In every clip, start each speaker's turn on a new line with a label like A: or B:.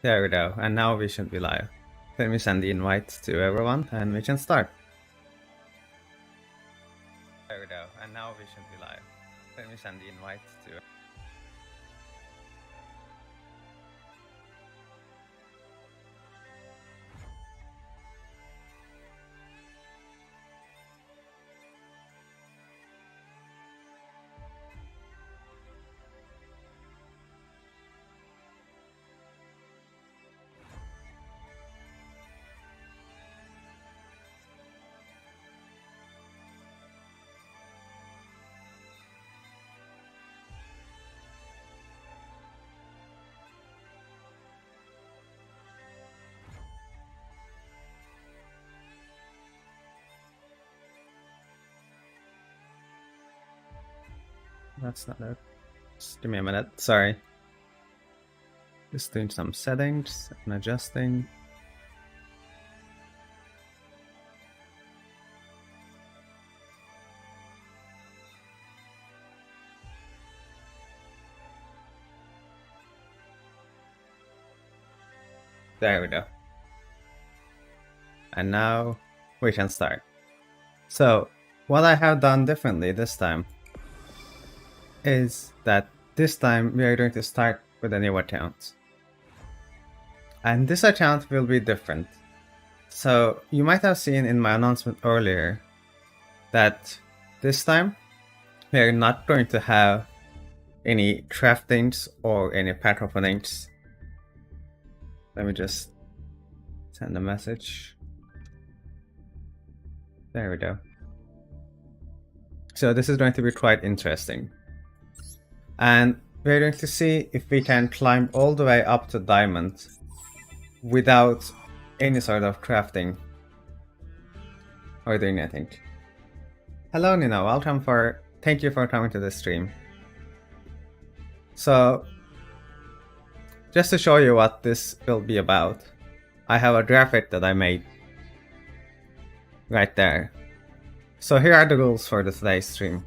A: There we go, and now we should be live. Let me send the invite to everyone and we can start. There we go, and now we should be live. Let me send the invite to That's not it. Just give me a minute, sorry. Just doing some settings and adjusting. There we go. And now we can start. So, what I have done differently this time is that this time we are going to start with a new account. And this account will be different. So you might have seen in my announcement earlier that this time we are not going to have any craftings or any path openings. Let me just send a message. There we go. So this is going to be quite interesting. And we're going to see if we can climb all the way up to diamond without any sort of crafting or doing anything. Hello Nina, thank you for coming to the stream. So, just to show you what this will be about, I have a graphic that I made right there. So here are the rules for today's stream.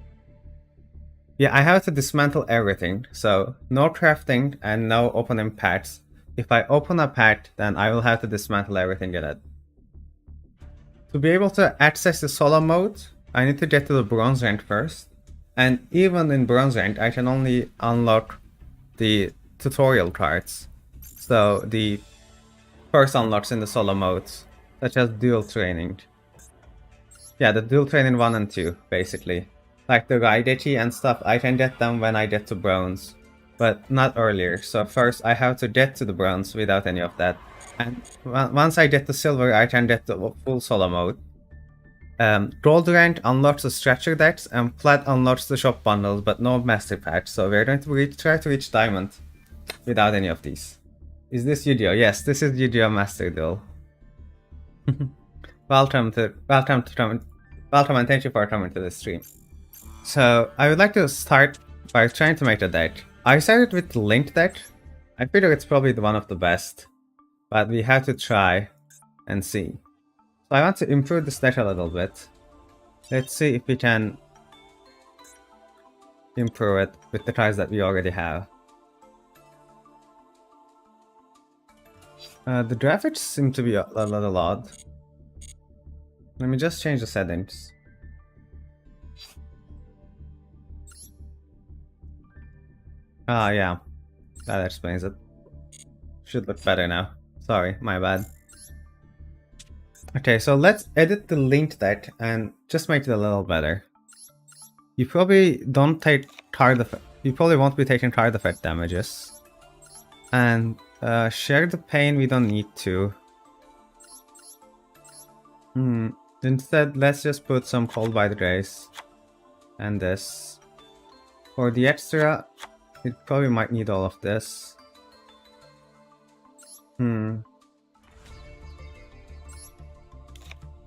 A: Yeah, I have to dismantle everything, so no crafting and no opening paths. If I open a path, then I will have to dismantle everything in it. To be able to access the solo mode, I need to get to the bronze rank first. And even in bronze rank, I can only unlock the tutorial cards. So the first unlocks in the solo modes, such as dual training. Yeah, the dual training 1 and 2, basically. Like the Raideki and stuff, I can get them when I get to bronze, but not earlier. So first I have to get to the bronze without any of that. And once I get to silver, I can get the full solo mode. Gold rank unlocks the stretcher decks, and plat unlocks the shop bundles, but no master patch. So we're going to try to reach diamond without any of these. Is this Yu-Gi-Oh? Yes, this is Yu-Gi-Oh! Master Duel. Welcome and thank you for coming to the stream. So I would like to start by trying to make a deck. I started with the Link deck. I figure it's probably one of the best, but we have to try and see. So I want to improve this deck a little bit. Let's see if we can improve it with the cards that we already have. The graphics seem to be a little odd. Let me just change the settings. Ah, yeah. That explains it. Should look better now. Sorry, my bad. Okay, so let's edit the Link deck and just make it a little better. You probably don't take card effect. You probably won't be taking card effect damages. And share the pain, we don't need to. Instead, let's just put some Cold by the Grace and this. For the extra, it probably might need all of this.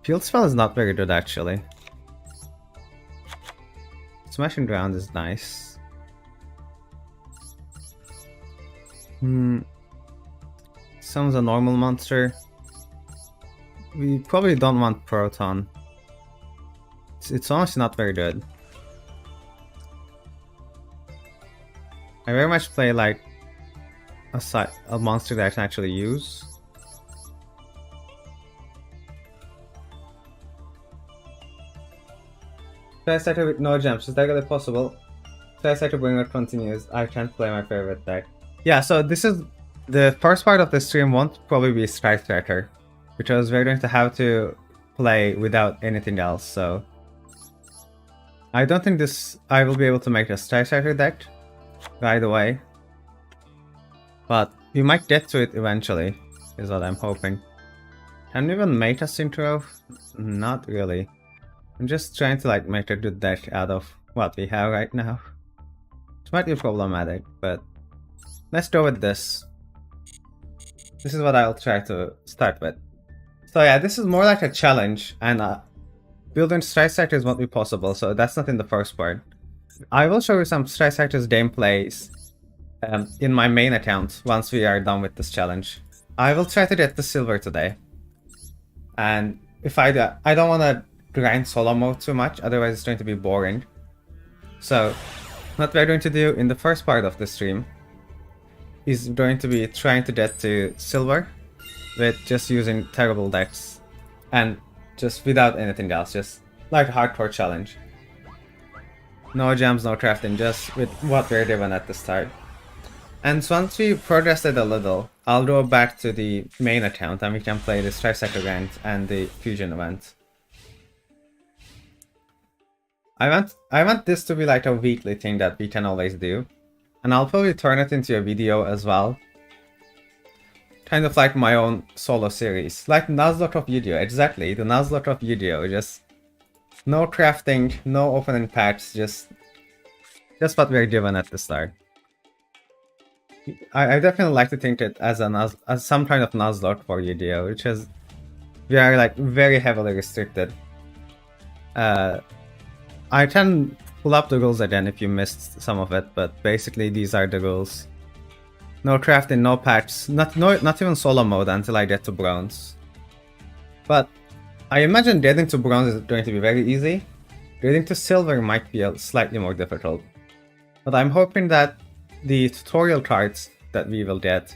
A: Field Spell is not very good actually. Smashing Ground is nice. Summons a normal monster. We probably don't want Proton. It's honestly not very good. I very much play like a monster that I can actually use. Try starter with no gems. Is that really possible? Try starter bringer continues. I can't play my favorite deck. Yeah, so this is the first part of the stream won't probably be Striker, because we're going to have to play without anything else. So I don't think I will be able to make a Striker deck right away, but we might get to it eventually, is what I'm hoping. Can we even make a synchro? Not really. I'm just trying to like make a good deck out of what we have right now. It might be problematic, but let's go with this. This is what I'll try to start with. So yeah, this is more like a challenge, and building Striker won't be possible, so that's not in the first part. I will show you some Striker's gameplays in my main account once we are done with this challenge. I will try to get the silver today. And if I don't want to grind solo mode too much, otherwise it's going to be boring. So what we're going to do in the first part of the stream is going to be trying to get to silver with just using terrible decks and just without anything else, just like a hardcore challenge. No gems, no crafting, just with what we're given at the start. And so once we progressed it a little, I'll go back to the main account and we can play the Striker Ranked and the Fusion event. I want this to be like a weekly thing that we can always do. And I'll probably turn it into a video as well. Kind of like my own solo series. Like Nuzlocke of Yu-Gi-Oh! Exactly, the Nuzlocke of Yu-Gi-Oh! Just no crafting, no opening packs, just what we're given at the start. I definitely like to think it as some kind of Nuzlocke for Yu-Gi-Oh! Which is, we are like very heavily restricted. I can pull up the rules again if you missed some of it, but basically these are the rules. No crafting, no packs, not even solo mode until I get to bronze. But I imagine getting to bronze is going to be very easy. Getting to silver might be slightly more difficult. But I'm hoping that the tutorial cards that we will get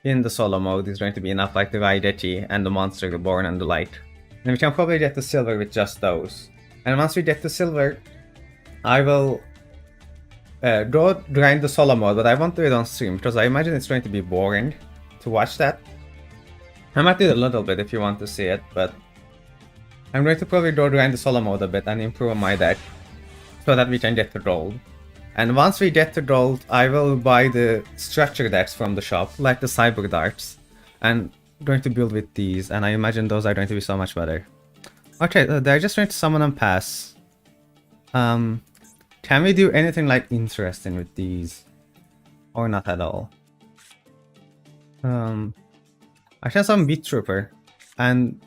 A: in the solo mode is going to be enough, like the Raideki and the Monster Reborn and the Light. And we can probably get to silver with just those. And once we get to silver, I will go grind the solo mode, but I won't do it on stream because I imagine it's going to be boring to watch that. I might do it a little bit if you want to see it, but I'm going to probably go grind the solo mode a bit and improve my deck so that we can get to gold. And once we get to gold, I will buy the structure decks from the shop, like the Cyber Darts, and going to build with these, and I imagine those are going to be so much better. Okay, they're just going to summon and pass. Can we do anything like interesting with these? Or not at all? I can summon Beat Trooper and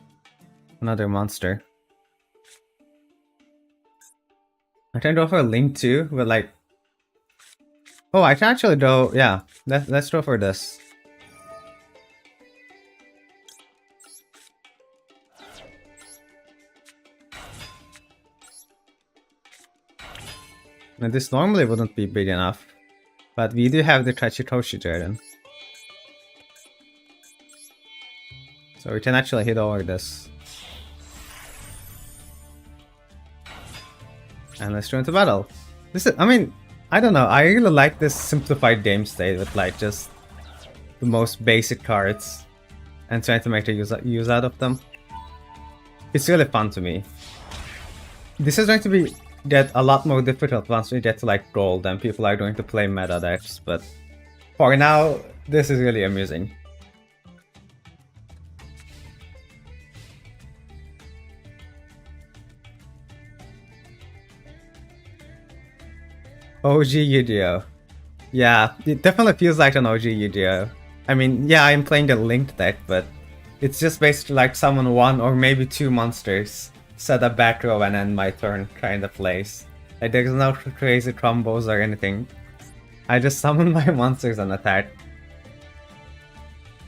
A: another monster. I can go for a Link too, but like... Oh, I can actually go... Yeah, let's go for this. Now, this normally wouldn't be big enough, but we do have the Kachikoshi Dragon. So we can actually hit over this. And let's go into battle. This is, I mean, I don't know, I really like this simplified game state with like just the most basic cards and trying to make a use out of them. It's really fun to me. This is going to get a lot more difficult once we get to like gold and people are going to play meta decks, but for now, this is really amusing. OG Yu-Gi-Oh! Yeah, it definitely feels like an OG Yu-Gi-Oh! I mean, yeah, I'm playing the linked deck, but it's just basically like summon one or maybe two monsters, set a back row and end my turn kind of plays. Like there's no crazy combos or anything. I just summon my monsters and attack.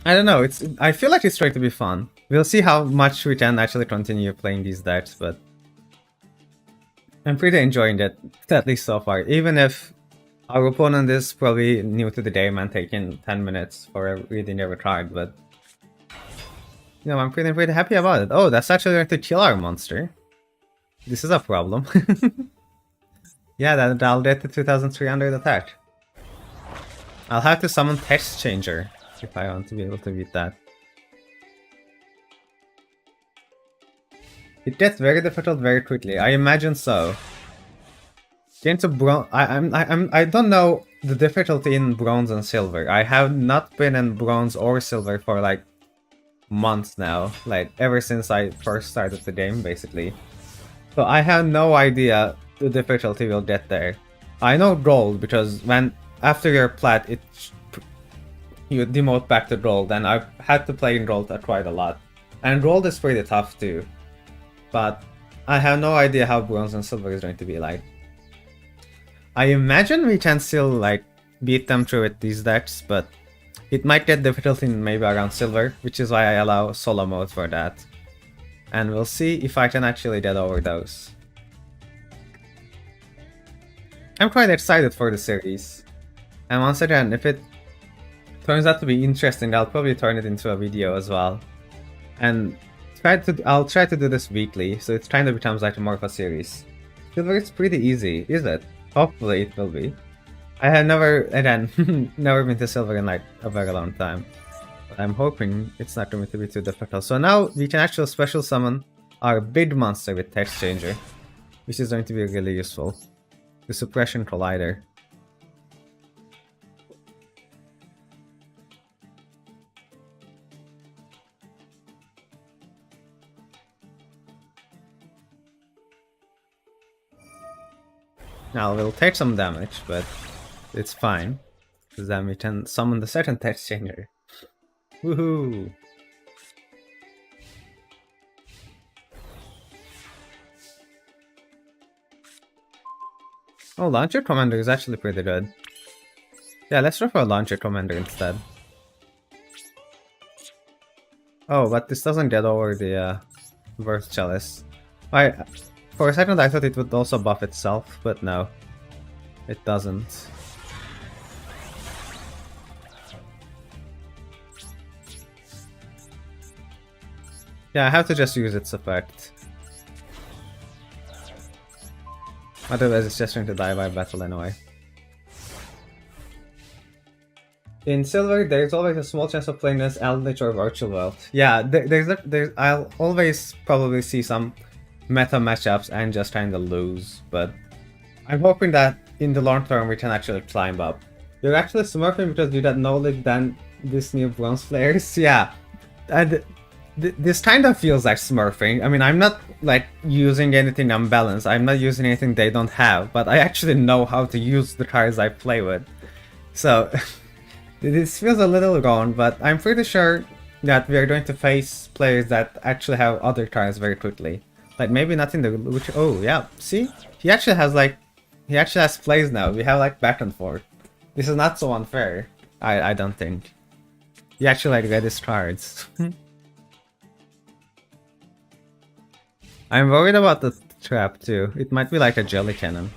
A: I don't know, I feel like it's going to be fun. We'll see how much we can actually continue playing these decks, but I'm pretty enjoying it, at least so far. Even if Our opponent is probably new to the game and taking 10 minutes for reading every card, but you know, I'm pretty happy about it. Oh, that's actually going to kill our monster. This is a problem. Yeah, that'll get to 2300 attack. I'll have to summon Text Changer if I want to be able to beat that. It gets very difficult very quickly. I imagine so. Getting to bronze, I don't know the difficulty in bronze and silver. I have not been in bronze or silver for like months now, like ever since I first started the game, basically. So I have no idea the difficulty will get there. I know gold because when after your plat, you demote back to gold, and I've had to play in gold quite a lot, and gold is pretty tough too. But I have no idea how bronze and silver is going to be like. I imagine we can still like beat them through with these decks, but it might get difficult in maybe around silver, which is why I allow solo mode for that. And we'll see if I can actually get over those. I'm quite excited for the series. And once again, if it turns out to be interesting, I'll probably turn it into a video as well. And I'll try to do this weekly, so it kind of becomes like more of a series. Silver is pretty easy, is it? Hopefully it will be. I have never, again, never been to silver in like a very long time. But I'm hoping it's not going to be too difficult. So now we can actually special summon our big monster with Text Changer, which is going to be really useful. The Suppression Collider. Now we'll take some damage, but it's fine, because then we can summon the second Text Changer. Woohoo! Oh, Launcher Commander is actually pretty good. Yeah, let's try for a Launcher Commander instead. Oh, but this doesn't get over the Birth Chalice. For a second I thought it would also buff itself, but no. It doesn't. Yeah, I have to just use its effect. Otherwise it's just going to die by battle anyway. In silver, there's always a small chance of playing as Eldritch or Virtual World. Yeah, I'll always probably see some meta matchups and just kind of lose, but I'm hoping that in the long term we can actually climb up. You're actually smurfing because you got knowledge than this new bronze players? Yeah, and this kind of feels like smurfing. I mean, I'm not like using anything unbalanced, I'm not using anything they don't have, but I actually know how to use the cards I play with. So, this feels a little wrong, but I'm pretty sure that we are going to face players that actually have other cards very quickly. Like maybe not in the oh yeah, see? He actually has plays now. We have like back and forth. This is not so unfair. I don't think. He actually like read his cards. I'm worried about the trap too. It might be like a jelly cannon.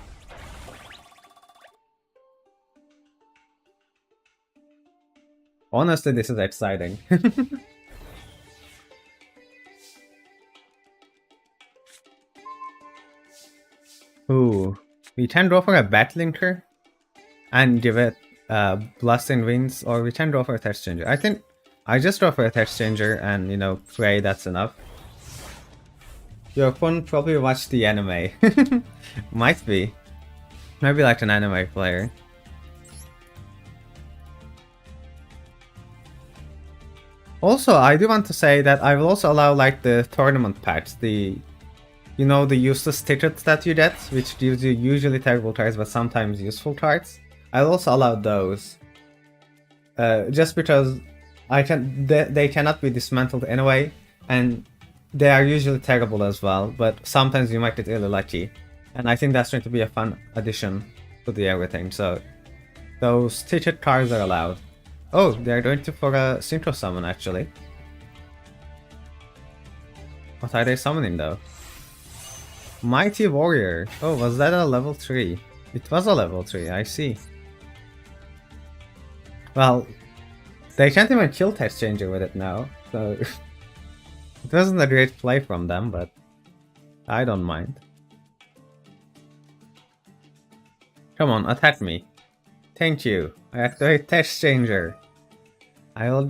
A: Honestly, this is exciting. Ooh, we can go for a Batlinker and give it Blasting Winds, or we can go for a Text Changer. I think I just go for a Text Changer and, you know, pray that's enough. Your opponent probably watched the anime. Might be. Maybe like an anime player. Also, I do want to say that I will also allow like the tournament packs, you know, the useless tickets that you get, which gives you usually terrible cards but sometimes useful cards. I'll also allow those. Just because they cannot be dismantled anyway, and they are usually terrible as well, but sometimes you might get really lucky. And I think that's going to be a fun addition to the everything, so those ticket cards are allowed. Oh, they're going to for a Synchro Summon actually. What are they summoning though? Mighty Warrior. Oh, was that a level 3? It was a level 3, I see. Well, they can't even kill Text Changer with it now, so it wasn't a great play from them, but I don't mind. Come on, attack me. Thank you. I activate Text Changer. I'll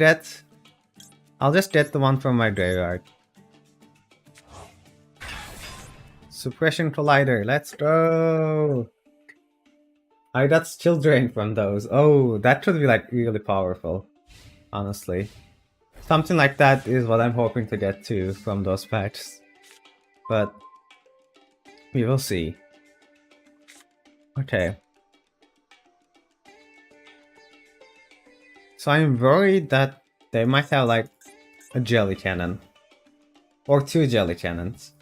A: just get the one from my graveyard. Suppression Collider, let's go! I got skill drain from those. Oh, that should be like really powerful, honestly. Something like that is what I'm hoping to get to from those patches. But we will see. Okay. So I'm worried that they might have like a jelly cannon. Or two jelly cannons.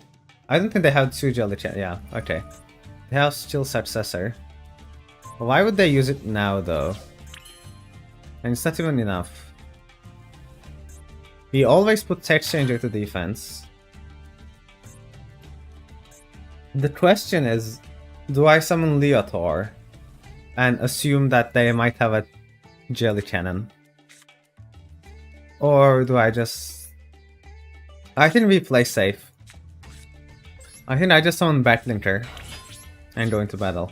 A: I don't think they have two jelly cannons. Yeah, okay. They have still successor. Why would they use it now though? And it's not even enough. We always put Text Changer to defense. The question is, do I summon Leotor and assume that they might have a jelly cannon? Or do I just... I think we play safe. I think I just summon Batlinker and go into battle.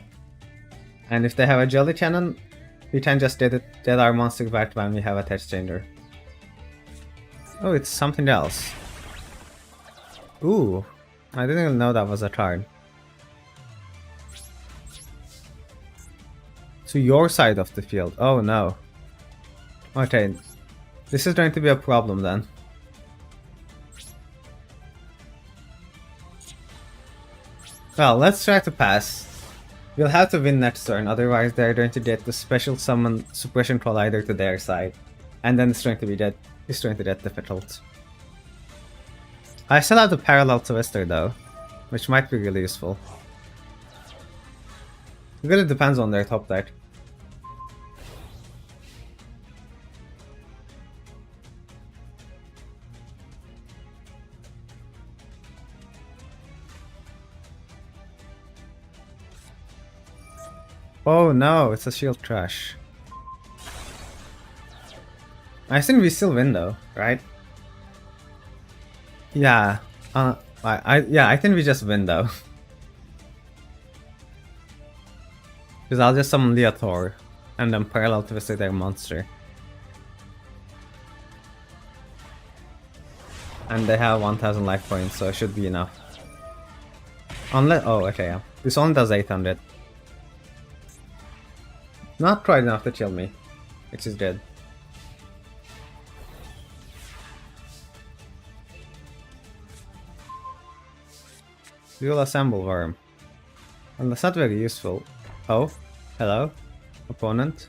A: And if they have a jelly cannon, we can just dead our monster back when we have a Text Changer. Oh, it's something else. Ooh, I didn't even know that was a card. To your side of the field. Oh no. Okay, this is going to be a problem then. Well, let's try to pass. We'll have to win next turn, otherwise they're going to get the special summon Suppression Collider to their side. And then it's going to be dead. It's going to get difficult. I still have the Parallel Twister though, which might be really useful. It really depends on their top deck. Oh no, it's a shield trash. I think we still win though, right? Yeah. I think we just win though. Because I'll just summon Leotor and then Parallel Twist their monster. And they have 1000 life points, so it should be enough. Unless, oh, okay, yeah. This only does 800. Not quite enough to kill me, which is good. Dual Assemble Worm. Well, that's not very useful. Oh, hello, opponent.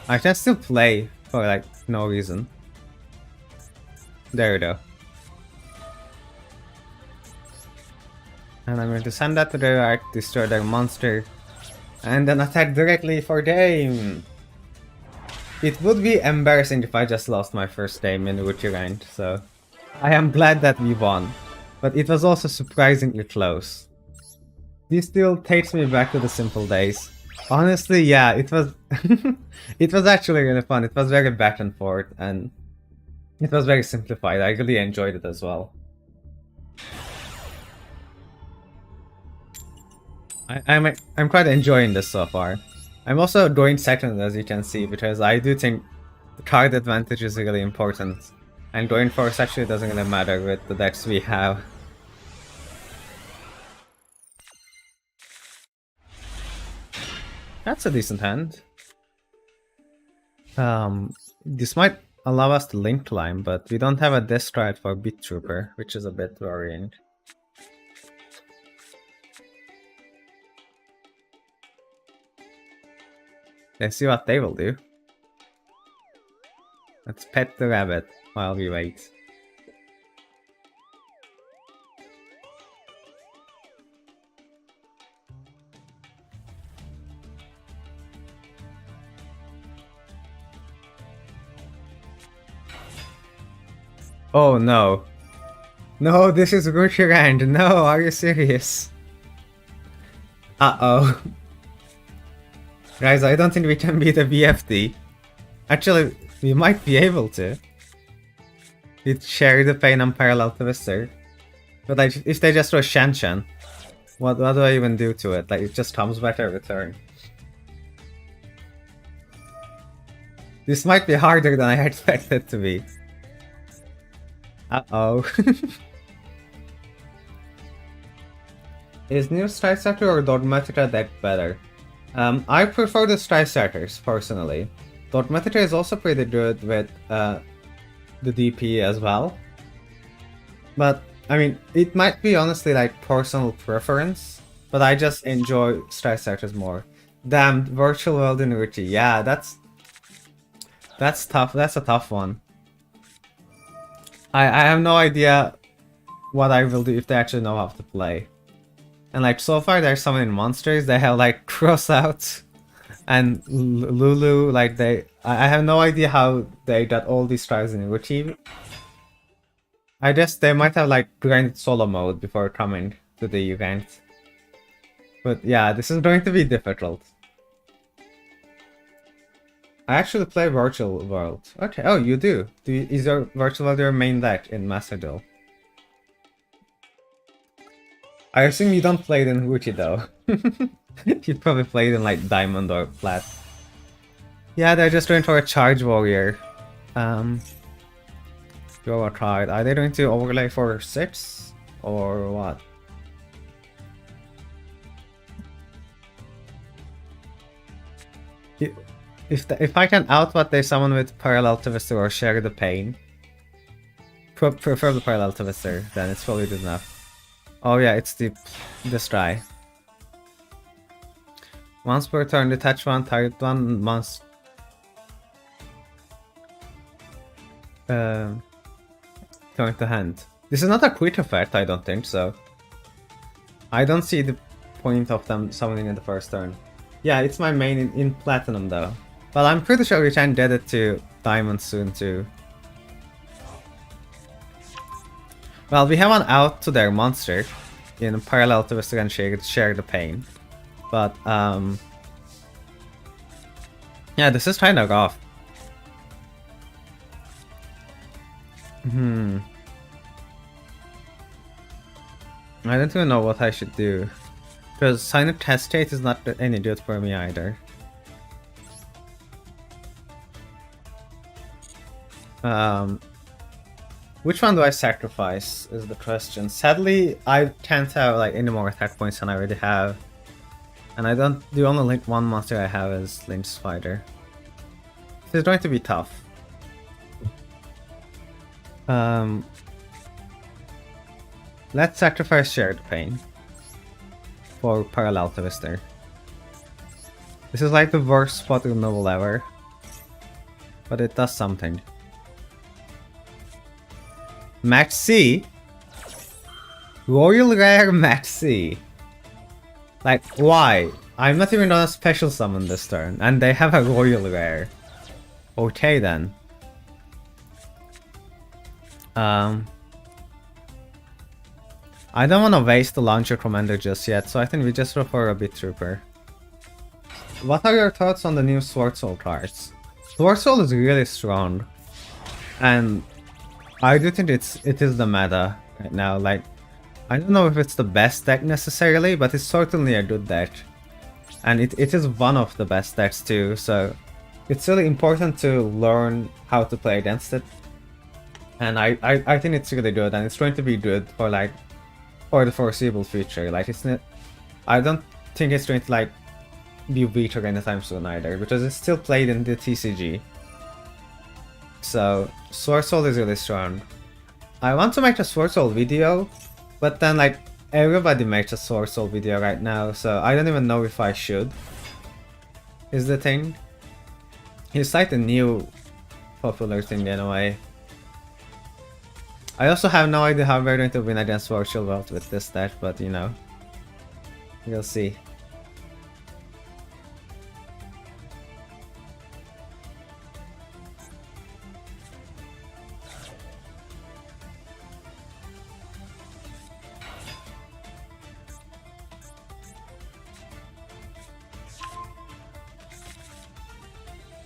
A: I can still play for like no reason. There we go. And I'm going to send that to their art, destroy their monster, and then attack directly for game! It would be embarrassing if I just lost my first game in Rookie Ranked, so I am glad that we won. But it was also surprisingly close. This still takes me back to the simple days. Honestly, yeah, it was it was actually really fun. It was very back and forth, and it was very simplified. I really enjoyed it as well. I'm quite enjoying this so far. I'm also going second, as you can see, because I do think the card advantage is really important. And going first actually doesn't really matter with the decks we have. That's a decent hand. This might allow us to link climb, but we don't have a discard for Beat Trooper, which is a bit worrying. Let's see what they will do. Let's pet the rabbit while we wait. Oh no. No, this is Rookie Ranked. No, are you serious? Uh-oh. Guys, I don't think we can beat a BFD. Actually, we might be able to. With Share the Pain and Parallel Twister. But like, if they just throw Shan, what do I even do to it? Like, it just comes back every turn. This might be harder than I expected to be. Uh-oh. Is new Striker or Dogmatica deck better? I prefer the Strikers, personally. Dogmatica is also pretty good with the DPE as well. But, I mean, it might be honestly like personal preference, but I just enjoy Strikers more. Damn, Virtual World in Richie. Yeah, that's tough. That's a tough one. I have no idea what I will do if they actually know how to play. And like so far there's so many monsters, they have like Crossout and Lulu, like I have no idea how they got all these tries in Uchi. I guess they might have like grinded solo mode before coming to the event. But yeah, this is going to be difficult. I actually play Virtual World. Okay, oh you do. Is your Virtual World your main deck in Master Duel? I assume you don't play it in Uchi though. You probably played in like Diamond or Plat. Yeah, they're just going for a Charge Warrior. Go card. Are they going to overlay for 6? Or what? If I can outplay someone with Parallel Twister or Share the Pain, prefer the Parallel Twister, then it's probably good enough. Oh yeah, it's this try. Once per turn, detach one, target one monster. Going to hand. This is not a crit effect, I don't think so. I don't see the point of them summoning in the first turn. Yeah, it's my main in Platinum though. But I'm pretty sure we can get it to Diamond soon too. Well, we have an out to their monster in Parallel Twister and Share the Pain. But, yeah, this is kind of rough. I don't even know what I should do. Because Sign of Hesitate is not any good for me either. Which one do I sacrifice is the question. Sadly, I can't have like any more attack points than I already have. And I don't. The only one monster I have is Lynch Spider. This is going to be tough. Let's sacrifice Shared Pain for Parallel Twister. This is like the worst spot removal ever, but it does something. Max C? Royal Rare Max C. Like, why? I'm not even gonna special summon this turn, and they have a Royal Rare. Okay then. I don't want to waste the Launcher Commander just yet, so I think we just go for a Bit Trooper. What are your thoughts on the new Sword Soul cards? Sword Soul is really strong, and I do think it is the meta right now. Like, I don't know if it's the best deck necessarily, but it's certainly a good deck. And it is one of the best decks too, so it's really important to learn how to play against it. And I think it's really good, and it's going to be good for like for the foreseeable future. Like, it's not, I don't think it's going to like be weaker anytime soon either, because it's still played in the TCG. So Sword Soul is really strong. I want to make a Sword Soul video, but then like everybody makes a Sword Soul video right now, so I don't even know if I should. Is the thing. It's like a new popular thing in a way. I also have no idea how we're going to win against Virtual World with this deck, but you know, we'll see.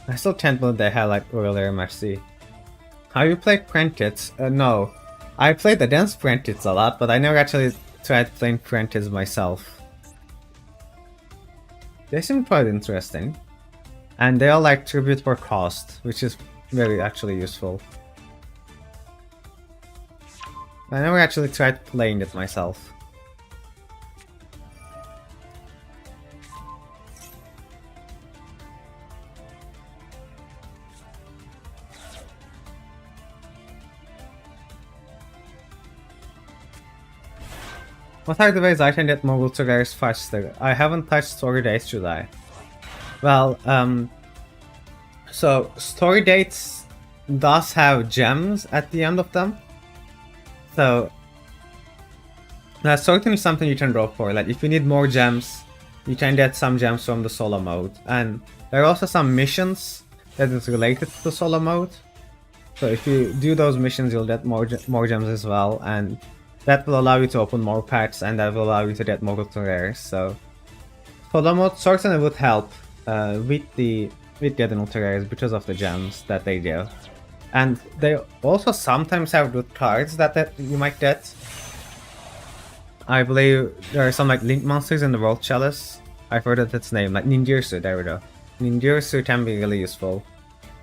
A: I still can't believe they had like earlier Mercy. Have you played Prentice? No. I played against Prentice a lot, but I never actually tried playing Prentice myself. They seem quite interesting. And they all like tribute for cost, which is very actually useful. I never actually tried playing it myself. What are the ways I can get more ultra rares faster? I haven't touched story dates, should I? Well, so story dates does have gems at the end of them. So that's certainly something you can go for. Like if you need more gems, you can get some gems from the solo mode. And there are also some missions that is related to the solo mode. So if you do those missions, you'll get more gems as well, and that will allow you to open more packs, and that will allow you to get more ultra rares. So solo mode certainly would help with getting ultra rares because of the gems that they give. And they also sometimes have good cards that you might get. I believe there are some like link monsters in the World Chalice. I forgot its name, like Ninjutsu, there we go. Ninjutsu can be really useful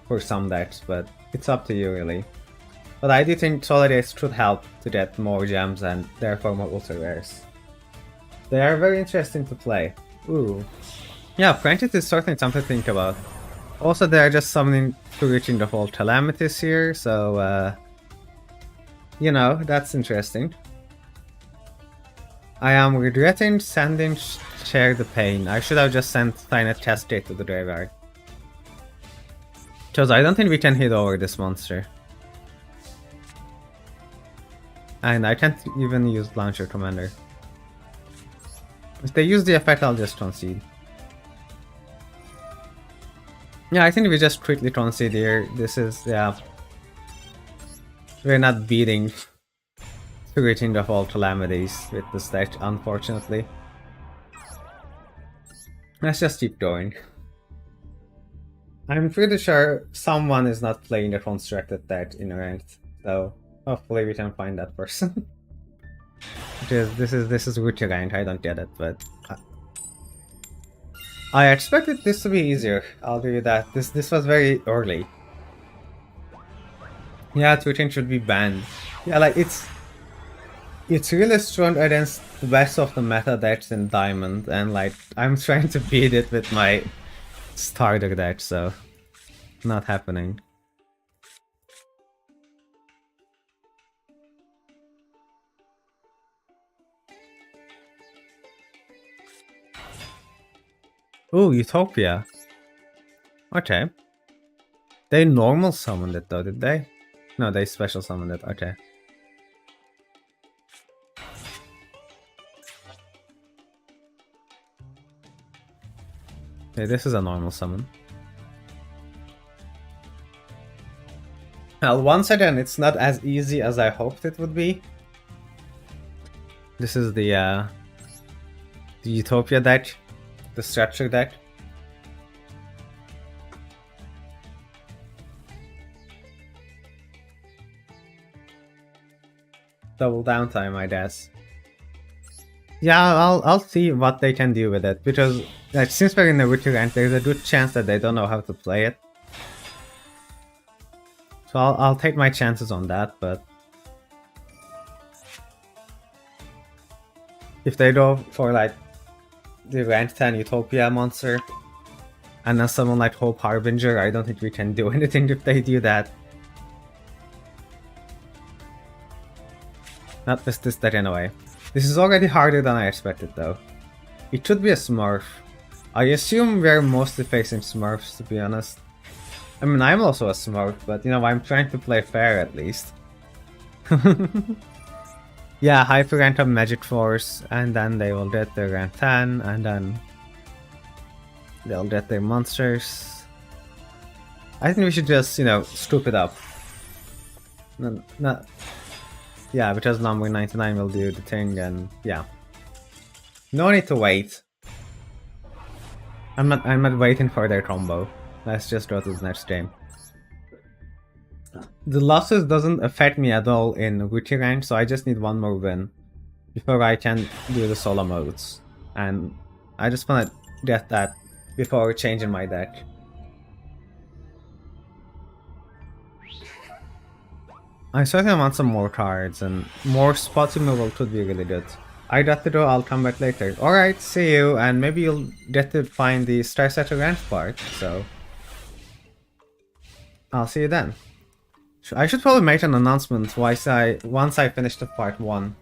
A: for some decks, but it's up to you really. But I do think solo dates should help to get more gems and therefore more ultra rares. They are very interesting to play. Ooh. Yeah, Prentice is certainly something to think about. Also, they are just summoning to reaching the whole calamities here, so you know, that's interesting. I am regretting sending Share the Pain. I should have just sent Tiny Cascade to the graveyard. Because I don't think we can hit over this monster. And I can't even use Launcher Commander. If they use the effect, I'll just concede. Yeah, I think we just quickly concede here. This is, yeah. We're not beating reaching the whole calamities with this deck, unfortunately. Let's just keep going. I'm pretty sure someone is not playing the constructed deck in ranked, so hopefully we can find that person. Because this is rookie rank, I don't get it, but I expected this to be easier. I'll give you that. This was very early. Yeah, Twitching should be banned. Yeah, like it's really strong against the best of the meta decks in Diamond, and like I'm trying to beat it with my starter deck, so not happening. Ooh, Utopia. Okay. They normal summoned it though, did they? No, they special summoned it, okay. Okay, this is a normal summon. Well, once again, it's not as easy as I hoped it would be. This is the Utopia deck, the structure deck. Double downtime, I guess. Yeah, I'll see what they can do with it, because like, since we're in the rookie rank, there's a good chance that they don't know how to play it. So I'll take my chances on that, but if they go for like the rank 10 Utopia monster and then someone like Hope Harbinger, I don't think we can do anything if they do that. Not with this deck anyway. This is already harder than I expected though. It should be a Smurf. I assume we're mostly facing Smurfs, to be honest. I mean, I'm also a Smurf, but you know, I'm trying to play fair at least. Yeah, Hyper rank up Magic Force, and then they will get their rank 10, and then they'll get their monsters. I think we should just, you know, scoop it up. Not yeah, because number 99 will do the thing, and yeah. No need to wait. I'm not waiting for their combo. Let's just go to the next game. The losses doesn't affect me at all in rookie rank, so I just need one more win before I can do the solo modes. And I just wanna get that before changing my deck. I certainly want some more cards, and more spot removal could be really good. I got to go, I'll come back later. Alright, see you, and maybe you'll get to find the Striker Ranked part, so... I'll see you then. I should probably make an announcement once I finish the part 1.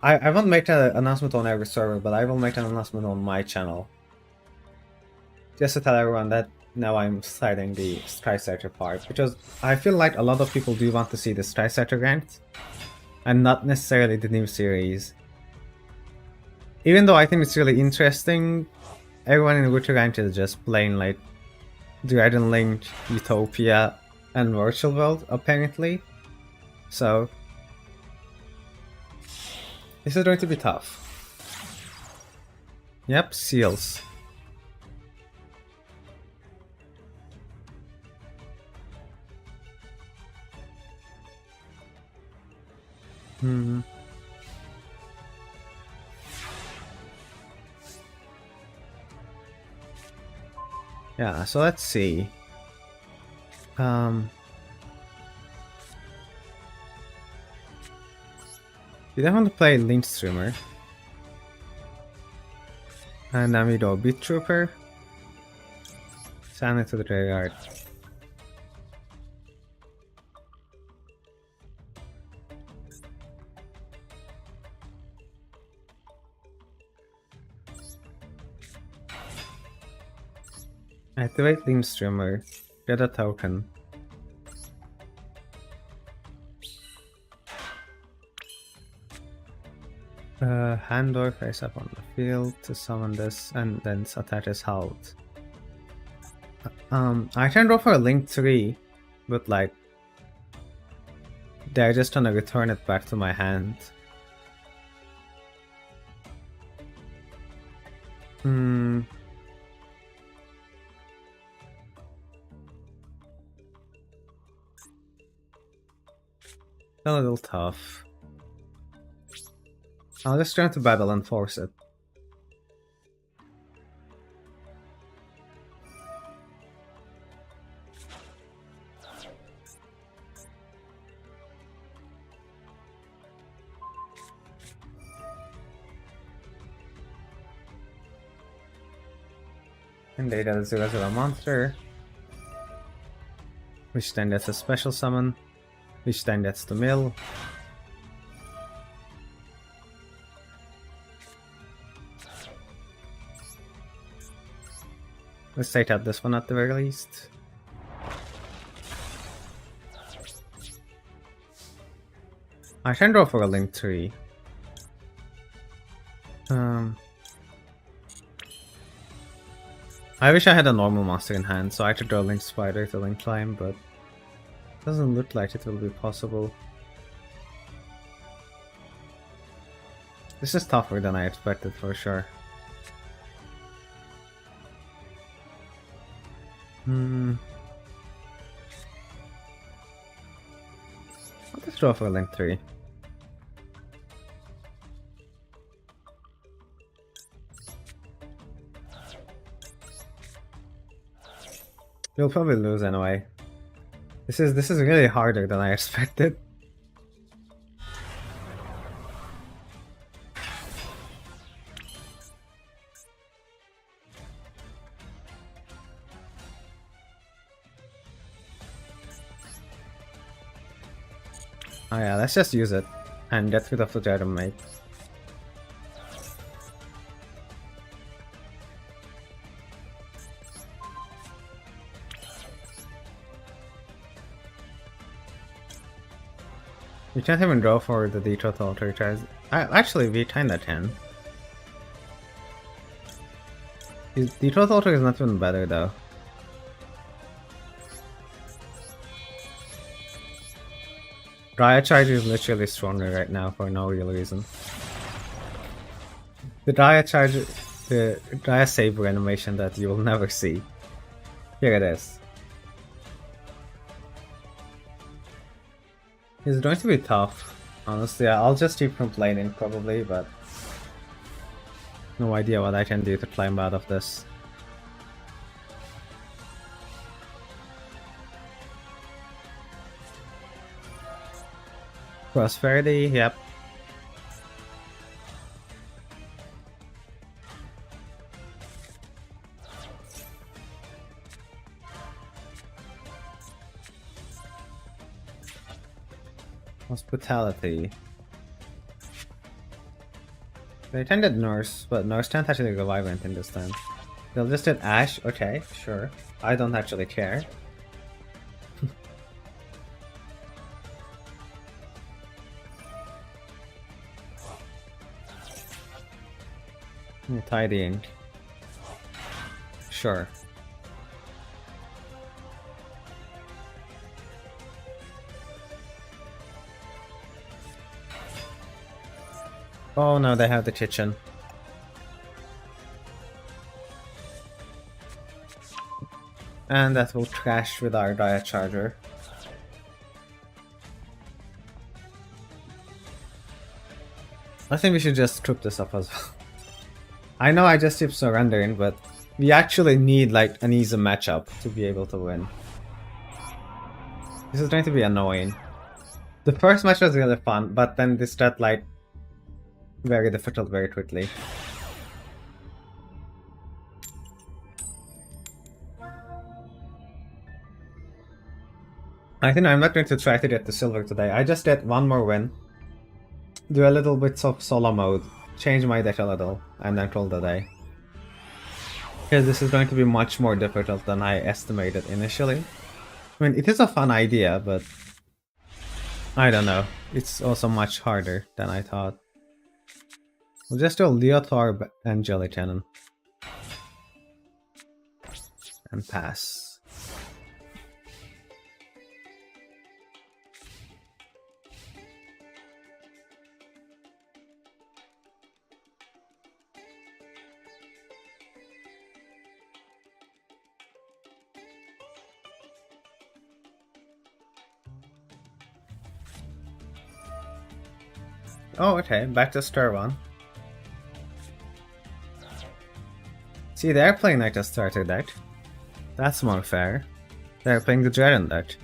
A: I won't make an announcement on every server, but I will make an announcement on my channel. Just to tell everyone that now I'm starting the Striker part, because I feel like a lot of people do want to see the Striker Ranked, and not necessarily the new series. Even though I think it's really interesting, everyone in Rookie Ranked is just playing like Dragon Link, Utopia, and Virtual World, apparently. So this is going to be tough. Yep, seals. Yeah, so let's see. We don't want to play Link Streamer. And then we go Beat Trooper. Send it to the graveyard. Activate Link Streamer. Get a token. Hand or face up on the field to summon this and then attach his health. I can go for a Link 3, but like they're just gonna return it back to my hand. A little tough. I'll just try to battle and force it. And they got a 0/0 monster, which then gets a special summon, which then gets the mill. Let's take out this one at the very least. I can go for a Link 3. I wish I had a normal monster in hand, so I could go Link Spider to Link Climb, but it doesn't look like it will be possible. This is tougher than I expected for sure. I'll just draw for a Link 3. You'll probably lose anyway. This is really harder than I expected. Oh yeah, let's just use it and get rid of the Dragon Mate. We can't even go for the Detroit Altar charge. Actually, we kinda can. Detroit Altar is not even better though. Gaia Charge is literally stronger right now for no real reason. The Gaia Charge, the Gaia Saber animation that you will never see. Here it is. It's going to be tough. Honestly, I'll just keep complaining probably, but no idea what I can do to climb out of this. Prosperity, yep. Hospitality. They tended Nurse, but Nurse can't actually revive anything this time. They'll just did Ash, okay, sure. I don't actually care. Tidying. Sure. Oh no, they have the kitchen. And that will crash with our diet charger. I think we should just cook this up as well. I know I just keep surrendering, but we actually need like an easy matchup to be able to win. This is going to be annoying. The first match was really fun, but then this got like very difficult very quickly. I think I'm not going to try to get the silver today. I just get one more win, do a little bit of solo mode, change my deck a little, and then call the day. Because this is going to be much more difficult than I estimated initially. I mean, it is a fun idea, but I don't know. It's also much harder than I thought. We'll just do Leotar and Jelly Cannon. And pass. Oh, okay, back to square one. See, they're playing like a starter deck. That's more fair. They're playing the Dragon deck.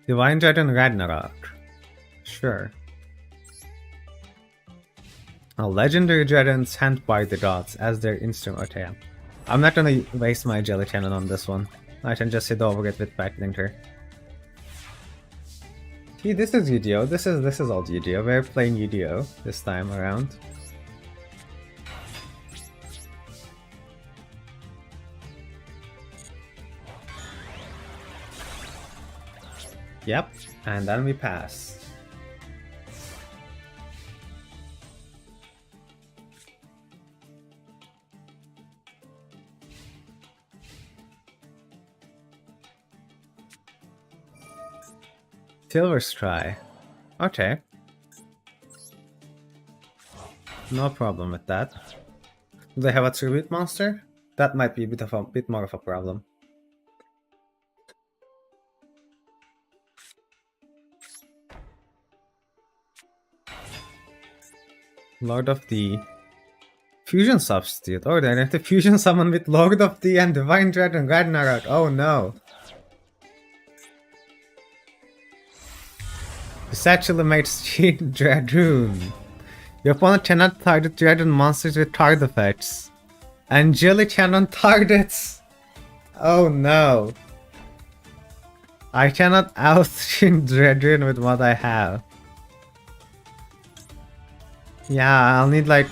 A: Divine Dragon Ragnarok. Sure. A legendary dragon sent by the gods as their instrument. Okay, I'm not gonna waste my Jelly Cannon on this one. I can just hit over it with Backlinker. See, this is Yu-Gi-Oh! This is all Yu-Gi-Oh! We're playing Yu-Gi-Oh! This time around. Yep, and then we pass. Silver's try. Okay. No problem with that. Do they have a tribute monster? That might be a bit more of a problem. Lord of the Fusion Substitute. Oh, they have to fusion summon with Lord of the and Divine Dragon Ragnarok. Oh no. This actually makes Cheat Dragoon. Your opponent cannot target dragon monsters with card effects. And Jelly Cannon targets! Oh no. I cannot out-Cheat Dragoon with what I have. Yeah, I'll need like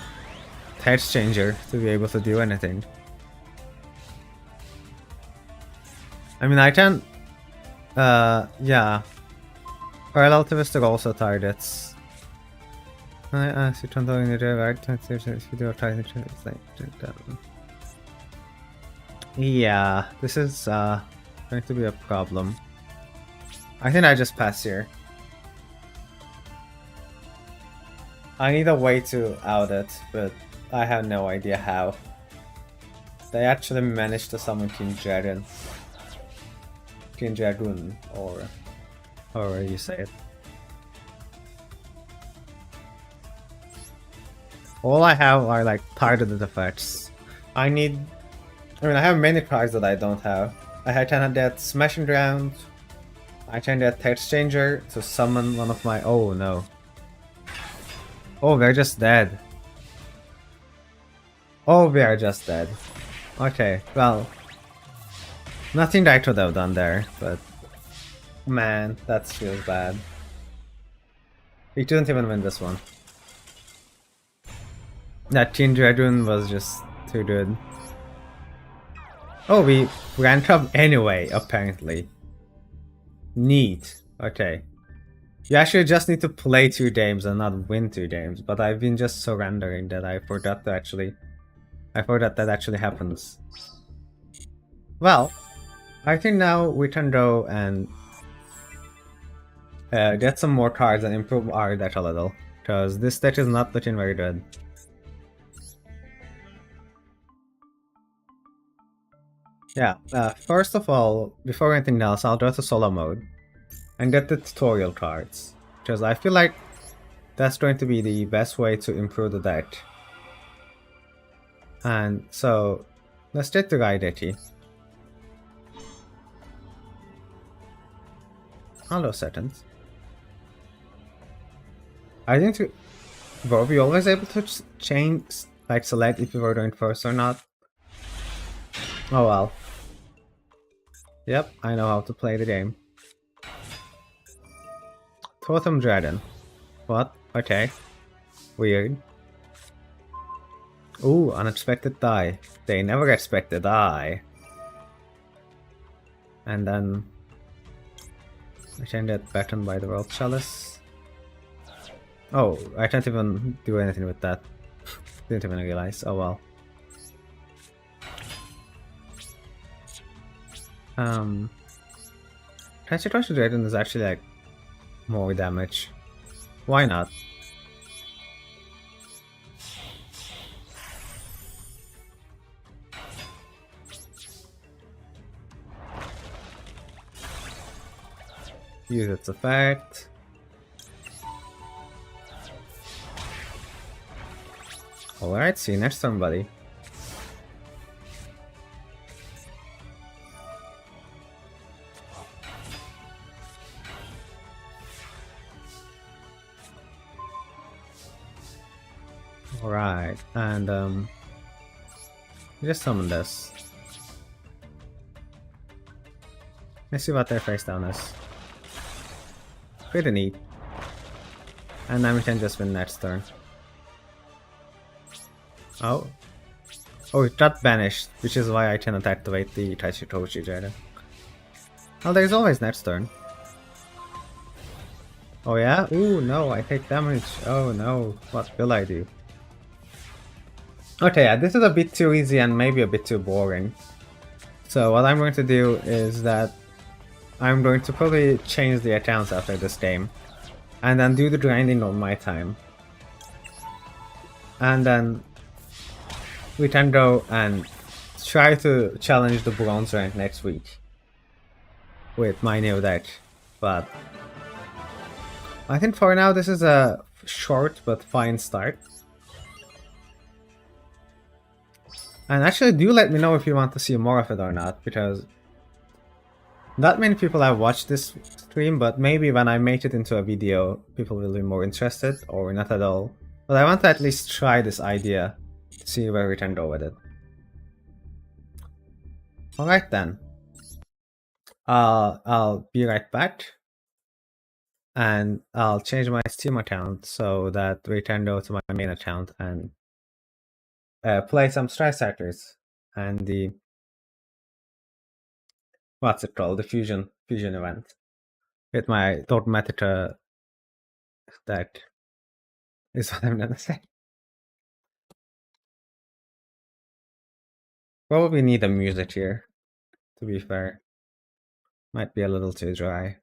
A: Text Changer to be able to do anything. I mean, I can... yeah. Parallel Twister also targets. Yeah, this is going to be a problem. I think I just pass here. I need a way to out it, but I have no idea how. They actually managed to summon King Dragon. King Dragoon, or however you say it. All I have are like targeted effects. I mean, I have many cards that I don't have. I had that Smashing Ground. I turned that Text Changer to summon one of my. Oh no. Oh, we're just dead. Oh, we are just dead. Okay, well. Nothing that I could have done there, but. Man, that feels bad. We couldn't even win this one. That Teen Dragoon was just too good. Oh, we ranked up anyway, apparently. Neat. Okay. You actually just need to play 2 games and not win 2 games, but I've been just surrendering that I forgot to actually... I forgot that actually happens. Well, I think now we can go and get some more cards and improve our deck a little, because this deck is not looking very good. Yeah, first of all, before anything else, I'll go to solo mode and get the tutorial cards, because I feel like that's going to be the best way to improve the deck. And so, let's get the identity. Hello, seconds. I think were we always able to change, like select if we were going first or not? Oh well. Yep, I know how to play the game. Totem Dragon. What? Okay. Weird. Ooh, unexpected die. They never expect a die. And then I can get beaten by the World Chalice. Oh, I can't even do anything with that. Didn't even realize. Oh well. Striker Dragon is actually like more damage. Why not? Use its effect. Alright, see you next time, buddy. Alright, and just summon this. Let's see what their face down is. Pretty neat. And then we can just win next turn. Oh. Oh, it got banished, which is why I cannot activate the Tachitoshi Dragon. Oh, there's always next turn. Oh yeah? Ooh, no, I take damage. Oh no, what will I do? Okay, yeah, this is a bit too easy and maybe a bit too boring. So what I'm going to do is that I'm going to probably change the accounts after this game. And then do the grinding on my time. And then we can go and try to challenge the bronze rank next week with my new deck. But I think for now this is a short but fine start. And actually do let me know if you want to see more of it or not, because not many people have watched this stream, but maybe when I make it into a video, people will be more interested, or not at all. But I want to at least try this idea, to see where we can go with it. Alright then. I'll be right back. And I'll change my Steam account so that we can go to my main account and play some Strikers and the... what's it called? The fusion event. With my Dogmatica deck. Is what I'm gonna say. Probably need a music here, to be fair. Might be a little too dry.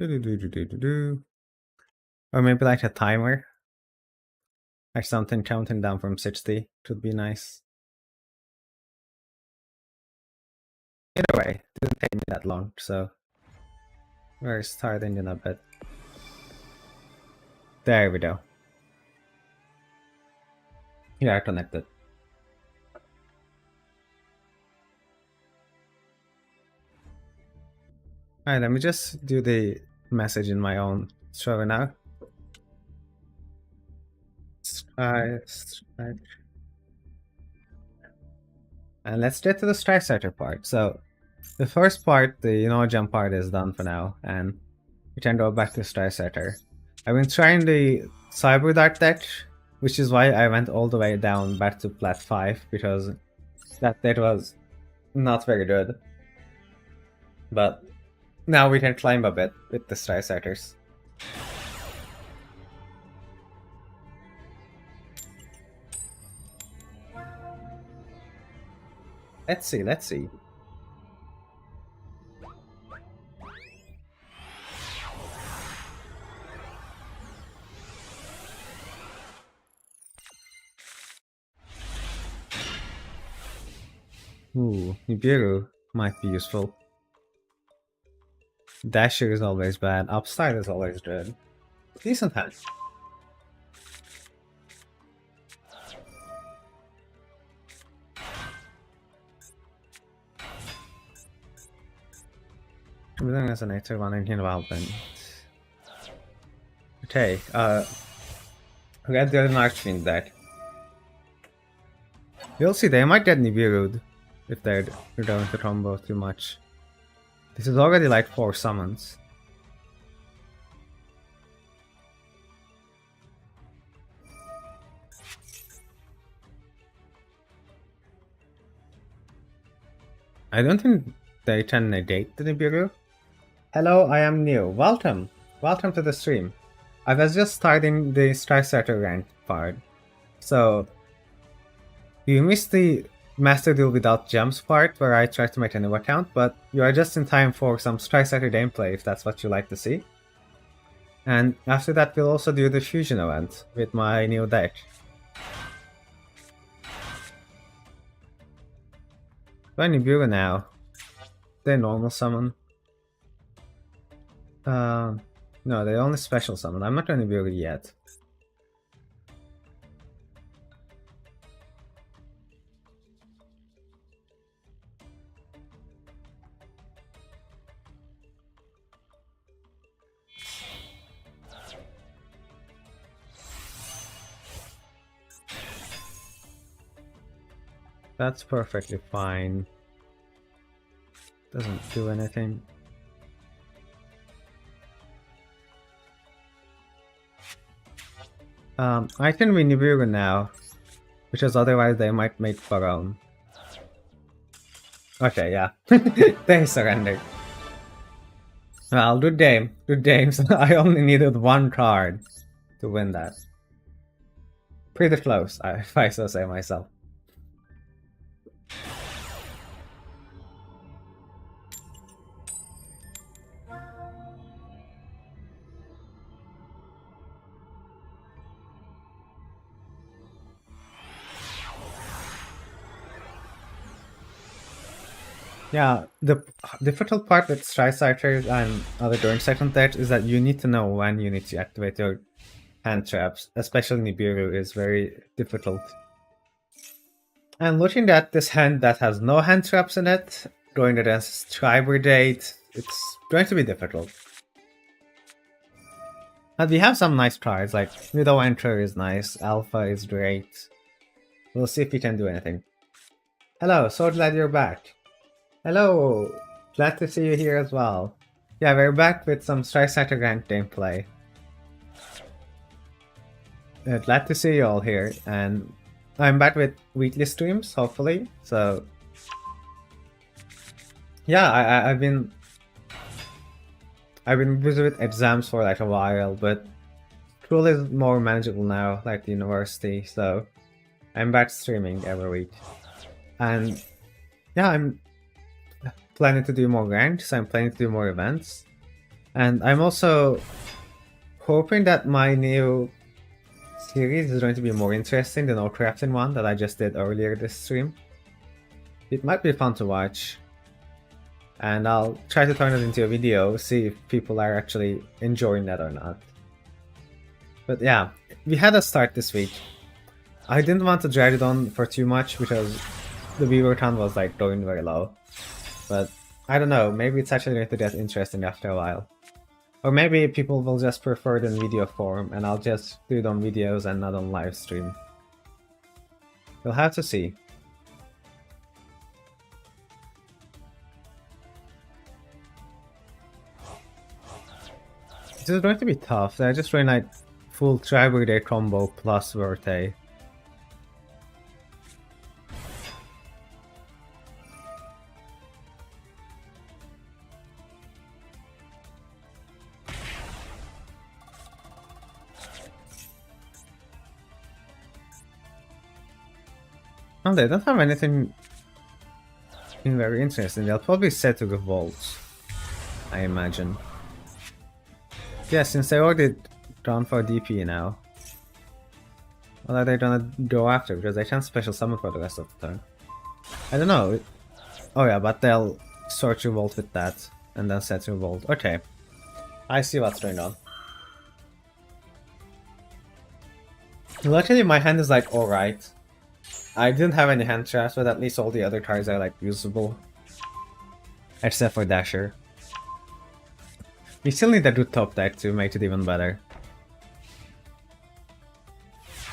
A: Or maybe like a timer. Like something counting down from 60 could be nice. Either way, it didn't take me that long, so we're starting in a bit. There we go. We are connected. Alright, let me just do the message in my own server now. Strike. And let's get to the strike setter part. So the first part, the jump part, is done for now, and we can go back to strike setter. I've been trying the cyber dart deck, which is why I went all the way down back to plat 5, because that deck was not very good. But now we can climb a bit with the strike setters. Let's see. Ooh, Nibiru might be useful. Dasher is always bad, Upstart is always good. Decent hand. Everything resonator running in development. Okay, we got the other Archfiend deck. You'll see, they might get Nibiru'd if they're going to combo too much. This is already like 4 summons. I don't think they can negate the Nibiru. Hello, I am new. Welcome to the stream. I was just starting the Striker Ranked part. So, you missed the Master Duel without gems part, where I tried to make a new account, but you are just in time for some Striker gameplay if that's what you like to see. And after that we'll also do the fusion event with my new deck. Do I Nibiru now? They normal summon? No, they only special summon. I'm not going to Nibiru yet. That's perfectly fine. Doesn't do anything. I can win Nibiru now, because otherwise they might make Baron. Okay, yeah. They surrendered. Well, good game. Good games. I only needed 1 card to win that. Pretty close, if I so say myself. Yeah, the difficult part with Striker and other during second decks is that you need to know when you need to activate your hand traps, especially Nibiru is very difficult. And looking at this hand that has no hand traps in it, going against Striker Date, it's going to be difficult. And we have some nice cards, like Widow Enter is nice, Alpha is great. We'll see if we can do anything. Hello, so glad you're back. Hello! Glad to see you here as well. Yeah, we're back with some Striker Ranked gameplay. Glad to see you all here, and I'm back with weekly streams, hopefully, so... Yeah, I've been busy with exams for like a while, but school is more manageable now, like the university, so I'm back streaming every week. And yeah, I'm planning to do more ranked, so I'm planning to do more events. And I'm also hoping that my new series is going to be more interesting than the crafting one that I just did earlier this stream. It might be fun to watch. And I'll try to turn it into a video, see if people are actually enjoying that or not. But yeah, we had a start this week. I didn't want to drag it on for too much because the viewer count was like going very low. But I don't know, maybe it's actually going to get interesting after a while. Or maybe people will just prefer it in video form and I'll just do it on videos and not on live stream. We'll have to see. This is going to be tough. I just ran like full Tri-Brigade combo plus Verte. Oh, they don't have anything very interesting. They'll probably set to Revolt, I imagine. Yeah, since they already gone for DP now. What are they gonna go after? Because they can't special summon for the rest of the turn. I don't know. Oh yeah, but they'll search Revolt with that and then set Revolt. Okay. I see what's going on. Luckily my hand is like alright. I didn't have any hand traps, but at least all the other cards are like usable. Except for Dasher. We still need a good top deck to make it even better.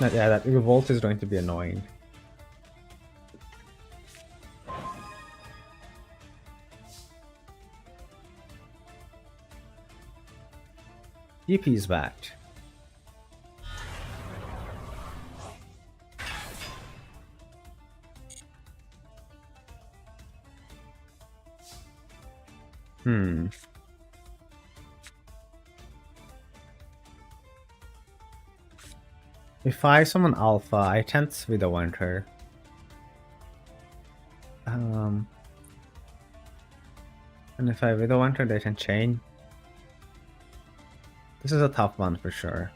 A: But yeah, that Revolt is going to be annoying. DP is back. If I summon Alpha, I can't Widow Winter. And if I Widow Winter, they can chain. This is a tough one for sure.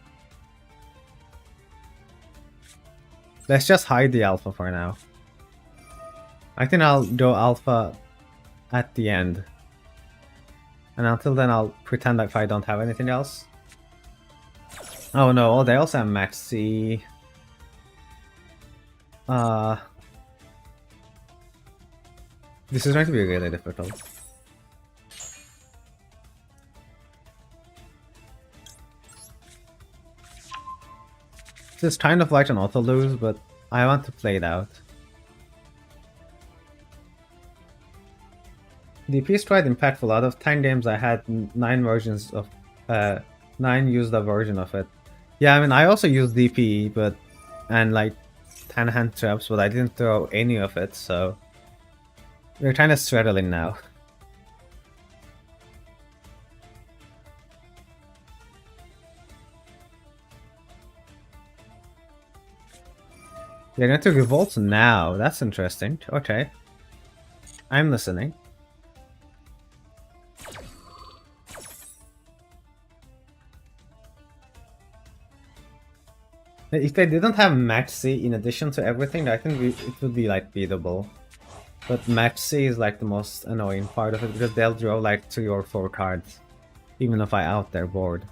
A: Let's just hide the Alpha for now. I think I'll go Alpha at the end. And until then I'll pretend like I don't have anything else. Oh no, they also have Max C. This is going to be really difficult. This is kind of like an auto lose, but I want to play it out. DP is quite impactful. Out of 10 games I had 9 versions of 9 used a version of it. Yeah, I mean I also used DP and like 10 hand traps, but I didn't throw any of it, so we're kind of straddling now. They're going to revolt now. That's interesting. Okay. I'm listening. If they didn't have Max C in addition to everything, I think it would be like beatable. But Max C is like the most annoying part of it because they'll draw like 3 or 4 cards, even if I out their board.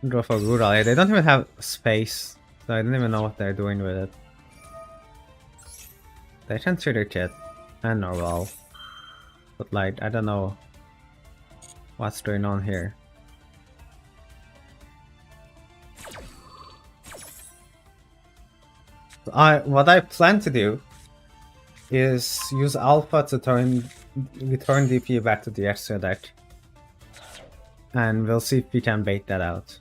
A: Draw for Rural. They don't even have space, so I don't even know what they're doing with it. They can trigger Kit and Norval, but like I don't know what's going on here. What I plan to do is use Alpha to return DP back to the extra deck, and we'll see if we can bait that out.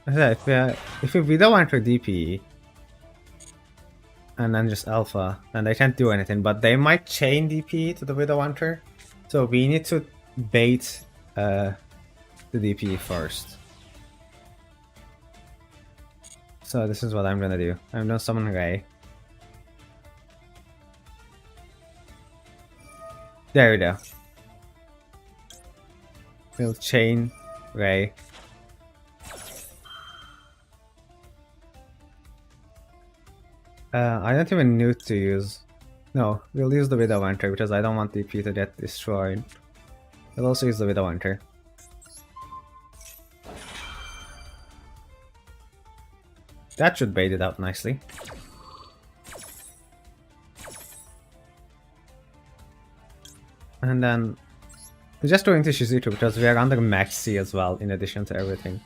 A: If we don't enter DP and then just Alpha, then they can't do anything, but they might chain DP to the Widow Hunter, so we need to bait the DPE first. So this is what I'm gonna do. I'm gonna summon Ray. There we go. We'll chain Ray. I don't even need to use... No, we'll use the Widow Hunter because I don't want DP to get destroyed. We'll also use the Widow Hunter. That should bait it out nicely. And then we're just going to Shizuku because we are under max C as well, in addition to everything.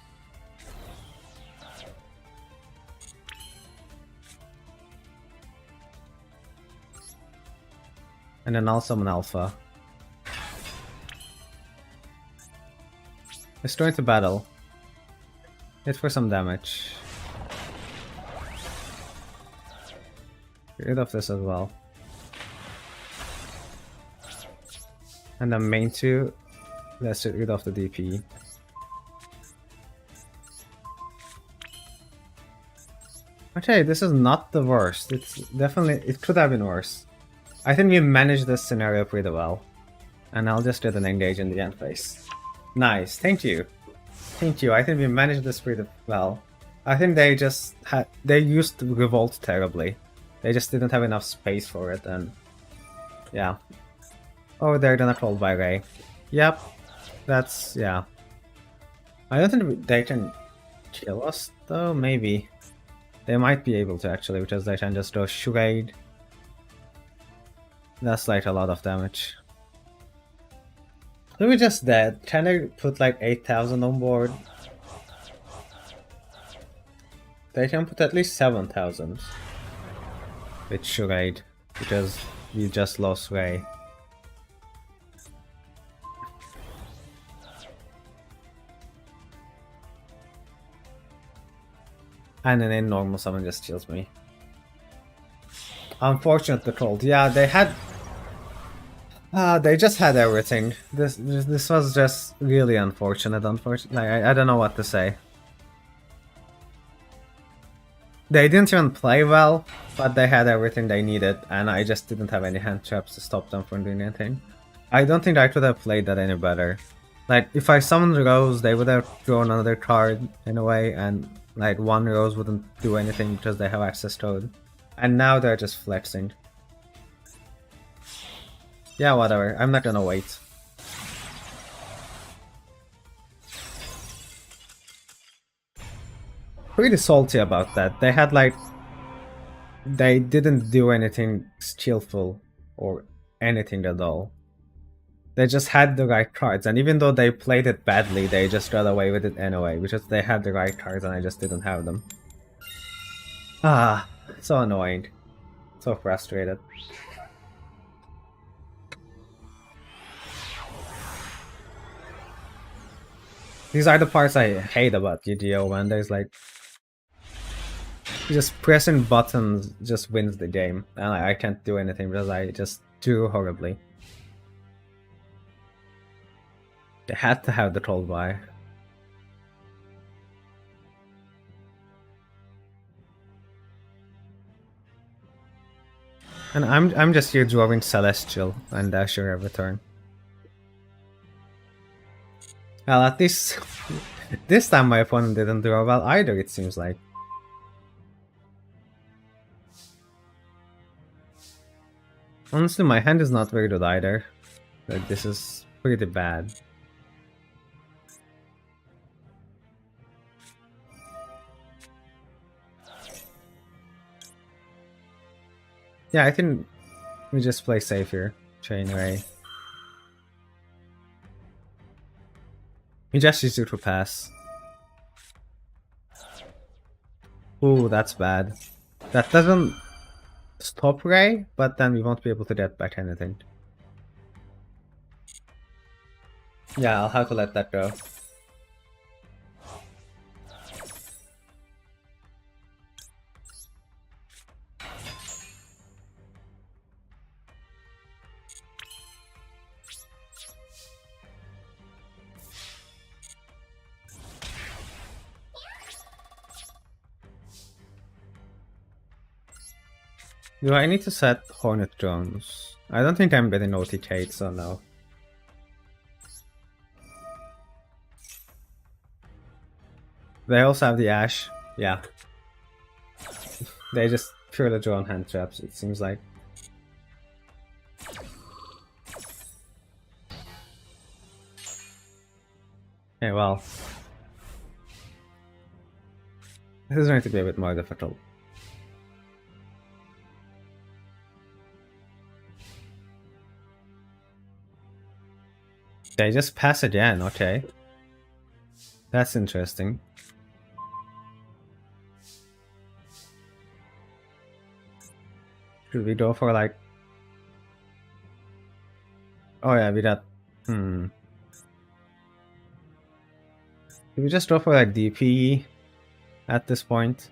A: And then I'll summon Alpha. Let's go into battle. Hit for some damage. Get rid of this as well. And then main 2, let's get rid of the DP. Okay, this is not the worst. It's definitely, it could have been worse. I think we managed this scenario pretty well. And I'll just get an engage in the end phase. Nice, thank you. Thank you, I think we managed this pretty well. I think they just had, they used Revolt terribly. They just didn't have enough space for it, and yeah. Oh, they're gonna troll by Ray. Yep, that's, yeah. I don't think they can kill us though, maybe. They might be able to actually, because they can just go Shred. That's like a lot of damage. So we just dead. Can I put like 8,000 on board? They can put at least 7,000 with Shred, because we just lost Ray. And then in normal summon just kills me. Unfortunate the cold. Yeah, they had... they just had everything. This was just really unfortunate, unfortunately. I don't know what to say. They didn't even play well, but they had everything they needed, and I just didn't have any hand traps to stop them from doing anything. I don't think I could have played that any better. Like, if I summoned Rose, they would have drawn another card in a way, and like one Rose wouldn't do anything because they have access to it. And now they're just flexing. Yeah, whatever. I'm not gonna wait. Pretty salty about that. They had like... They didn't do anything skillful or anything at all. They just had the right cards, and even though they played it badly, they just got away with it anyway, because they had the right cards and I just didn't have them. Ah, so annoying. So frustrated. These are the parts I hate about Yu-Gi-Oh! When there's like... Just pressing buttons just wins the game, and I can't do anything because I just do horribly. They had to have the troll by. And I'm just here drawing Celestial and Dasher every turn. Well, at least this time my opponent didn't draw well either, it seems like. Honestly, my hand is not very good either. Like, this is pretty bad. Yeah, I think we just play safe here. Chain Ray. We just use it to pass. Ooh, that's bad. That doesn't stop Ray, but then we won't be able to get back anything. Yeah, I'll have to let that go. Do I need to set Hornet drones? I don't think I'm getting OTK'd, so no. They also have the Ash. Yeah. They just purely draw on hand traps, it seems like. Okay, well. This is going to be a bit more difficult. They just pass again, okay. That's interesting. Should we go for like... Oh yeah, we got... Should we just go for like DPE at this point?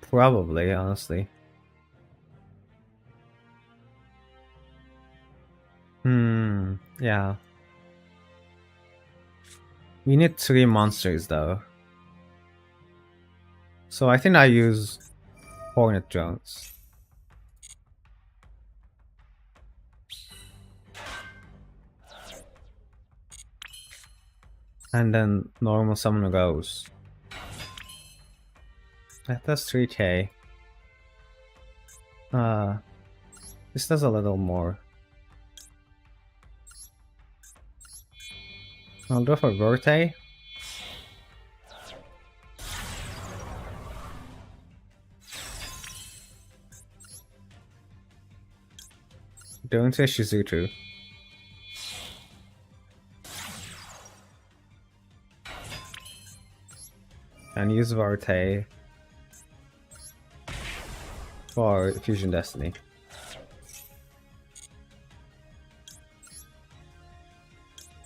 A: Probably, honestly. Yeah. We need 3 monsters though. So I think I use Hornet drones. And then normal summon goes. That does 3k. This does a little more. I'll go for Vorte. Going to Shizutu. And use Vorte for Fusion Destiny.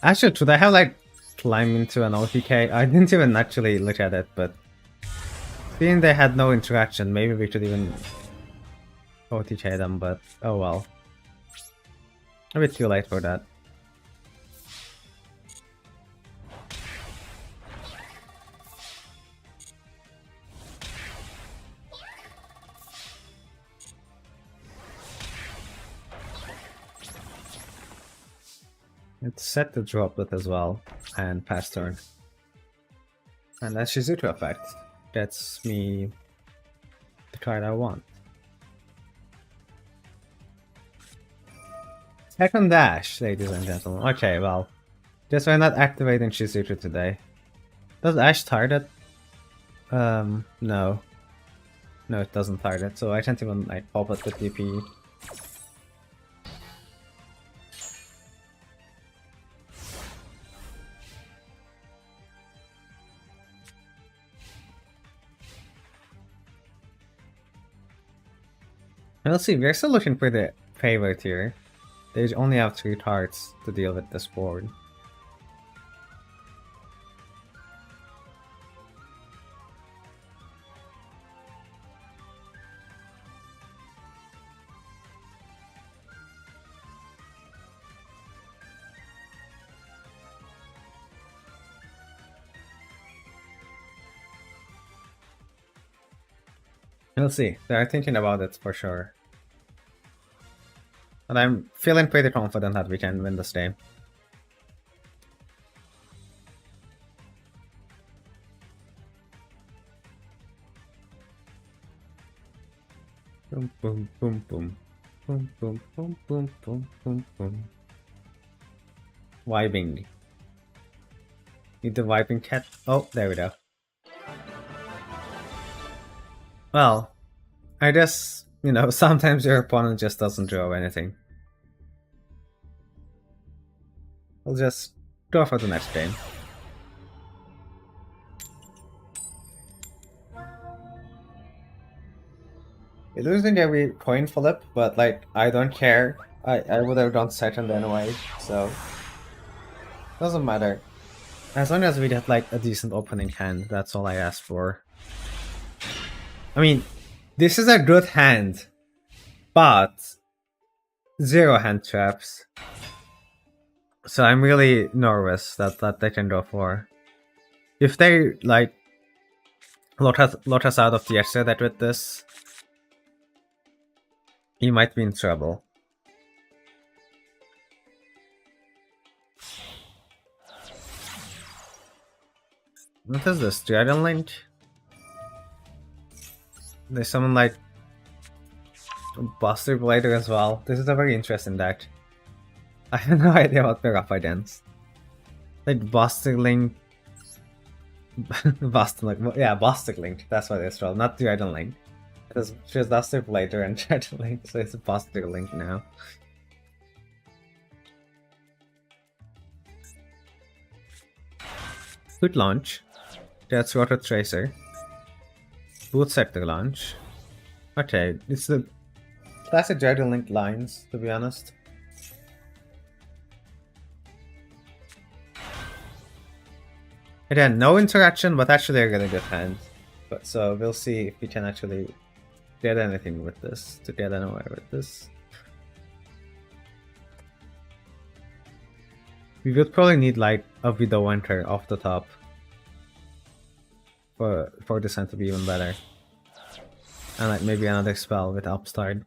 A: Actually, should I have like climbed into an OTK? I didn't even actually look at it, but seeing they had no interaction, maybe we could even OTK them, but oh well. A bit too late for that. It's set to droplet as well, and pass turn. And that Shizuto effect gets me the card I want. Second dash, ladies and gentlemen. Okay, well, guess we're not activating Shizuto today. Does Ash target? No. No, it doesn't target, so I can't even like pop it with DP. And let's see, we're still looking for the favorite here. They only have 3 cards to deal with this board. We'll see. They're thinking about it for sure. And I'm feeling pretty confident that we can win this game. Boom, boom, boom, boom. Boom, boom, boom, boom, boom, boom, boom. Vibing. Need the vibing cat. Oh, there we go. Well, I guess, you know, sometimes your opponent just doesn't draw anything. We'll just go for the next game. You're losing every coin flip, but like, I don't care. I would have done second anyway, so doesn't matter. As long as we get like a decent opening hand, that's all I ask for. I mean, this is a good hand, but 0 hand traps. So I'm really nervous that they can go for. If they like lock us out of the extra deck with this, he might be in trouble. What is this? Dragon Link? There's someone like Buster Blader as well. This is a very interesting deck. I have no idea what we're up against. Like Buster Link. Buster Link. Yeah, Buster Link. That's what it's called. Not Dragon Link. It's just Buster Blader and Dragon Link, so it's Buster Link now. Good launch. That's Rotor Tracer. Boot Sector launch. Okay, it's the classic Dragon Link lines, to be honest. Again, no interaction, but actually a really good hand. But so we'll see if we can actually get anything with this, to get anywhere with this. We would probably need like a Widow Winter off the top for this hand to be even better. And like maybe another spell with Upstart.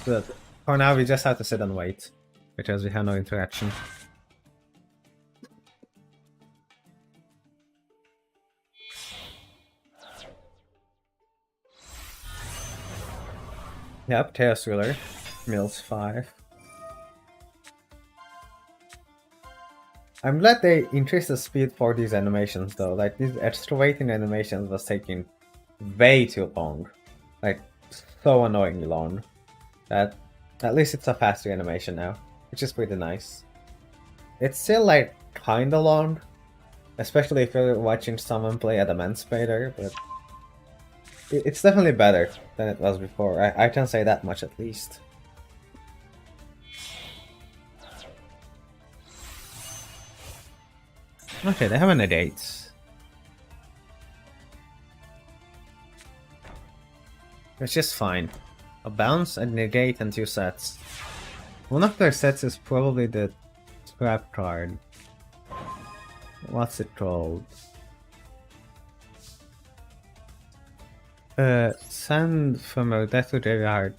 A: But for now we just have to sit and wait, because we have no interaction. Yep, Chaos Ruler. Mills 5. I'm glad they increased the speed for these animations though. Like these extra waiting animations was taking way too long. Like so annoyingly long. That at least it's a faster animation now, which is pretty nice. It's still like kinda long, especially if you're watching someone play Adamant Spader, but it's definitely better than it was before. I can say that much at least. Okay, they have a negate. It's just fine. A bounce, a negate, and 2 sets. One of their sets is probably the scrap card. What's it called? Send from a death to graveyard.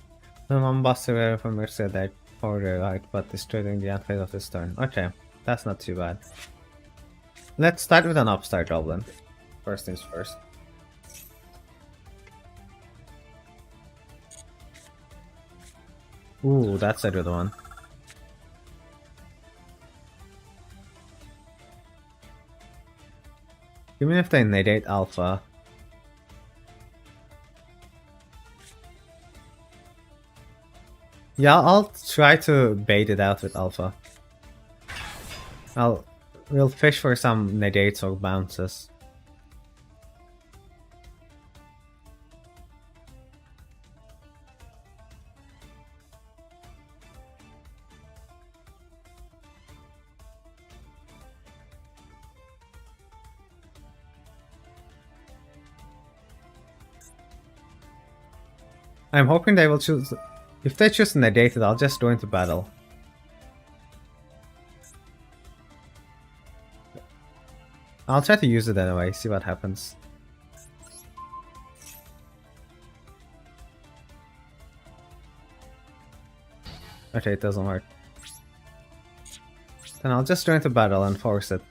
A: Non buster from your set deck or the right, but destroying the end phase of this turn. Okay, that's not too bad. Let's start with an Upstart Goblin. First things first. Ooh, that's a good one. Even if they negate Alpha. Yeah, I'll try to bait it out with Alpha. We'll fish for some negates or bounces. I'm hoping they will choose. If they choose negated, I'll just go into battle. I'll try to use it anyway, see what happens. Okay, it doesn't work. Then I'll just go into battle and force it.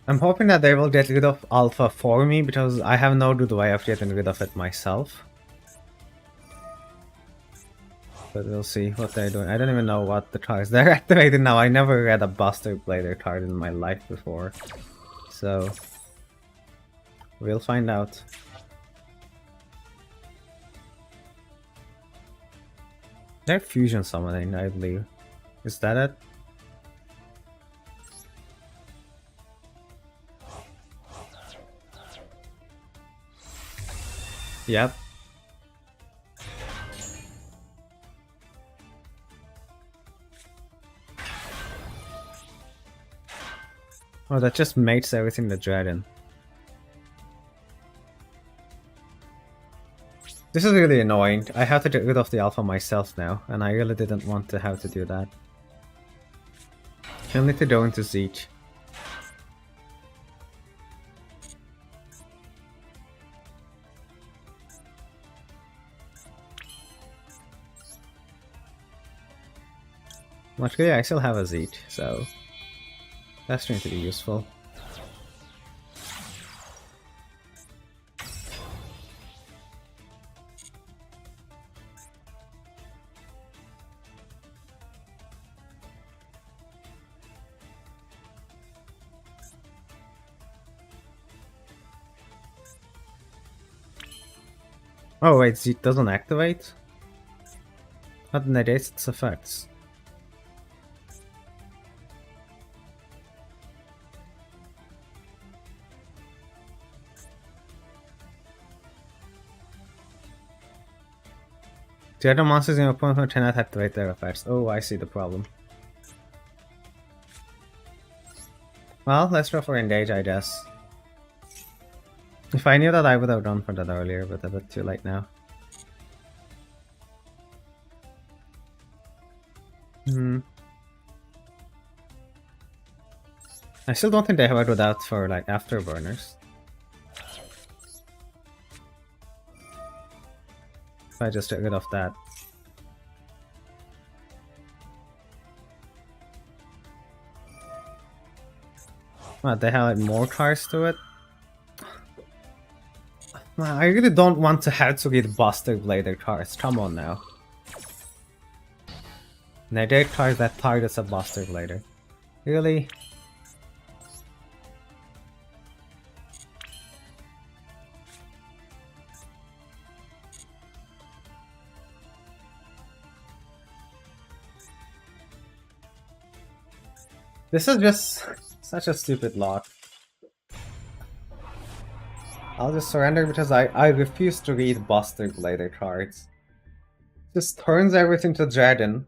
A: I'm hoping that they will get rid of Alpha for me, because I have no good way of getting rid of it myself. But we'll see what they're doing. I don't even know what the cards they're activating now. I never read a Buster Blader card in my life before. So we'll find out. They're fusion summoning, I believe. Is that it? Yep. Oh, that just mates everything to Dragon. This is really annoying. I have to get rid of the alpha myself now, and I really didn't want to have to do that. I'll need to go into Siege. Luckily, I still have a Siege, so that's going to be useful. Oh wait, Zeke doesn't activate? That negates its effects. The other monsters in your opponent cannot activate their effects. Oh, I see the problem. Well, let's go for engage, I guess. If I knew that, I would have gone for that earlier, but a bit too late now. I still don't think they have a good out for like afterburners. If I just get rid of that. What, they have like more cards to it? I really don't want to have to read Buster Blader cards, come on now. Negate cards that targets a Buster Blader. Really? This is just such a stupid lock. I'll just surrender because I refuse to read Buster Blader cards. Just turns everything to Dragon.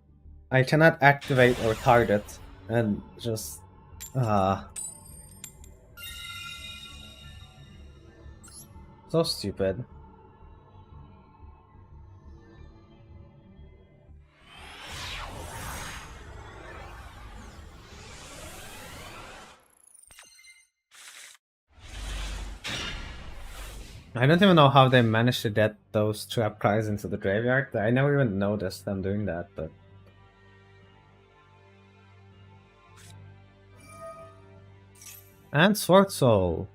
A: I cannot activate or target, and just... so stupid. I don't even know how they managed to get those trap cards into the graveyard. I never even noticed them doing that, but... And Sword Soul!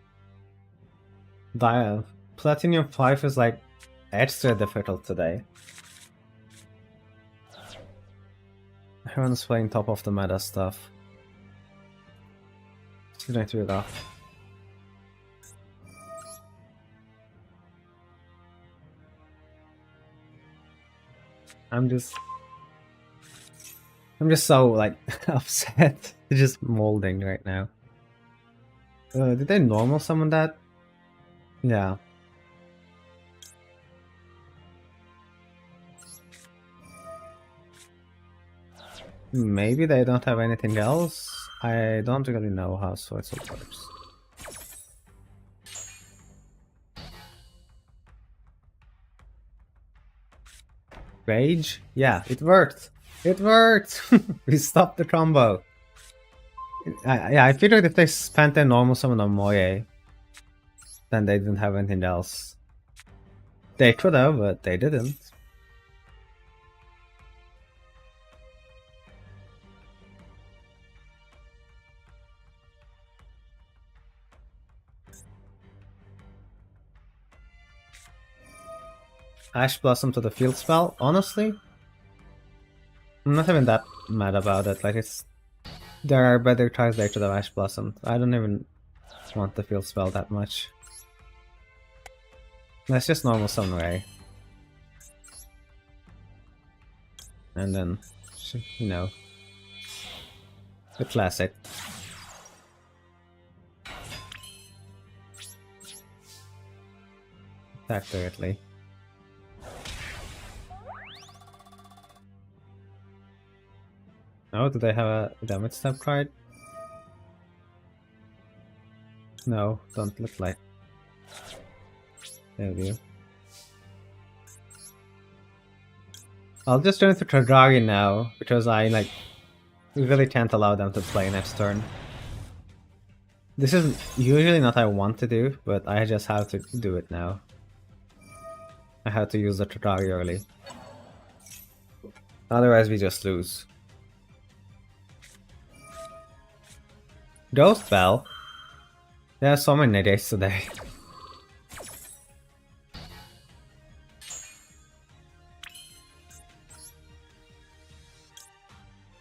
A: Platinum 5 is like extra difficult today. Everyone's playing top of the meta stuff. It's going to be rough. I'm just so like upset. It's just molding right now. Did they normal summon that? Yeah. Maybe they don't have anything else. I don't really know how Sword Soul works. Rage? Yeah, it worked! It worked! We stopped the combo! Yeah, I figured if they spent their normal summon on Moye, then they didn't have anything else. They could have, but they didn't. Ash Blossom to the field spell, honestly? I'm not even that mad about it, like there are better cards there to the Ash Blossom. I don't even want the field spell that much. Let's just normal summon Ray. And then, you know, the classic. Attack directly. Oh, do they have a damage step card? No, don't look like. There we go. I'll just turn to Tradragi now, because I really can't allow them to play next turn. This is usually not what I want to do, but I just have to do it now. I have to use the Tradragi early. Otherwise we just lose. Ghost Bell? There are so many days today.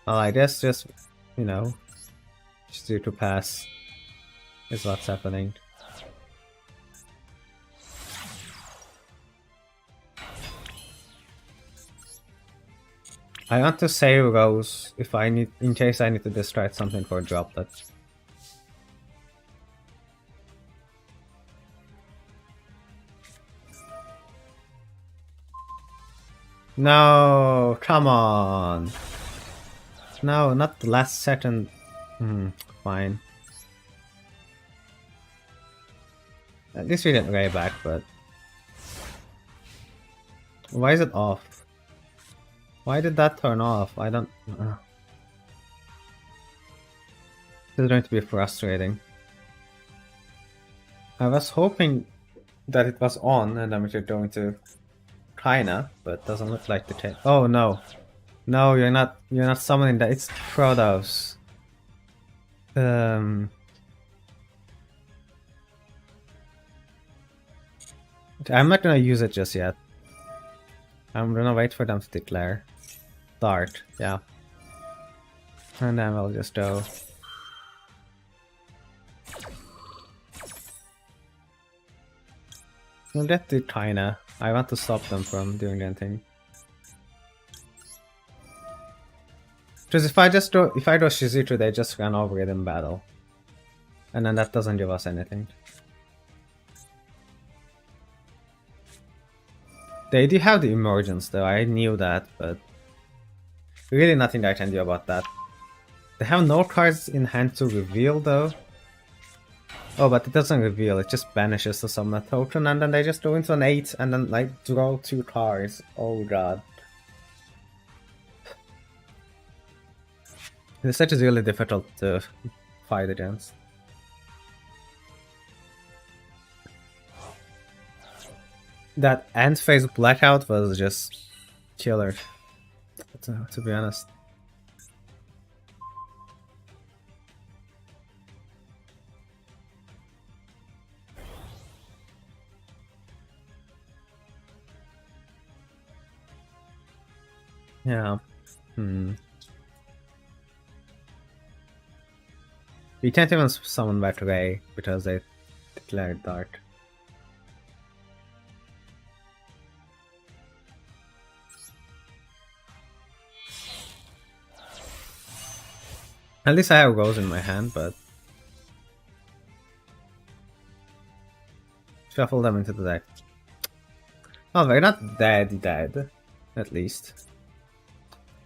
A: Well, I guess just, you know, just do to pass is what's happening. I want to save Rose if I need, in case I need to distract something for a droplet. No, come on. No, not the last second. Fine. At least we didn't way back, but why is it off? Why did that turn off? I don't. This is going to be frustrating. I was hoping that it was on and then we could go into kinda, but doesn't look like the case. Oh no. No, you're not summoning that. It's Protos. I'm not gonna use it just yet. I'm gonna wait for them to declare. Start, yeah. And then we'll just go. We'll get to China. I want to stop them from doing anything. Because if I go Shizuku, they just run over it in battle. And then that doesn't give us anything. They do have the emergence though, I knew that, but really nothing I can do about that. They have no cards in hand to reveal though. Oh, but it doesn't reveal, it just banishes the summon token and then they just go into an 8 and then like draw 2 cards. Oh god. This set is really difficult to fight against. That end phase blackout was just killer, to be honest. Yeah. We can't even summon back Ray because they declared dark. At least I have Rose in my hand, but shuffle them into the deck. Oh, they're not dead, at least.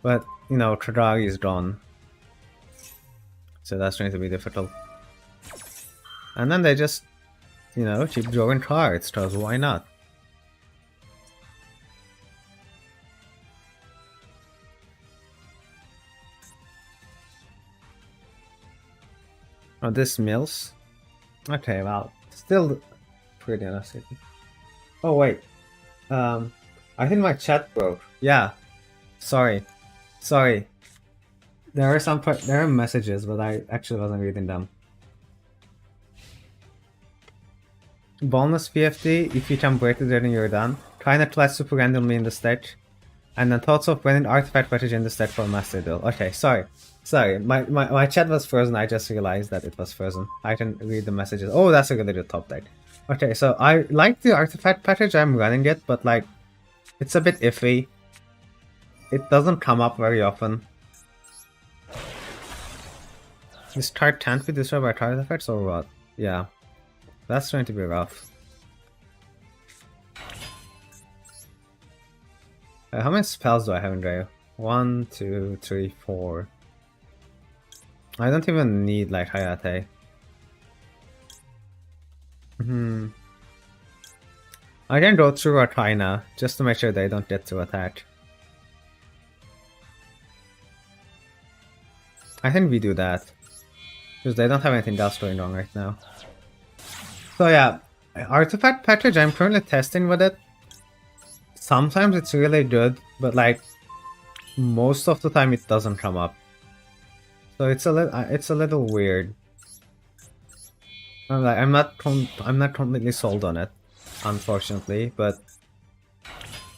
A: But, you know, Tradragi is gone. So that's going to be difficult. And then they just, you know, keep drawing cards, because why not? Oh, this Mills? Okay, well, still pretty honest. Oh, wait. I think my chat broke. Yeah. Sorry. There are messages, but I actually wasn't reading them. Bonus VFD, if you can break it during you're done. Try not to let super randomly in the stage. And then thoughts of winning artifact footage in the stage for Master Duel. Okay, sorry. My chat was frozen, I just realized that it was frozen. I can read the messages. Oh, that's a really good top deck. Okay, so I like the artifact package, I'm running it, but like, it's a bit iffy. It doesn't come up very often. This card can't be destroyed by card effects or what? Yeah. That's going to be rough. How many spells do I have in Grave? 1, 2, 3, 4. I don't even need like Hayate. I can go through Artina just to make sure they don't get to attack. I think we do that. Because they don't have anything else going on right now. So yeah, Artifact Package, I'm currently testing with it. Sometimes it's really good, but like most of the time it doesn't come up. So it's a little weird. I'm not completely sold on it, unfortunately, but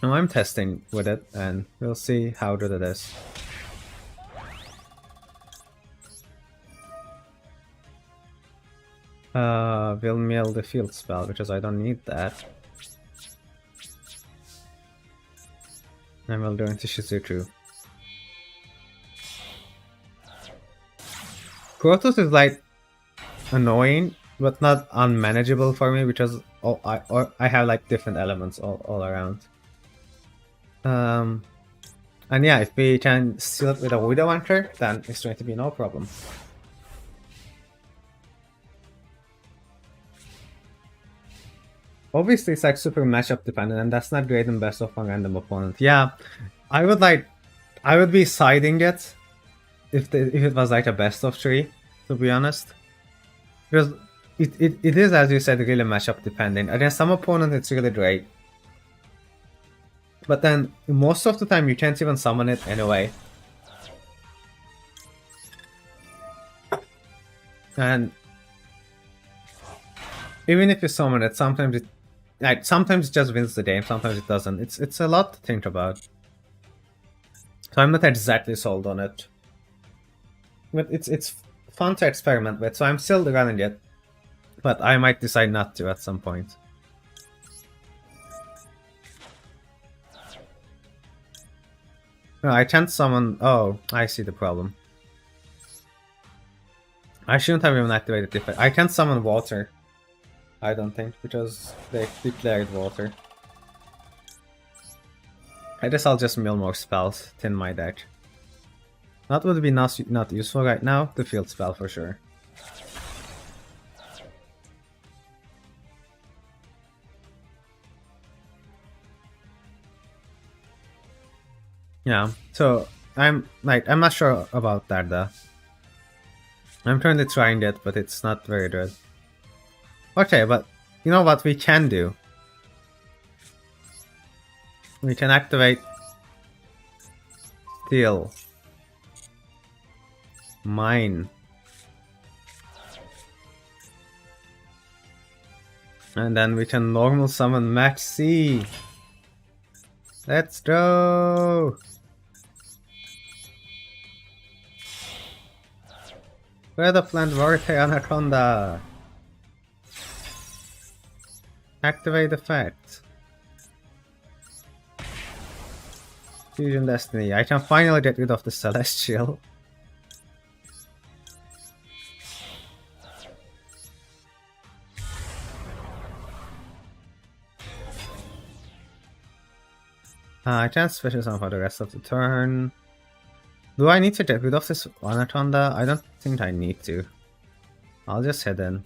A: no, I'm testing with it and we'll see how good it is. We'll mill the field spell because I don't need that. And we'll go into Shizuku. Protoss is like annoying, but not unmanageable for me because I have like different elements all around. And yeah, if we can seal it with a Widow Anchor, then it's going to be no problem. Obviously, it's like super matchup dependent, and that's not great in best of one random opponent. Yeah, I would be siding it if it was like a best of 3, to be honest, because it is, as you said, really matchup dependent. Against some opponent, it's really great, but then most of the time you can't even summon it anyway. And even if you summon it, sometimes it just wins the game, sometimes it doesn't. It's a lot to think about. So I'm not exactly sold on it. But it's fun to experiment with, so I'm still running it. But I might decide not to at some point. No, I can't summon... Oh, I see the problem. I shouldn't have even activated it. I can't summon water. I don't think, because they declared water. I guess I'll just mill more spells, thin my deck. That would be not useful right now, the field spell for sure. Yeah, so I'm not sure about that though. I'm currently trying it, but it's not very good. Okay, but you know what we can do? We can activate Steel. Mine. And then we can normal summon Max C. Let's go! Weather Plant Vortex Anaconda. Activate effect. Fusion Destiny. I can finally get rid of the Celestial. I can't special summon for the rest of the turn. Do I need to get rid of this Anaconda? I don't think I need to. I'll just head in.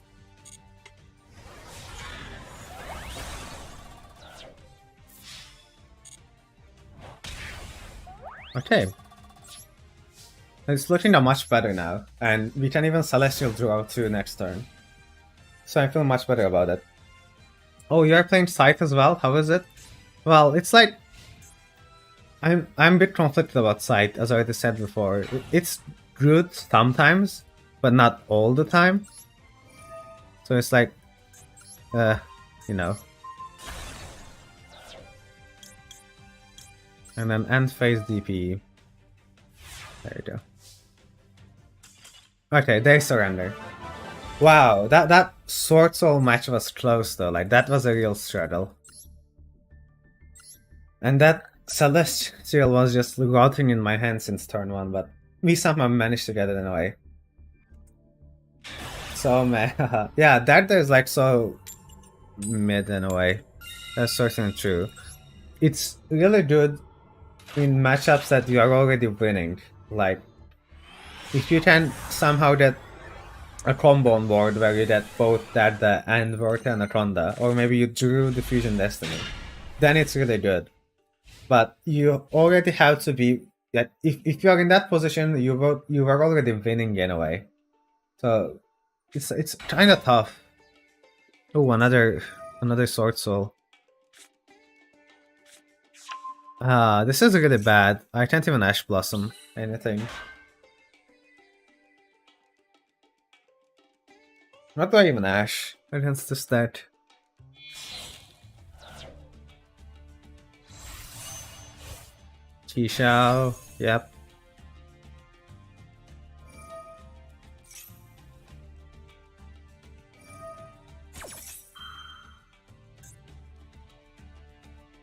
A: Okay. It's looking much better now, and we can even Celestial draw 2 next turn. So I feel much better about it. Oh, you're playing Scythe as well? How is it? Well, it's like... I'm a bit conflicted about Scythe, as I already said before. It's good sometimes, but not all the time. So it's like... you know... And then end phase DPE. There you go. Okay, they surrender. Wow, that Sword Soul match was close though. Like, that was a real struggle. And that Celestial was just rotting in my hand since turn 1, but we somehow managed to get it in a way. So meh. Yeah, that is like so mid in a way. That's certainly true. It's really good in matchups that you are already winning. Like, if you can somehow get a combo on board where you get both Darda and Vorta and Akonda, or maybe you drew the Fusion Destiny, then it's really good. But you already have to be, if you're in that position, you were already winning in a way. So it's kind of tough. Oh, another Sword Soul. This is really bad. I can't even Ash Blossom anything. What do I even Ash against this deck? Qishao, yep.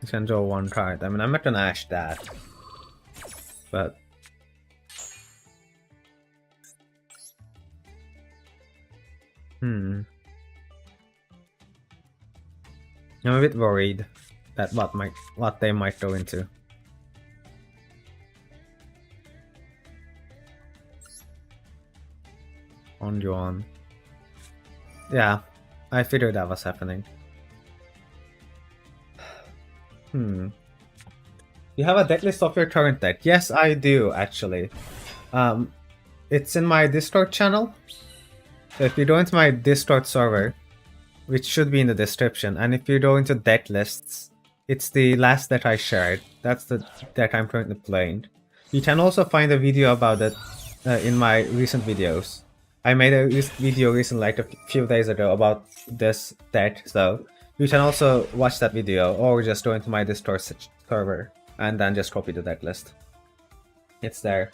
A: You can draw one card. I mean, I'm not gonna Ash that. But... I'm a bit worried that what they might go into. On Yuan. Yeah, I figured that was happening. You have a deck list of your current deck? Yes, I do actually. It's in my Discord channel. So if you go into my Discord server, which should be in the description, and if you go into deck lists, it's the last deck I shared. That's the deck I'm currently playing. You can also find a video about it in my recent videos. I made a video recently, like a few days ago, about this deck, so you can also watch that video, or just go into my Discord server and then just copy the deck list. It's there.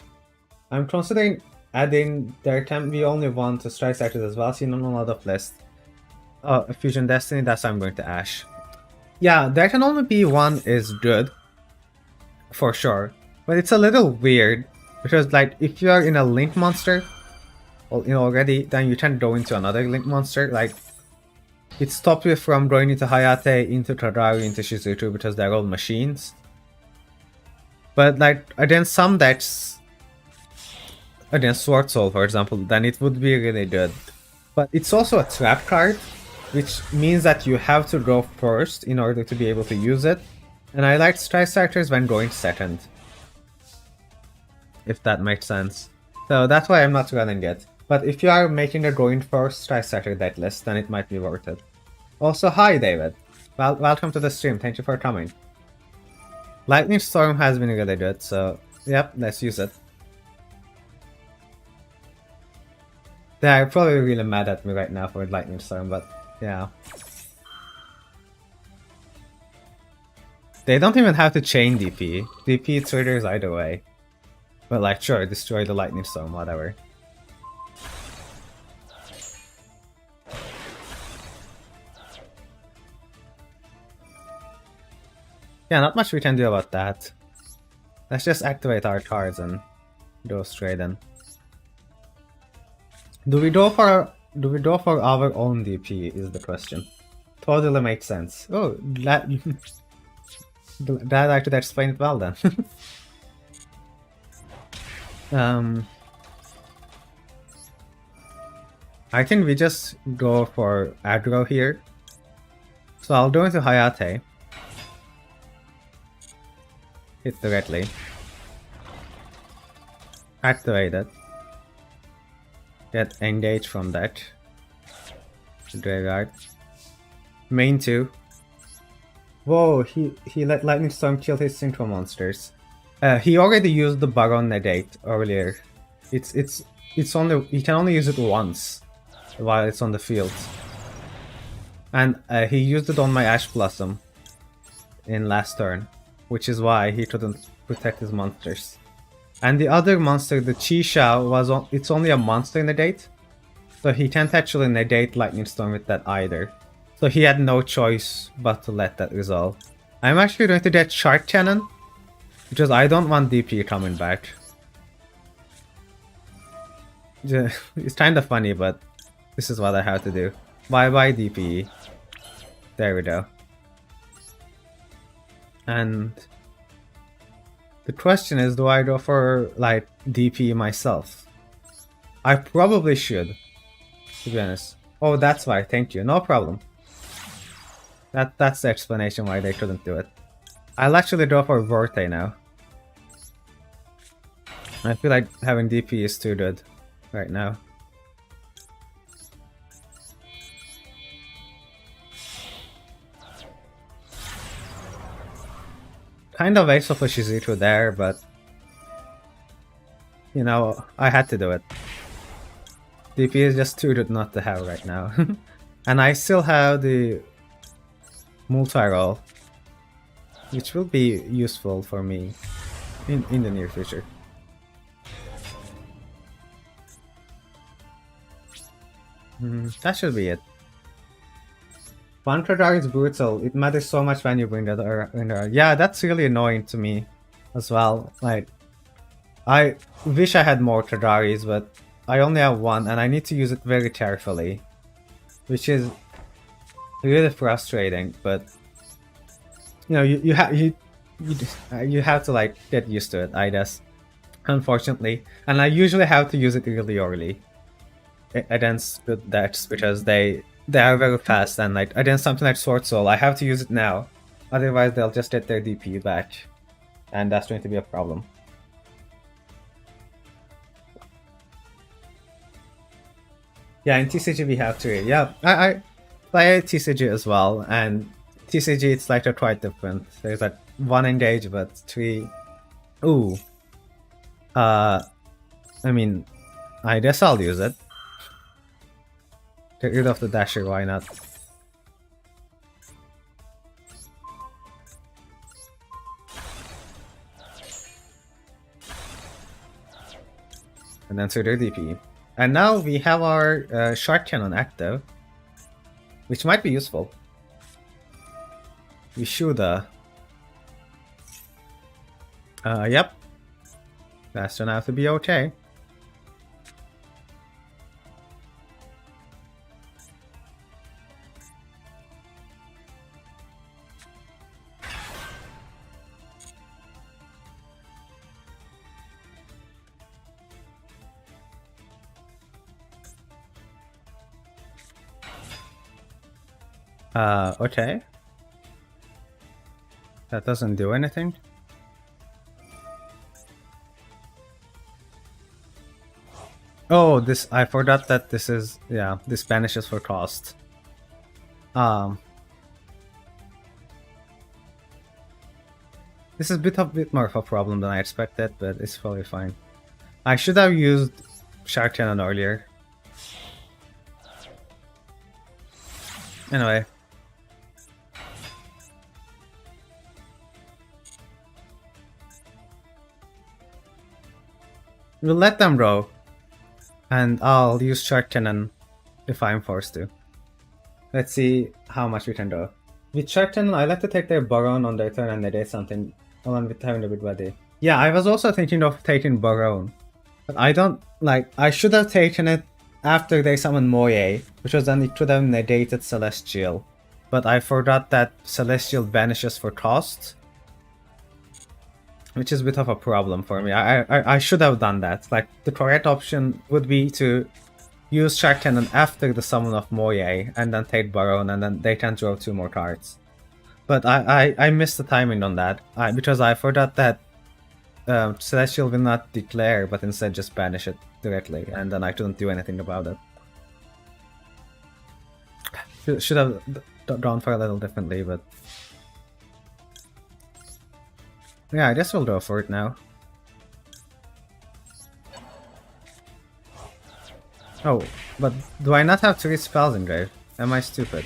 A: I'm considering adding there can be only one to Strike Sectors as well, seen on a lot of lists. Oh, Fusion Destiny, that's how I'm going to Ash. Yeah, there can only be one is good, for sure. But it's a little weird, because like, if you are in a Link monster, already, then you can go into another Link monster. Like, it stops you from going into Hayate, into Kagari, into Shizuku, because they're all machines. But like, against some decks, against Sword Soul, for example, then it would be really good. But it's also a trap card, which means that you have to go first in order to be able to use it. And I like Strike Starters when going second. If that makes sense. So that's why I'm not running it. But if you are making a going first Strike Starter deck list, then it might be worth it. Also, hi David. Welcome to the stream, thank you for coming. Lightning Storm has been really good, so yep, let's use it. They're probably really mad at me right now for Lightning Storm, but yeah. They don't even have to chain DP. DP triggers either way. But like, sure, destroy the Lightning Storm, whatever. Yeah, not much we can do about that. Let's just activate our cards and go straight in. Do we go for our own DP is the question. Totally makes sense. Oh, that actually explained it well then. I think we just go for aggro here. So I'll go into Hayate. Hit directly. Activate it. Get engaged from that. Graveyard. Main 2. Whoa, he let Lightning Storm kill his synchro monsters. He already used the Baron negate earlier. It's only he can only use it once while it's on the field. And he used it on my Ash Blossom in last turn, which is why he couldn't protect his monsters. And the other monster, the Qishao, it's only a monster negate, so he can't actually negate Lightning Storm with that either. So he had no choice but to let that resolve. I'm actually going to get Shark Cannon, because I don't want DP coming back. It's kind of funny, but this is what I have to do. Bye bye DPE. There we go. And the question is, do I go for like DP myself? I probably should. to be honest. Oh, that's why. Thank you. No problem. That's the explanation why they couldn't do it. I'll actually draw for Vorte now. I feel like having DP is too good right now. Kind of ace of a Shizuku there, but you know, I had to do it. DP is just too good not to have right now. And I still have the multi-roll, which will be useful for me in the near future. That should be it. One Kadar is brutal. It matters so much when you bring that around. Yeah, that's really annoying to me as well. Like, I wish I had more Kadaris, but I only have one and I need to use it very carefully, which is really frustrating. But you know, you have to like get used to it, I guess. Unfortunately, and I usually have to use it really early against good decks because they are very fast, and like against something like Sword Soul, I have to use it now. Otherwise, they'll just get their DP back, and that's going to be a problem. Yeah, in TCG we have 3. Yeah, I play TCG as well, and TCG it's like quite different. There's like 1 engage, but 3. Ooh. I mean, I guess I'll use it. Get rid of the dasher, why not? And then their DP. And now we have our Shark Cannon active, which might be useful. We should, yep. That's turned out to be okay. Okay. That doesn't do anything. Oh, this, I forgot that this is, yeah, this banishes for cost. This is a bit more of a problem than I expected, but it's probably fine. I should have used Shark Cannon earlier. Anyway. We'll let them go. And I'll use Shark Cannon if I'm forced to. Let's see how much we can do. With Shark Cannon, I like to take their Baron on their turn and negate something along with having a bit ready. Yeah, I was also thinking of taking Baron. But I don't, like, I should have taken it after they summoned Moye, which was then it could have negated Celestial. But I forgot that Celestial banishes for cost, which is a bit of a problem for me. I should have done that. Like, the correct option would be to use Shark Cannon after the summon of Moye, and then take Baron, and then they can draw 2 more cards. But I missed the timing on that, because I forgot that Celestial will not declare, but instead just banish it directly, and then I couldn't do anything about it. Should have gone for a little differently, but... yeah, I guess we'll go for it now. Oh, but do I not have 3 spells in grave? Am I stupid?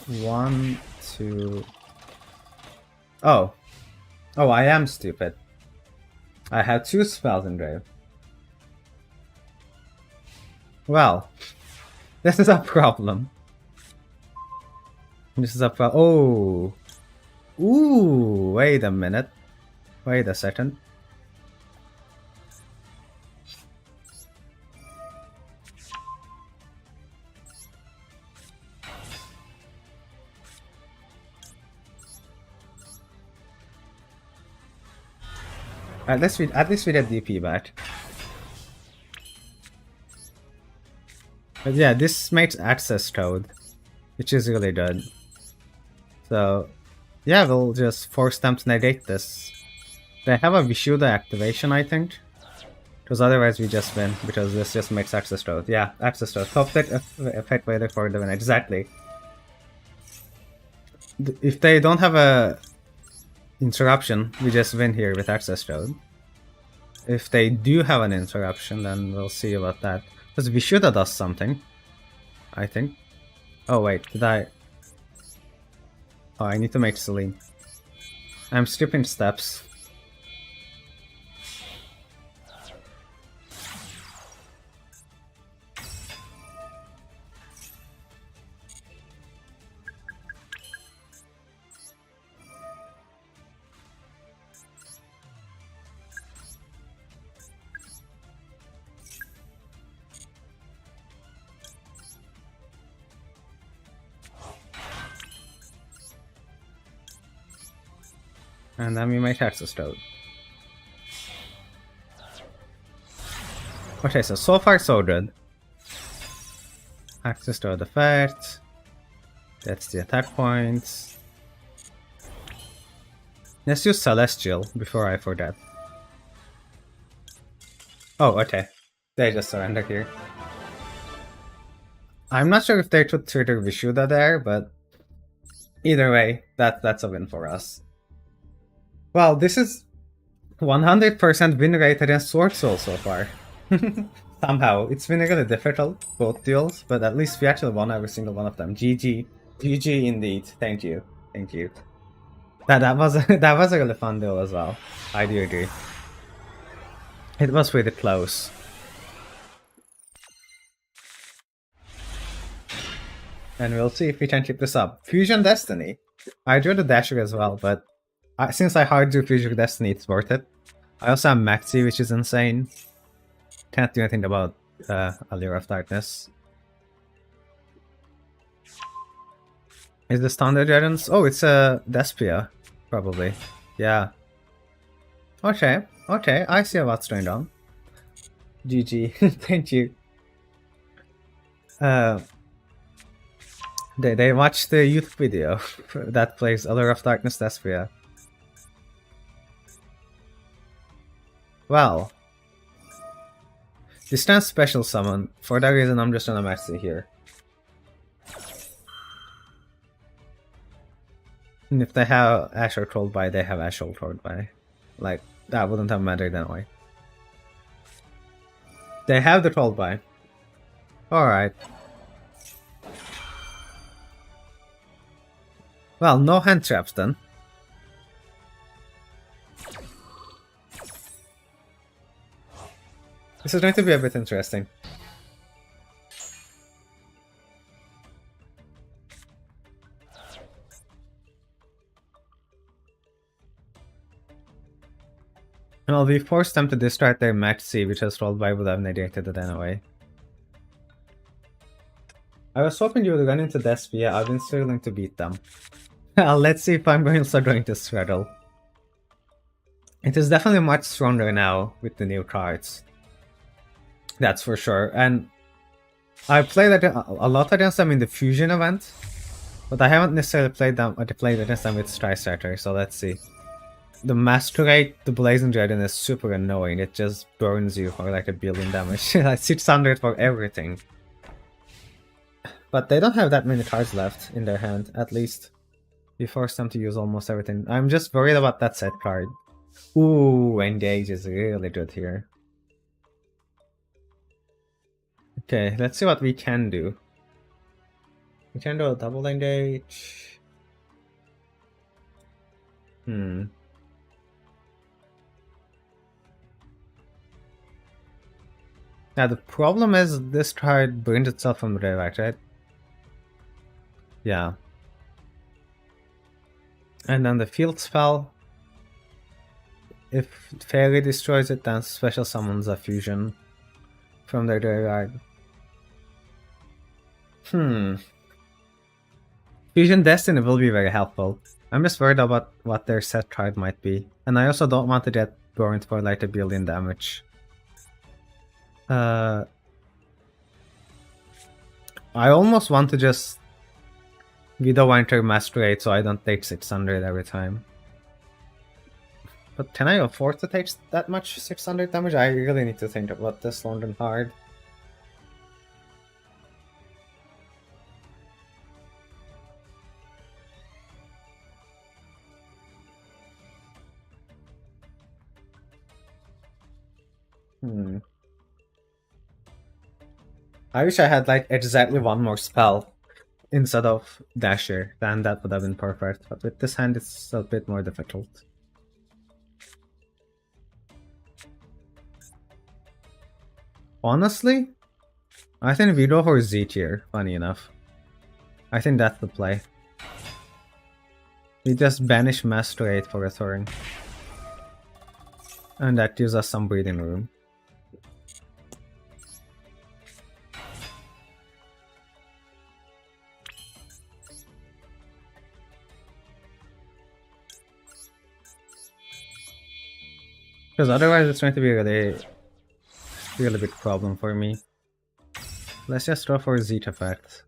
A: 1, 2... Oh. Oh, I am stupid. I have 2 spells in grave. Well, this is a problem. This is a problem. Oh. Ooh, wait a minute. Wait a second. At least we get DP back. But yeah, this makes access code, which is really good. So yeah, we'll just force them to negate this. They have a Vishuddha activation, I think. Because otherwise we just win, because this just makes access code. Yeah, access code. Top deck effect waited for the win. Exactly. If they don't have a interruption, we just win here with access code. If they do have an interruption, then we'll see about that. Because Vishuddha does something, I think. Oh wait, did I... Oh, I need to make Celine. I'm skipping steps. And then we might access code. Okay, so far so good. Access code effect. That's the attack points. Let's use Celestial before I forget. Oh, okay. They just surrender here. I'm not sure if they should trigger Vishuddha there, but either way, that's a win for us. Well, this is 100% win rate against Sword Soul so far. Somehow, it's been really difficult, both duels, but at least we actually won every single one of them. GG. GG indeed. Thank you. Thank you. That was a really fun duel as well. I do agree. It was really close. And we'll see if we can keep this up. Fusion Destiny. I drew the Dasher as well, but since I hard drew Fusion Destiny, it's worth it. I also have Maxi, which is insane. Can't do anything about Allure of Darkness. Is this Thunder Dragons? Oh, it's a Despia, probably. Yeah. Okay, okay, I see what's going on. GG, thank you. They watched the YouTube video that plays Allure of Darkness Despia. Well, distance special summon. For that reason, I'm just gonna Maxi here. And if they have Asher Trolled by, they have Asher Trolled by. Like, that wouldn't have mattered anyway. They have the Trolled by. Alright. Well, no hand traps then. This is going to be a bit interesting. Well, we forced them to distract their Maxi, which has rolled by would have negated it anyway. I was hoping you would run into Despia. I've been struggling to beat them. Let's see if I'm also going to struggle. It is definitely much stronger now with the new cards. That's for sure. And I played a lot against them in the Fusion event, but I haven't necessarily played against them with Striker, so let's see. The Masquerade, the Blazing Dragon is super annoying. It just burns you for like 1 billion damage. Like 600 for everything. But they don't have that many cards left in their hand, at least. We forced them to use almost everything. I'm just worried about that set card. Ooh, Engage is really good here. Okay, let's see what we can do. We can do a double engage. Yeah, the problem is this card brings itself from the graveyard, right? Yeah. And then the field spell. If Fairy destroys it, then special summons a fusion from their graveyard. Fusion Destiny will be very helpful. I'm just worried about what their set card might be. And I also don't want to get burned for like 1 billion damage. I almost want to just Widow Winter Masquerade so I don't take 600 every time. But can I afford to take that much 600 damage? I really need to think about this long and hard. I wish I had like exactly one more spell instead of Dasher, then that would have been perfect. But with this hand it's a bit more difficult. Honestly, I think we go for Z tier, funny enough. I think that's the play. We just banish Masquerade for a turn. And that gives us some breathing room. Because otherwise it's going to be a really big problem for me. Let's just go for Z effect.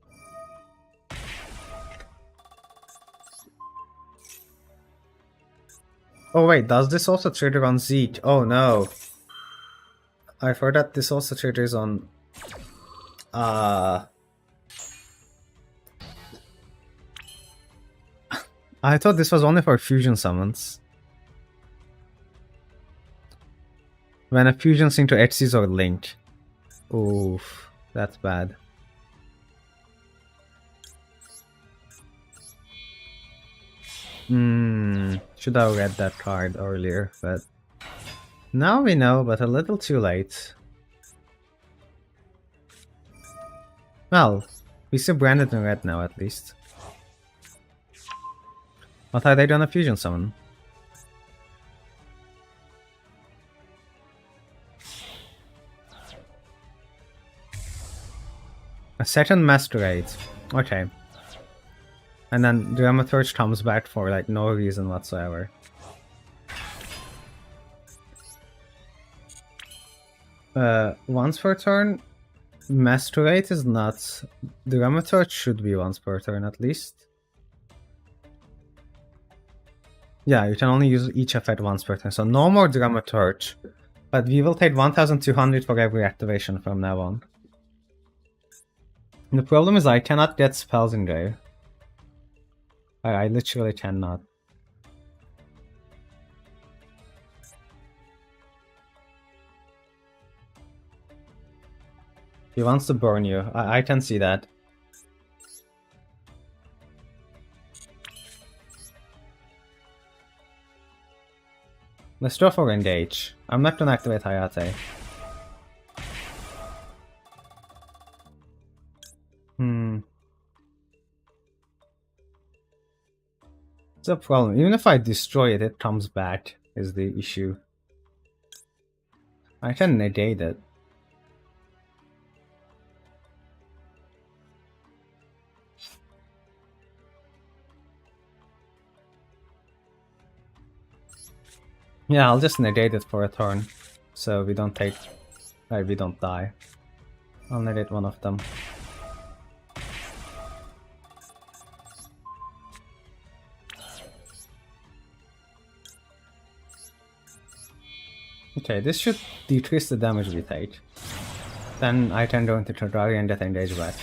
A: Oh wait, does this also trigger on Z? Oh no. I forgot this also triggers on... I thought this was only for fusion summons. When a fusion sync to Xyz or Link. Oof, that's bad. Should have read that card earlier, but now we know, but a little too late. Well, we see branded in red now at least. What are they gonna fusion summon? A second Masquerade. Okay. And then the Dramaturge comes back for like no reason whatsoever. Once per turn, Masquerade is not. The Dramaturge should be once per turn at least. Yeah, you can only use each effect once per turn, so no more Dramaturge. But we will take 1200 for every activation from now on. And the problem is I cannot get spells in there. I literally cannot. He wants to burn you. I can see that. Let's draw for engage. I'm not gonna activate Hayate. It's a problem. Even if I destroy it, it comes back, is the issue. I can negate it. Yeah, I'll just negate it for a turn, so we don't take... we don't die. I'll negate one of them. Okay, this should decrease the damage we take. Then I can go into Terraria and get engaged back.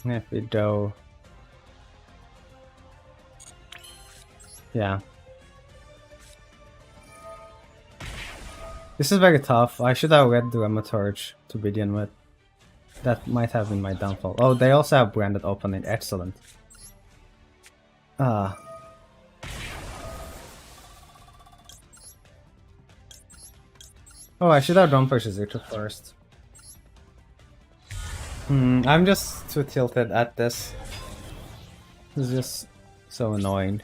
A: If we do... Yeah. This is very tough. I should have read the Dramaturge to begin with. That might have been my downfall. Oh, they also have branded opening. Excellent. Oh, I should have gone for Shizuku first. I'm just too tilted at this. It's just so annoying.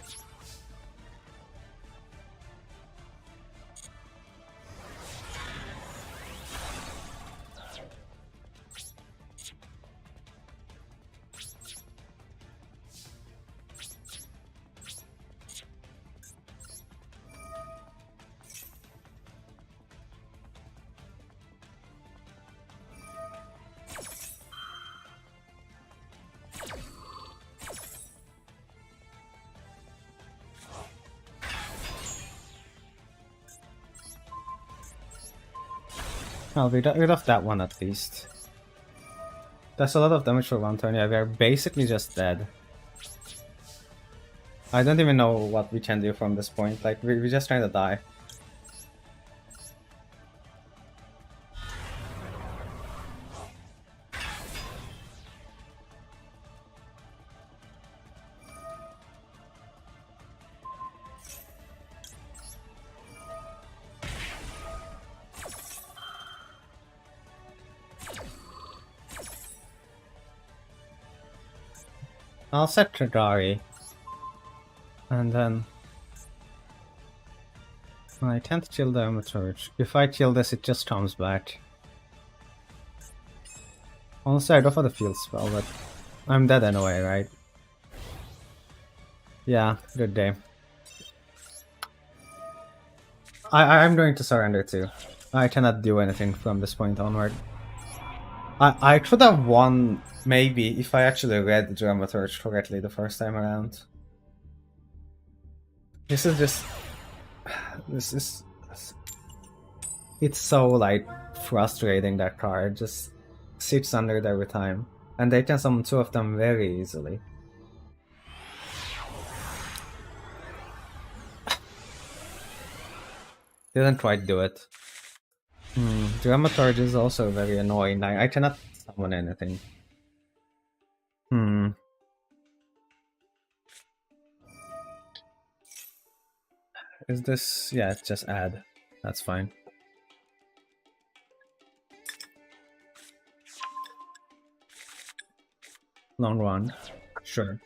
A: I'll be rid of that one at least. That's a lot of damage for one turn. Yeah, we're basically just dead. I don't even know what we can do from this point. Like, we're just trying to die. I'll set Tradari. And then I can't kill the Amatorch. If I kill this, it just comes back. Honestly, I'd go for the field spell, but I'm dead anyway, right? Yeah, good day. I'm going to surrender too. I cannot do anything from this point onward. I could have won, maybe, if I actually read the Dramaturge correctly the first time around. This is just... This is... It's so, like, frustrating, that card. Just sits under it every time. And they can summon two of them very easily. Didn't quite do it. Dramaturge is also very annoying. I cannot summon anything. Is this... yeah, it's just add. That's fine. Long run. Sure.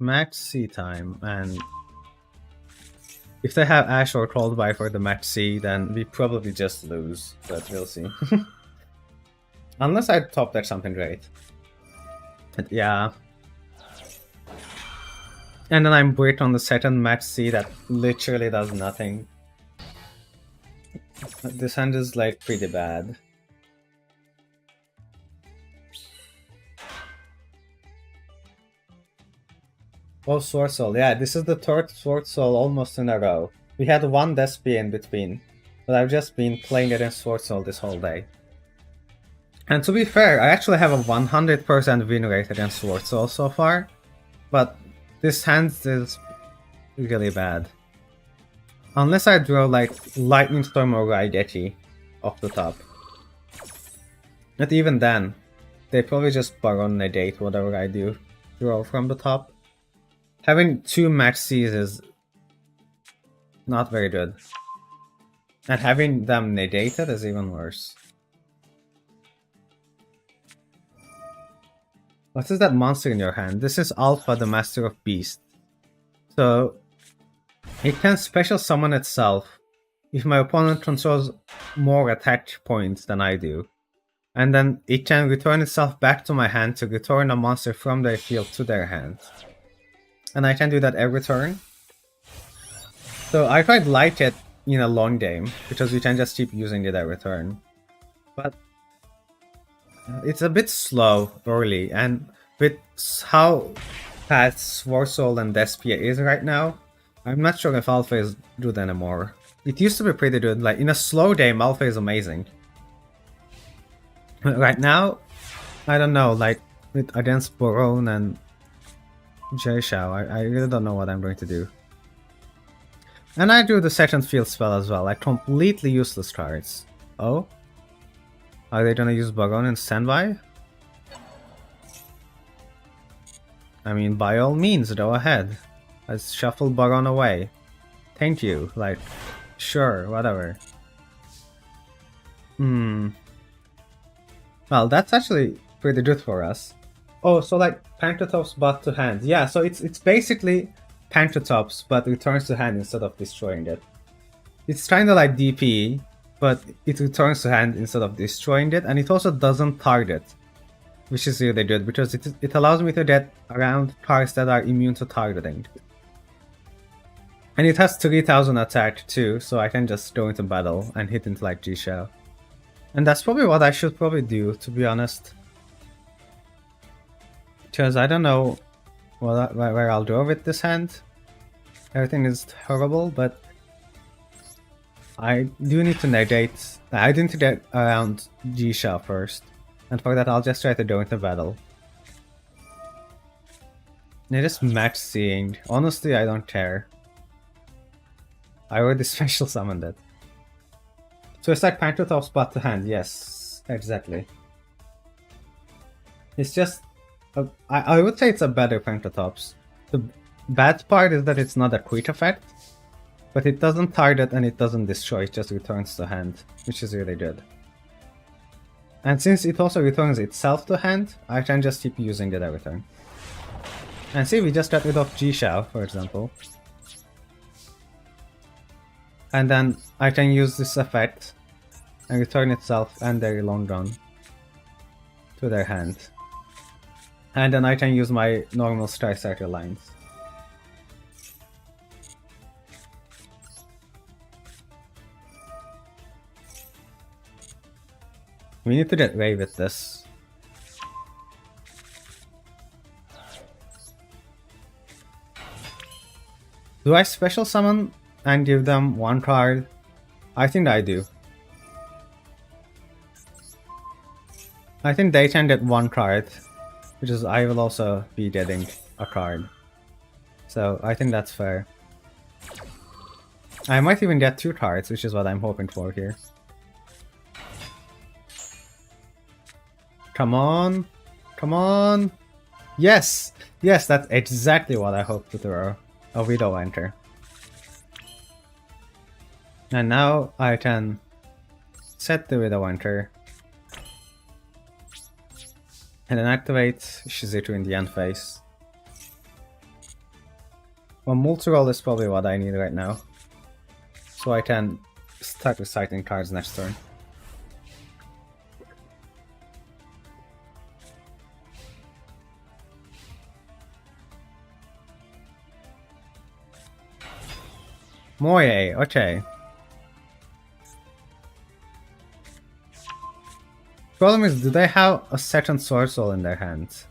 A: Match C time, and if they have Ash or Cold Buy for the match C, then we probably just lose, but we'll see. Unless I top deck something great. But yeah. And then I'm Brit on the second match C that literally does nothing. This hand is like pretty bad. Oh, Sword Soul. Yeah, this is the third Sword Soul almost in a row. We had one Despia in between, but I've just been playing against Sword Soul this whole day. And to be fair, I actually have a 100% win rate against Sword Soul so far, but this hand is really bad. Unless I draw like Lightning Storm or Raigeki off the top. But even then, they probably just Baron negate whatever I do draw from the top. Having two match Cs is not very good. And having them negated is even worse. What is that monster in your hand? This is Alpha, the Master of Beast. So, it can special summon itself if my opponent controls more attack points than I do. And then it can return itself back to my hand to return a monster from their field to their hand. And I can do that every turn. So I quite like it in a long game, because you can just keep using it every turn. But it's a bit slow early, and with how fast Sword Soul and Despia is right now, I'm not sure if Alpha is good anymore. It used to be pretty good. Like, in a slow game, Alpha is amazing. But right now, I don't know, like, against Baron and J-Shao, I really don't know what I'm going to do. And I drew the second field spell as well, like completely useless cards. Oh? Are they gonna use Baron and standby? I mean, by all means, go ahead. Let's shuffle Baron away. Thank you, like, sure, whatever. Well, that's actually pretty good for us. Oh, so like Pankratops but to hand. Yeah, so it's basically Pankratops but returns to hand instead of destroying it. It's kinda like DPE, but it returns to hand instead of destroying it, and it also doesn't target, which is really good because it allows me to get around cards that are immune to targeting. And it has 3000 attack too, so I can just go into battle and hit into like G-Shell. And that's probably what I should probably do, to be honest. Because I don't know where I'll go with this hand. Everything is horrible, but I do need to negate. I do need to get around G-Shell first. And for that, I'll just try to go into battle. They just match seeing. Honestly, I don't care. I already special summoned it. So it's like Pankratops spot to hand. Yes, exactly. It's just... I would say it's a better Pankratops. The bad part is that it's not a quick effect. But it doesn't target and it doesn't destroy, it just returns to hand, which is really good. And since it also returns itself to hand, I can just keep using it every turn. And see, we just got rid of G-Shao, for example. And then I can use this effect and return itself and their long gun to their hand. And then I can use my normal Striker lines. We need to get away with this. Do I special summon and give them one card? I think I do. I think they can get one card, which is I will also be getting a card. So I think that's fair. I might even get 2 cards, which is what I'm hoping for here. Come on! Come on! Yes! Yes, that's exactly what I hoped to throw. A Widow Enter. And now I can set the Widow Enter. And then activate Shizuku in the end phase. Well, multi-roll is probably what I need right now. So I can start reciting cards next turn. Moye, okay. Problem is, do they have a second Sword Soul in their hands?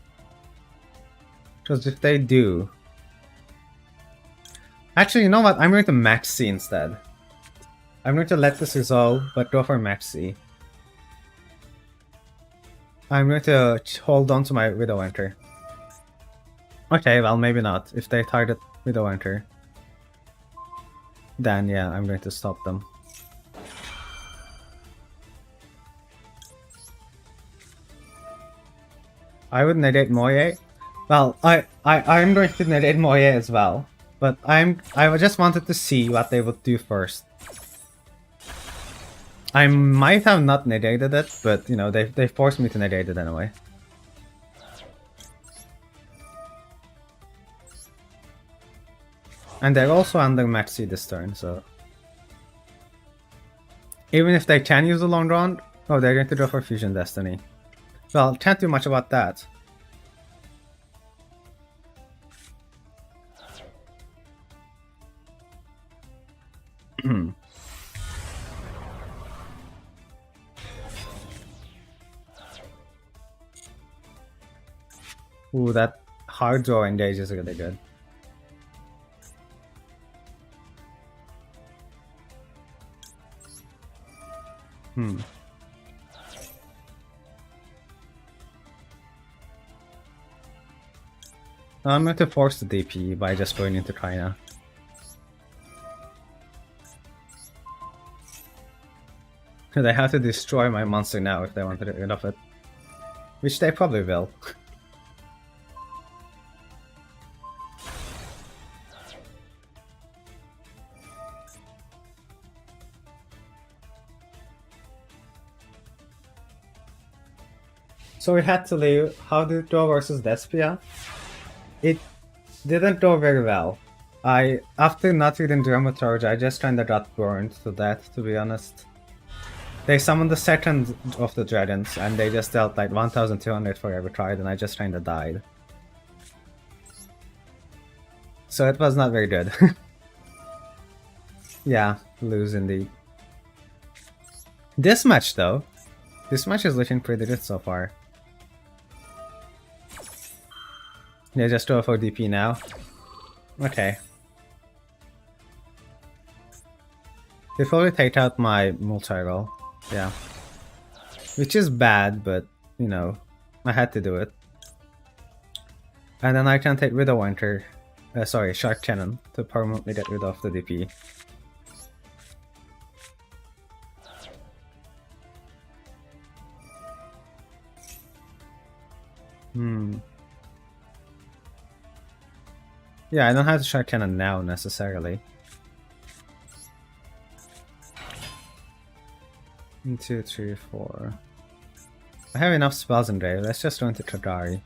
A: Because if they do... Actually, you know what? I'm going to Max C instead. I'm going to let this resolve, but go for Max C. I'm going to hold on to my Widow Enter. Okay, well, maybe not. If they target Widow Enter, then yeah, I'm going to stop them. I would negate Moye. Well, I'm going to negate Moye as well, but I just wanted to see what they would do first. I might have not negated it, but you know, they forced me to negate it anyway. And they're also under Max C this turn, so... Even if they can use the long round... Oh, they're going to go for Fusion Destiny. Well, can't do much about that. Ooh, that hard draw engage is really good. I'm going to force the DPE by just going into China. They have to destroy my monster now if they want to get rid of it. Which they probably will. So we had to leave. How did it go versus Despia? It didn't go very well. After not reading Dramaturge, I just kinda got burned to death, to be honest. They summoned the second of the dragons, and they just dealt like 1200 for every card, and I just kinda died. So it was not very good. Yeah, lose indeed. This match though, this match is looking pretty good so far. Yeah, just go for DP now. Okay. They probably take out my multi-roll. Yeah. Which is bad, but, you know, I had to do it. And then I can take Widow Winter, sorry, Shark Cannon to permanently get rid of the DP. Yeah, I don't have to Shark Cannon now necessarily. 1, 2, 3, 4. I have enough spells in there. Let's just go into Kagari.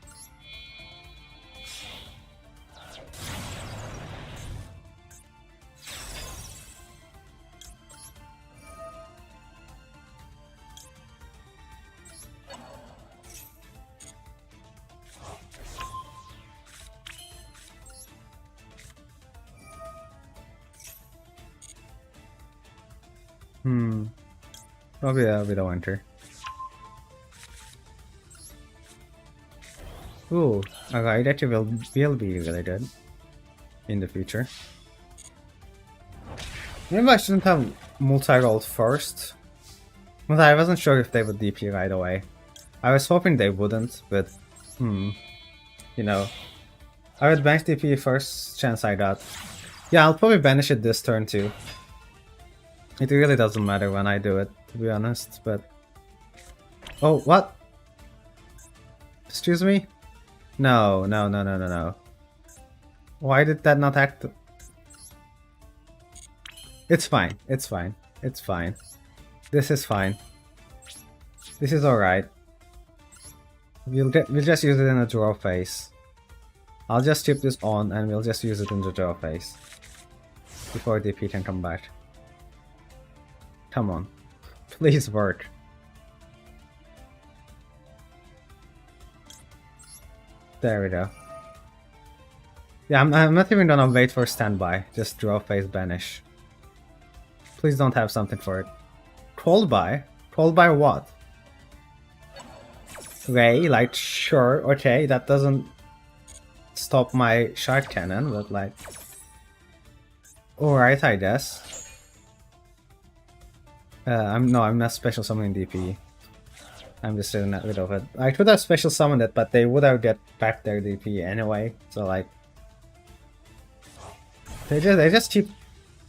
A: Probably with a winter. Ooh, alright, that will be really good in the future. Maybe I shouldn't have multi-rolled first, but I wasn't sure if they would DP right away. I was hoping they wouldn't, but you know, I would banish DP first chance I got. Yeah, I'll probably banish it this turn too. It really doesn't matter when I do it, to be honest, but... Oh, what? Excuse me? No. Why did that not act? It's fine. This is fine. This is alright. We'll just use it in a draw phase. I'll just keep this on and we'll just use it in the draw phase. Before DP can come back. Come on. Please work. There we go. Yeah, I'm not even gonna wait for standby. Just draw phase banish. Please don't have something for it. Called by? Called by what? Ray, like, sure, okay, that doesn't stop my Shark Cannon, but like... Alright, I guess. I'm not special summoning DP. I'm just getting rid of it. I could have special summoned it, but they would have get back their DP anyway, so like... They just keep...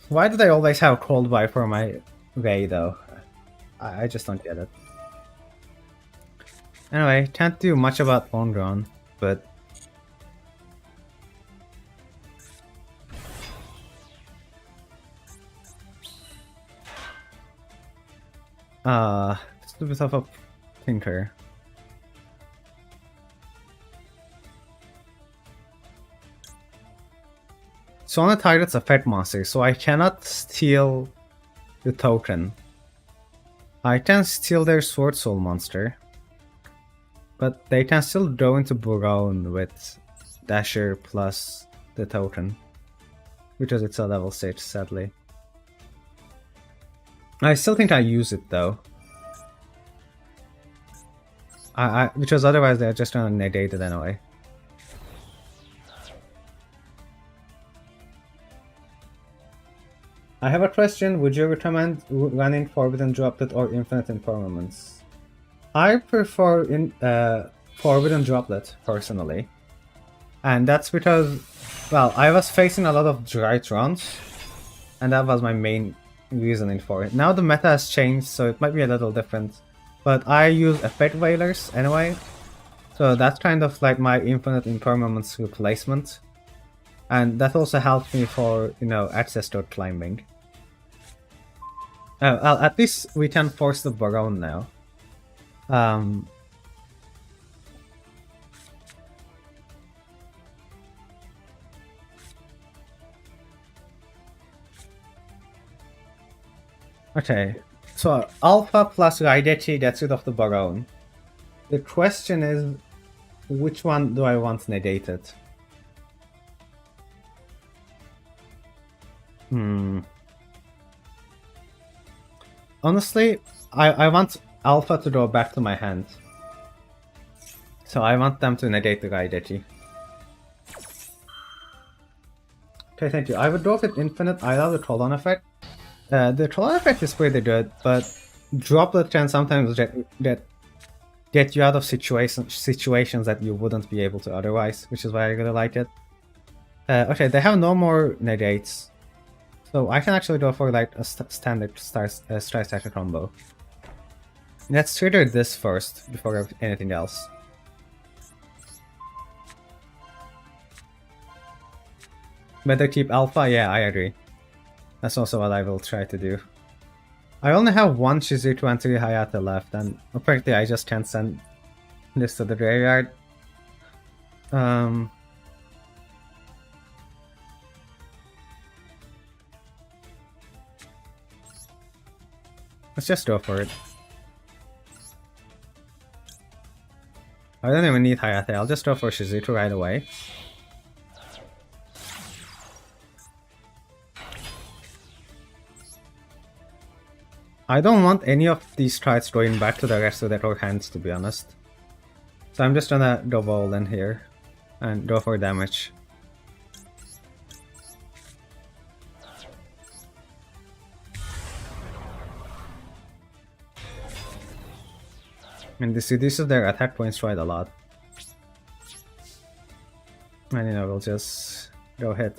A: Why do they always have Cold Buy for my Ray though? I just don't get it. Anyway, can't do much about Long Drawn, but... It's a bit of a thinker. So on the target's a pet monster, so I cannot steal the token. I can steal their Sword Soul monster, but they can still go into Baron with Dasher plus the token, because it's a level 6, sadly. I still think I use it though. Because otherwise they're just gonna negate it anyway. I have a question. Would you recommend running Forbidden Droplet or Infinite Impermanence? I prefer Forbidden Droplet, personally. And that's because, well, I was facing a lot of dry trons, and that was my main reasoning for it. Now the meta has changed, so it might be a little different. But I use Effect Whalers anyway, so that's kind of like my Infinite Impermanence replacement. And that also helps me for, you know, access to climbing. Well, at least we can force the Baron now. Okay, so Alpha plus Raigeki gets rid of the Baron. The question is, which one do I want negated? Honestly, I want Alpha to go back to my hand. So I want them to negate the Raigeki. Okay, thank you. I would go with Infinite. I love the Trollon effect. The troll effect is pretty good, but droplet can sometimes get you out of situations that you wouldn't be able to otherwise, which is why I really like it. Okay, they have no more negates, so I can actually go for like a standard Strike Striker combo. Let's trigger this first before anything else. Better keep Alpha? Yeah, I agree. That's also what I will try to do. I only have one Shizuku and 3 Hayate left, and apparently I just can't send this to the graveyard. Let's just go for it. I don't even need Hayate, I'll just go for Shizuku right away. I don't want any of these cards going back to the rest of their hands, to be honest. So I'm just gonna go all in here and go for damage. And this reduces their attack points quite a lot. And you know, we'll just go hit.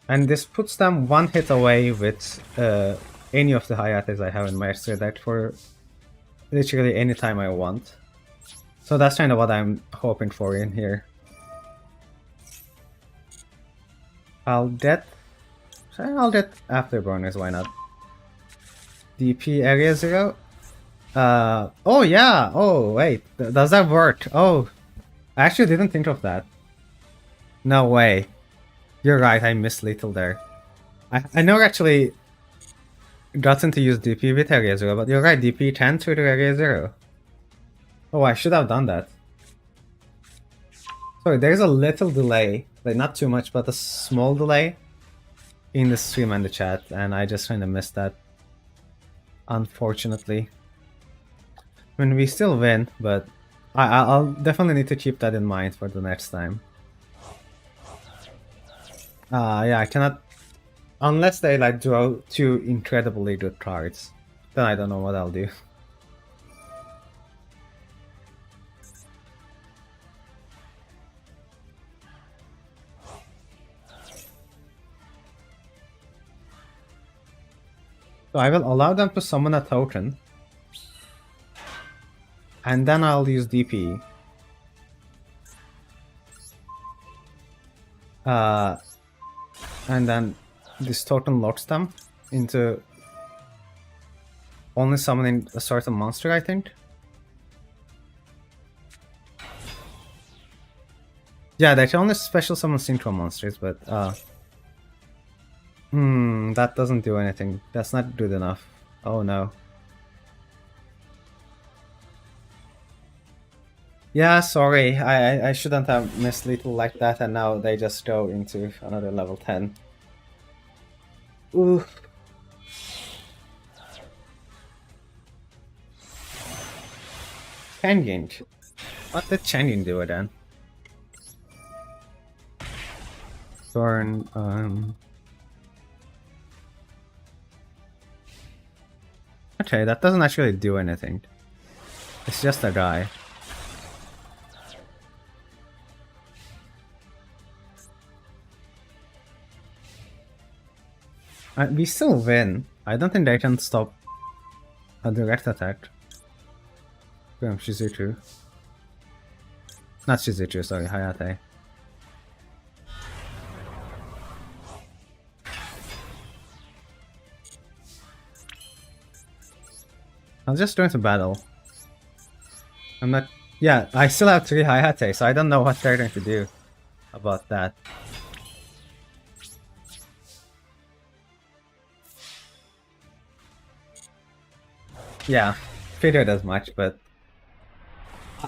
A: And this puts them one hit away with any of the Hayates I have in my extra deck for literally any time I want. So that's kind of what I'm hoping for in here. I'll get Afterburners, why not? DP Area 0? Oh yeah! Oh wait, does that work? Oh, I actually didn't think of that. No way. You're right, I missed Lethal there. I never actually gotten to use DP with Area 0, but you're right, DP can trigger Area 0. Oh, I should have done that. Sorry, there's a little delay, like not too much, but a small delay in the stream and the chat, and I just kind of missed that, unfortunately. I mean, we still win, but I'll definitely need to keep that in mind for the next time. Yeah, I cannot... Unless they like draw 2 incredibly good cards, then I don't know what I'll do. So I will allow them to summon a token, and then I'll use DP. And then this token locks them into only summoning a certain monster, I think. Yeah, they can only special summon synchro monsters, but that doesn't do anything. That's not good enough. Oh no. Yeah, sorry. I shouldn't have missed Lethal like that, and now they just go into another level 10. Ooh. Changing. What did changing do again? Burn, Okay, that doesn't actually do anything. It's just a guy. We still win. I don't think they can stop a direct attack from Shizuku. Not Shizuku, sorry, Hayate. I'll just go into battle. I'm not... Yeah, I still have 3 Hayate, so I don't know what they're going to do about that. Yeah, figured as much, but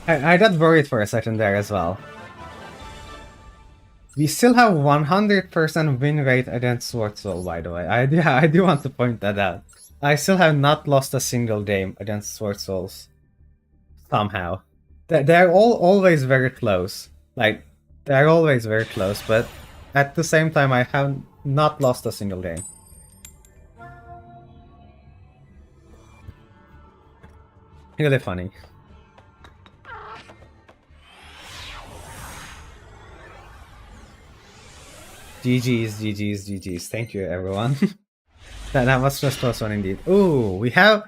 A: I got worried for a second there as well. We still have 100% win rate against Sword Soul, by the way. I do want to point that out. I still have not lost a single game against Sword Souls. Somehow. They're all always very close. Like, they're always very close, but at the same time I have not lost a single game. Really funny. GG's, GG's, GG's. Thank you, everyone. that was just close one indeed. Ooh, we have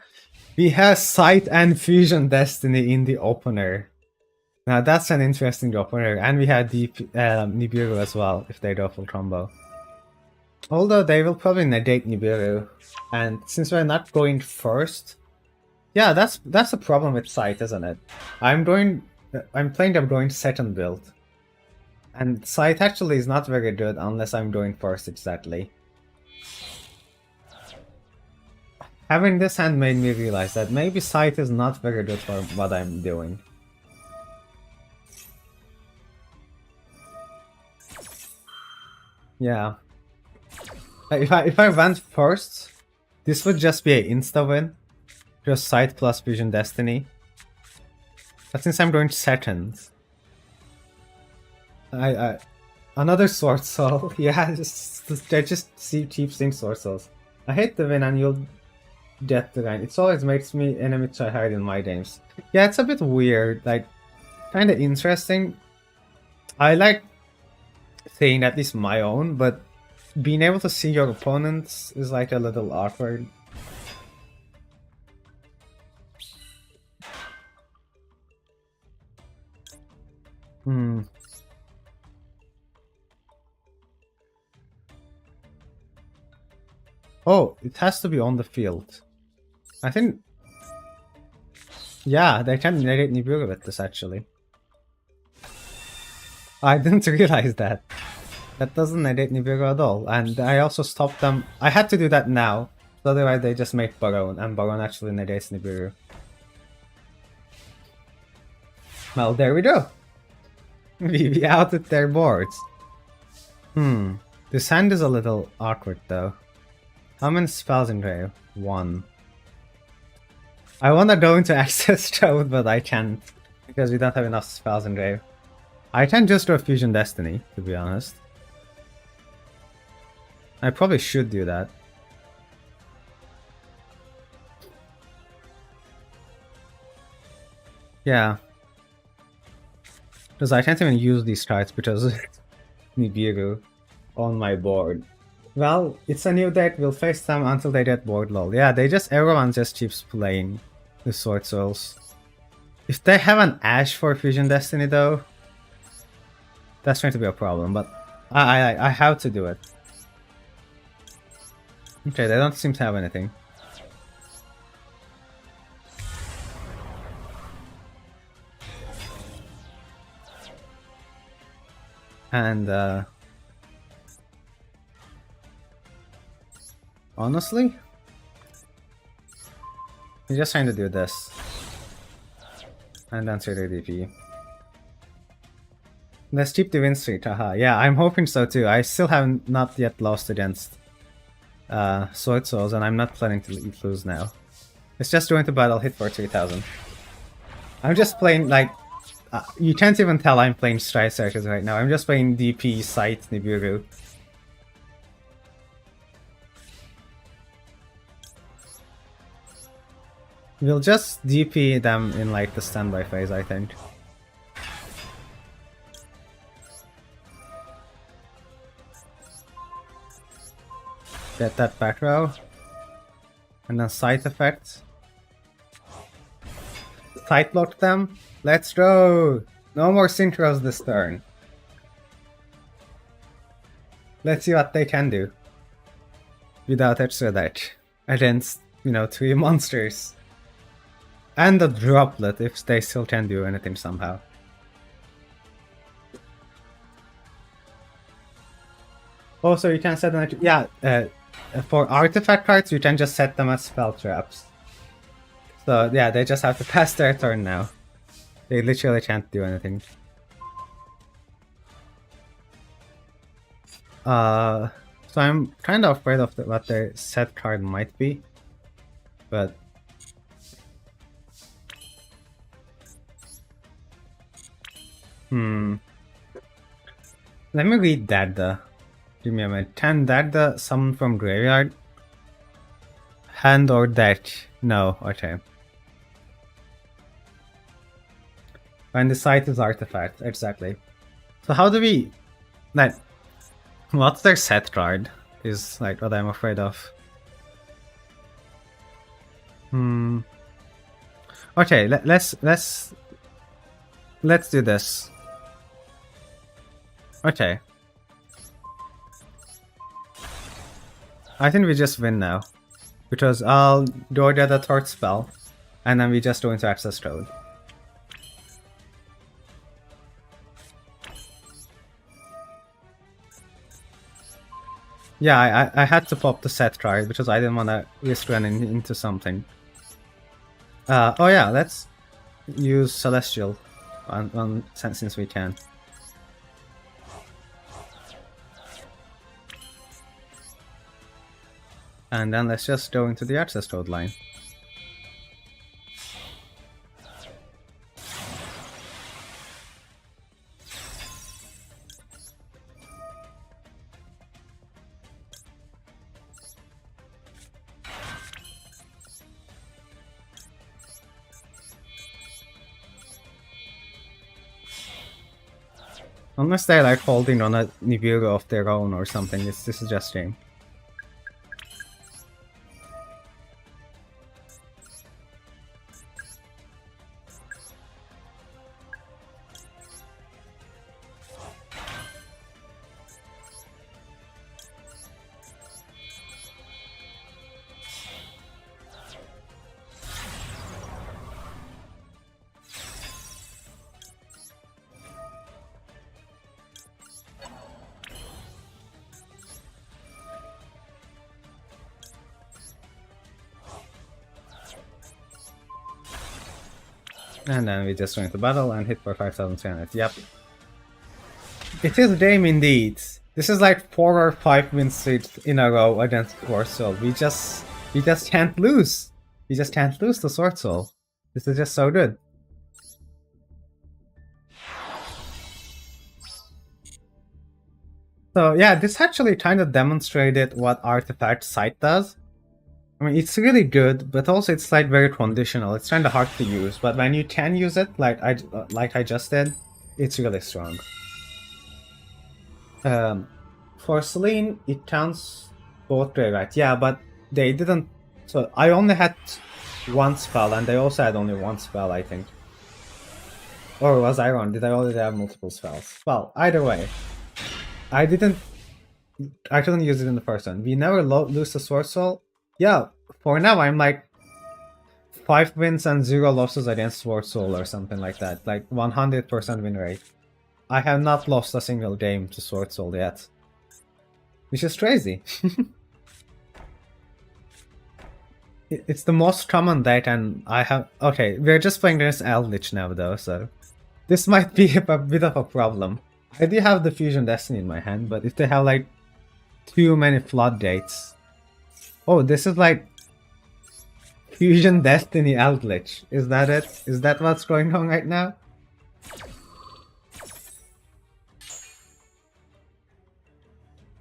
A: Sight and Fusion Destiny in the opener. Now that's an interesting opener, and we had Nibiru as well if they do full combo. Although they will probably negate Nibiru, and since we're not going first, yeah, that's a problem with Sight, isn't it? I'm playing the going second build. And Sight actually is not very good unless I'm going first exactly. Having this hand made me realize that maybe Sight is not very good for what I'm doing. Yeah. If I went first, this would just be an insta-win. Just Sight plus Fusion Destiny. But since I'm going second, another Sword Soul. Yeah, I just see cheap seeing Sword Souls. I hate the win and you'll get the line. It always makes me enemy try hard in my games. Yeah, it's a bit weird, like kind of interesting. I like seeing at least my own, but being able to see your opponents is like a little awkward. Oh, it has to be on the field. I think... Yeah, they can negate Nibiru with this actually. I didn't realize that. That doesn't negate Nibiru at all. And I also stopped them. I had to do that now. So otherwise they just make Baron, and Baron actually negates Nibiru. Well, there we go. We outed their boards. This hand is a little awkward though. How many spells in grave? 1. I wanna go into Access Code, but I can't. Because we don't have enough spells in grave. I can just do a Fusion Destiny, to be honest. I probably should do that. Yeah. Because I can't even use these cards because Nibiru on my board. Well, it's a new deck, we'll face them until they get bored, lol. Yeah, everyone just keeps playing the Sword Souls. If they have an Ash for Fusion Destiny though, that's going to be a problem, but I have to do it. Okay, they don't seem to have anything. And honestly, I'm just trying to do this. And then Striker DPE. Let's keep the win streak, haha. Yeah, I'm hoping so too. I still have not yet lost against Sword Souls, and I'm not planning to lose now. It's just going to battle hit for 3000. I'm just playing like... you can't even tell I'm playing Strike Searchers right now. I'm just playing DP, Sight, Nibiru. We'll just DP them in like the standby phase, I think. Get that back row. And then Sight effect. Sight block them. Let's go! No more synchros this turn. Let's see what they can do. Without extra deck. Against, 3 monsters. And a droplet if they still can do anything somehow. Also, you can set them... for artifact cards, you can just set them as spell traps. So yeah, they just have to pass their turn now. They literally can't do anything. So I'm kind of afraid of what their set card might be. But let me read that the. Give me a minute. 10 that the summon from graveyard. Hand or that? No, okay. And the site is artifact, exactly. So how do we like what's their set card? Is like what I'm afraid of. Okay, let's do this. Okay. I think we just win now. Because I'll do the third spell, and then we just go into access code. Yeah, I had to pop the set card because I didn't want to risk running into something. Oh yeah, let's use Celestial since we can. And then let's just go into the access code line. Unless they're like holding on a Nibiru of their own or something, this is just game. And then we just join the battle and hit for 5,300. Yep. It is game indeed. This is like 4 or 5 win streaks in a row against Sword Soul. We just can't lose. We just can't lose to Sword Soul. This is just so good. So yeah, this actually kind of demonstrated what Artifact Sight does. I mean, it's really good, but also it's like very conditional. It's kind of hard to use, but when you can use it, like I just did, it's really strong. For Celine, it counts both way, right? Yeah, but they didn't. So I only had one spell, and they also had only one spell, I think. Or was I wrong? Did I already have multiple spells? Well, either way, I couldn't use it in the first one. We never lose the Sword Soul. Yeah, for now I'm like 5 wins and 0 losses against Sword Soul or something like that. Like 100% win rate. I have not lost a single game to Sword Soul yet. Which is crazy. It's the most common deck, and I have... Okay, we're just playing against Eldritch now though, so... This might be a bit of a problem. I do have the Fusion Destiny in my hand, but if they have like too many floodgates... Oh, this is like Fusion Destiny Eldritch. Is that it? Is that what's going on right now?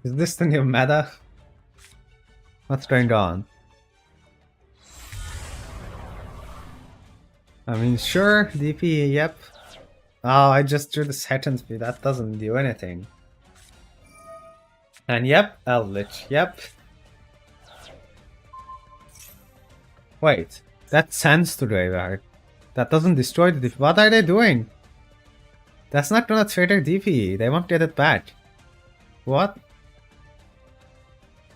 A: Is this the new meta? What's going on? I mean, sure, DPE, yep. Oh, I just drew the second speed. That doesn't do anything. And yep, Eldritch, yep. Wait, that sends to graveyard. That doesn't destroy the DPE. What are they doing? That's not gonna trigger DPE. They won't get it back. What?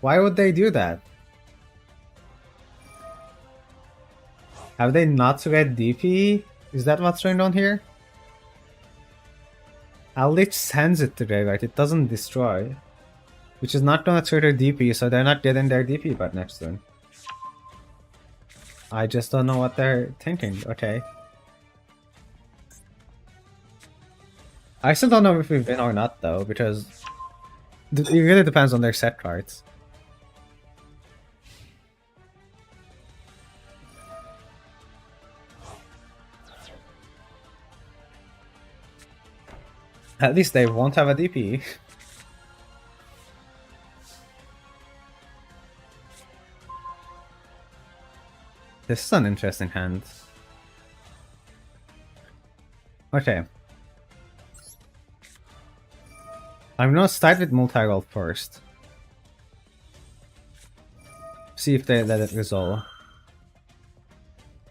A: Why would they do that? Have they not read DPE? Is that what's going on here? Eldritch sends it to graveyard. It doesn't destroy. Which is not gonna trigger DPE, so they're not getting their DPE back next turn. I just don't know what they're thinking. Okay. I still don't know if we win or not though, because it really depends on their set cards. At least they won't have a DPE. This is an interesting hand. Okay. I'm gonna start with multi-roll first. See if they let it resolve.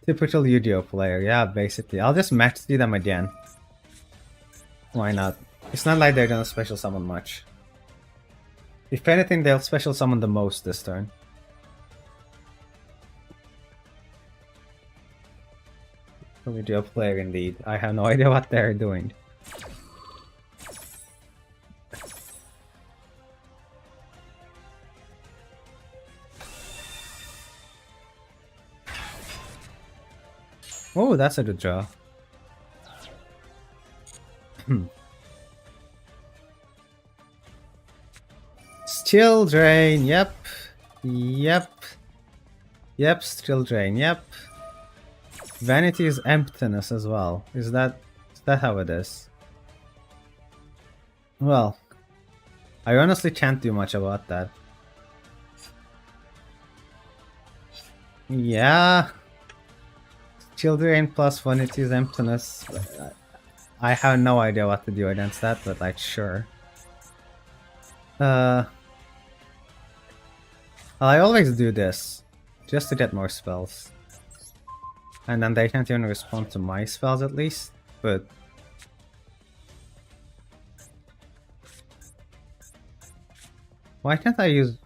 A: Typical Yu-Gi-Oh player, yeah, basically. I'll just match see them again. Why not? It's not like they're gonna special summon much. If anything, they'll special summon the most this turn. Yu-Gi-Oh player indeed. I have no idea what they're doing. Oh, that's a good draw. Still drain, yep. Yep. Yep, still drain, yep. Vanity is emptiness as well. Is that how it is? Well, I honestly can't do much about that. Yeah. Still drain plus vanity is emptiness. I have no idea what to do against that, but like sure. I always do this just to get more spells. And then they can't even respond to my spells at least, but... Why can't I use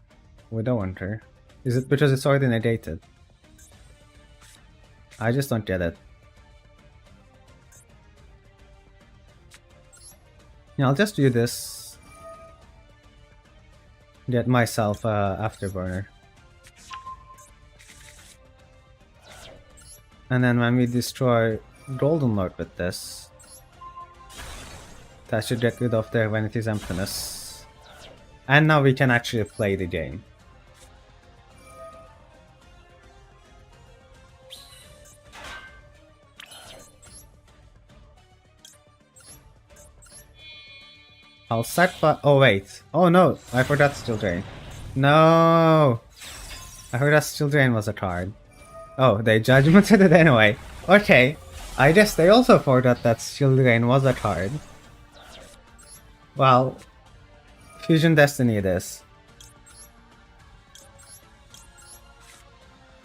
A: Widow Hunter? Is it because it's already negated? I just don't get it. Yeah, I'll just do this. Get myself Afterburner. And then when we destroy Golden Lord with this, that should get rid of their Vanity's Emptiness. And now we can actually play the game. I'll start by... Oh wait. Oh no, I forgot Still Drain. No! I forgot Still Drain was a card. Oh, they judgmented it anyway. Okay. I guess they also forgot that Still Drain was a card. Well, Fusion Destiny it is.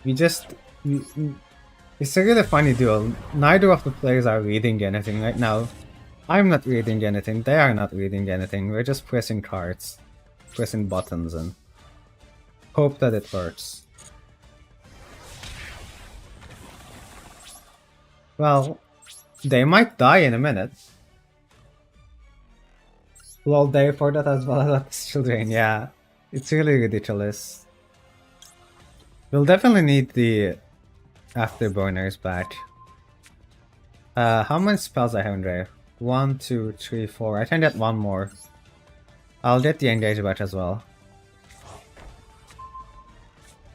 A: We just... It's a really funny duel. Neither of the players are reading anything right now. I'm not reading anything, they are not reading anything, we're just pressing cards. Pressing buttons and hope that it works. Well, they might die in a minute. Lol, they for that as well as children, yeah. It's really ridiculous. We'll definitely need the Afterburners back. How many spells I have in there? 1, 2, 3, 4. I can get one more. I'll get the Engage back as well.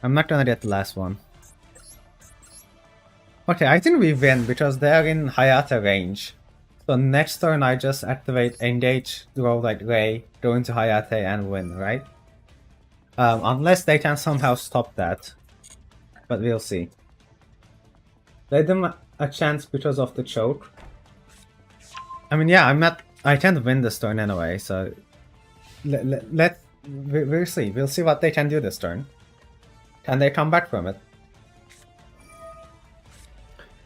A: I'm not gonna get the last one. Okay, I think we win because they're in Hayata range. So next turn I just activate Engage, draw like Ray, go into Hayate and win, right? Unless they can somehow stop that. But we'll see. Let them a chance because of the choke. I mean, yeah, I can't win this turn anyway, so... We'll see. We'll see what they can do this turn. Can they come back from it?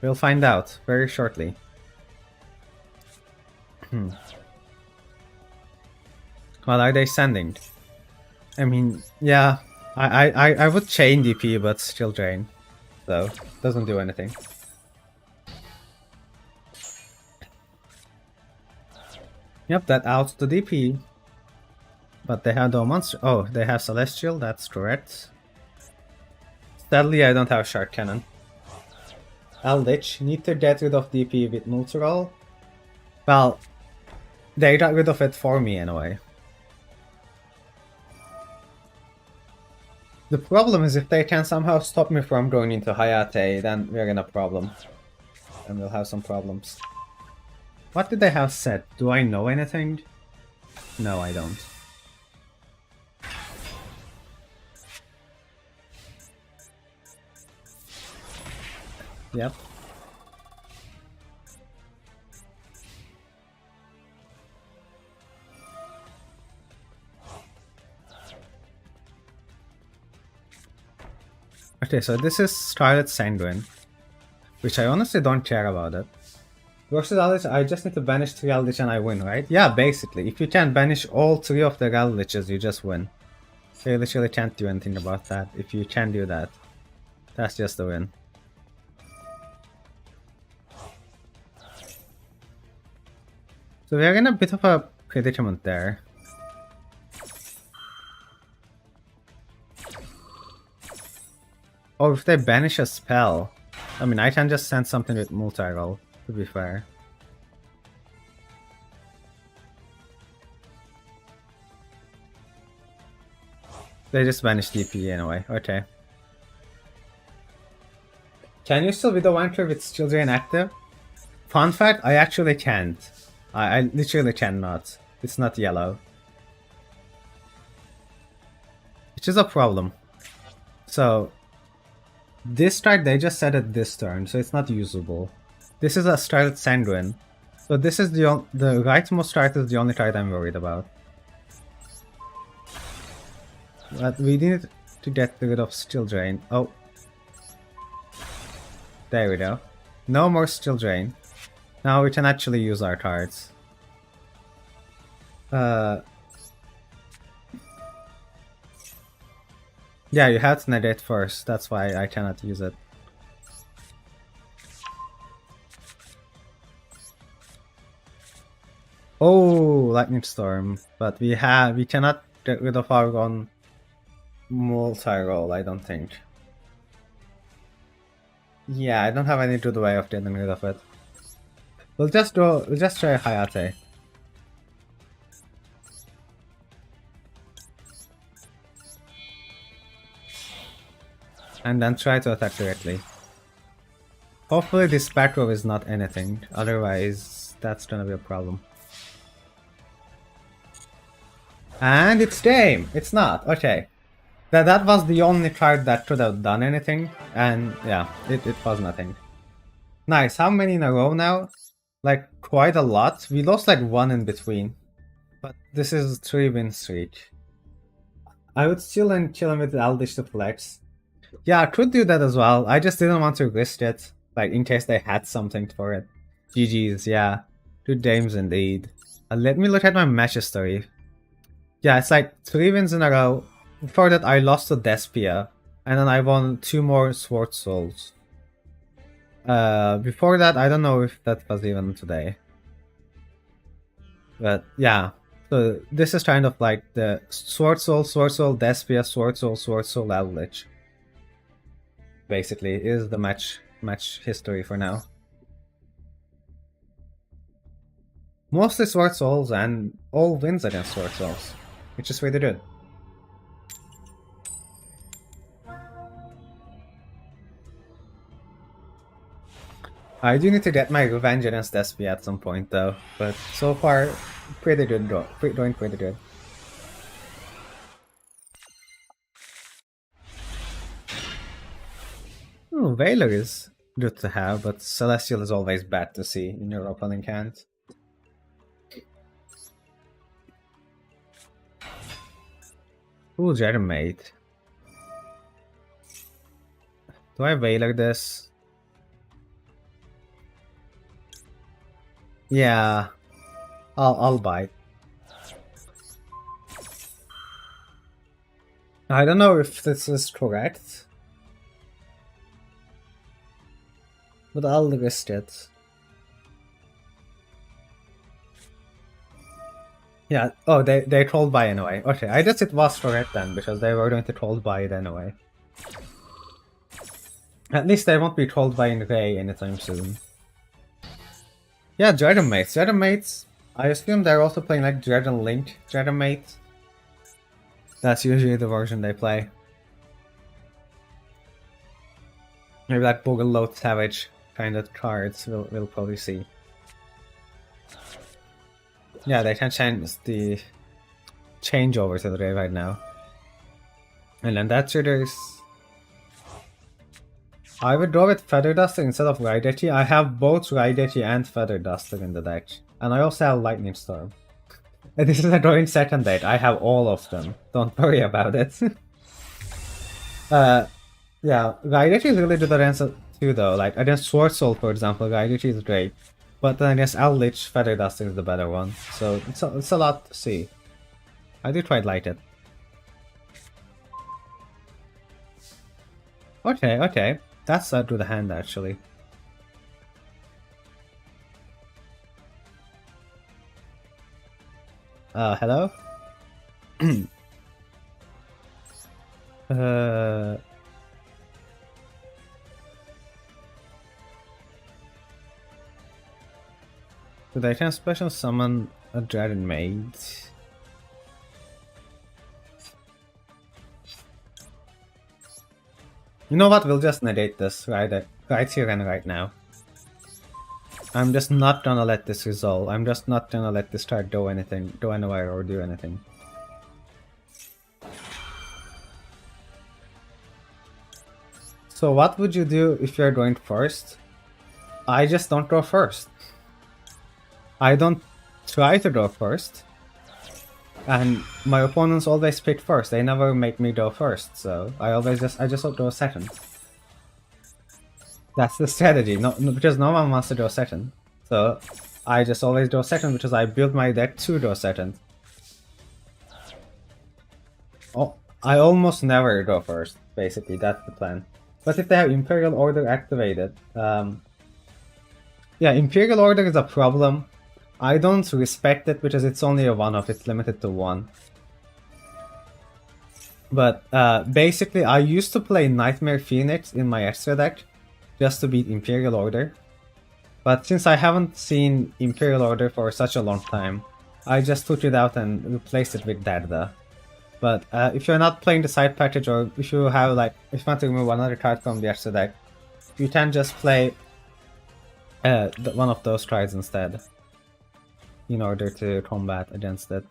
A: We'll find out very shortly. What are they sending? I mean, yeah, I would chain DP, but still drain. So, doesn't do anything. Yep, that outs the DP. But they have no monster. Oh, they have Celestial, that's correct. Sadly, I don't have Shark Cannon. Eldritch, need to get rid of DP with Multiroll. Well, they got rid of it for me anyway. The problem is if they can somehow stop me from going into Hayate, then we're in a problem. And we'll have some problems. What did they have set? Do I know anything? No, I don't. Yep. Okay, so this is Scarlet Sanguine, which I honestly don't care about it. Versus Eldritch, I just need to banish 3 Eldritch and I win, right? Yeah, basically. If you can banish all 3 of the Eldritches, you just win. So you literally can't do anything about that. If you can do that, that's just a win. So we're in a bit of a predicament there. Or if they banish a spell, I mean, I can just send something with multi-roll, to be fair. They just banish DPE anyway, okay. Can you still Widow Wanker with Steel Drain active? Fun fact, I actually can't. I literally cannot. It's not yellow. Which is a problem. So, this card they just set it this turn, so it's not usable. This is a Scarlet Sanguine. So this is the rightmost card is the only card I'm worried about. But we need to get rid of Steel Drain. Oh. There we go. No more Steel Drain. Now we can actually use our cards. Yeah, you have to negate first. That's why I cannot use it. Oh, Lightning Storm. But we cannot get rid of our own multi-roll, I don't think. Yeah, I don't have any good way of getting rid of it. We'll just try Hayate. And then try to attack directly. Hopefully this back row is not anything, otherwise that's gonna be a problem. And it's game! It's not, okay. That was the only card that could have done anything, and yeah, it was nothing. Nice, how many in a row now? Like, quite a lot. We lost like 1 in between. But this is 3-win streak. I would still kill him with Eldritch to flex. Yeah, I could do that as well. I just didn't want to risk it, like in case they had something for it. GG's, yeah. Good games indeed. Let me look at my match history. Yeah, it's like 3 wins in a row. Before that, I lost to Despia, and then I won 2 more Sword Souls. Before that, I don't know if that was even today. But yeah, so this is kind of like the Sword Soul, Despia, Sword Soul, Eldritch. Basically, is the match history for now. Mostly Sword Souls and all wins against Sword Souls, which is really good. I do need to get my revenge against Despia at some point though, but so far, pretty good, doing pretty good. Ooh, Veiler is good to have, but Celestial is always bad to see in your opening hand. Ooh, Jeremate. Do I Veiler this? Yeah, I'll bite. I don't know if this is correct, but I'll risk it. Yeah, oh, they trolled by anyway. Okay, I guess it was correct then, because they were going to troll by it anyway. At least they won't be trolled by in Ray anytime soon. Yeah, Dragon Mates. I assume they're also playing like Dragon Link Dragon Mate. That's usually the version they play. Maybe like Bogelot Savage kind of cards we'll probably see. Yeah, they can change the changeover to the Ray right now. And then that triggers. I would draw with Feather Duster instead of Raideki. I have both Raideki and Feather Duster in the deck. And I also have Lightning Storm. And this is a drawing second deck. I have all of them. Don't worry about it. Yeah, Raideki is really good against too though. Like against Sword Soul, for example, Raideki is great. But then against Eldritch, Feather Duster is the better one. So it's a lot to see. I do quite like it. Okay. That's to the hand actually. Hello? Did I can special summon a Dragon Maid? You know what? We'll just negate this right here and right now. I'm just not gonna let this resolve. I'm just not gonna let this card do anything, go anywhere or do anything. So what would you do if you're going first? I just don't go first. I don't try to go first. And my opponents always pick first. They never make me go first, so I just go second. That's the strategy. No, because no one wants to go second. So I just always go second because I build my deck to go second. Oh, I almost never go first, basically, that's the plan. But if they have Imperial Order activated, yeah, Imperial Order is a problem. I don't respect it because it's only a one-off, it's limited to one. But basically, I used to play Nightmare Phoenix in my extra deck just to beat Imperial Order. But since I haven't seen Imperial Order for such a long time, I just took it out and replaced it with Darda. But if you're not playing the side package, or if you have if you want to remove another card from the extra deck, you can just play one of those cards instead, in order to combat against it.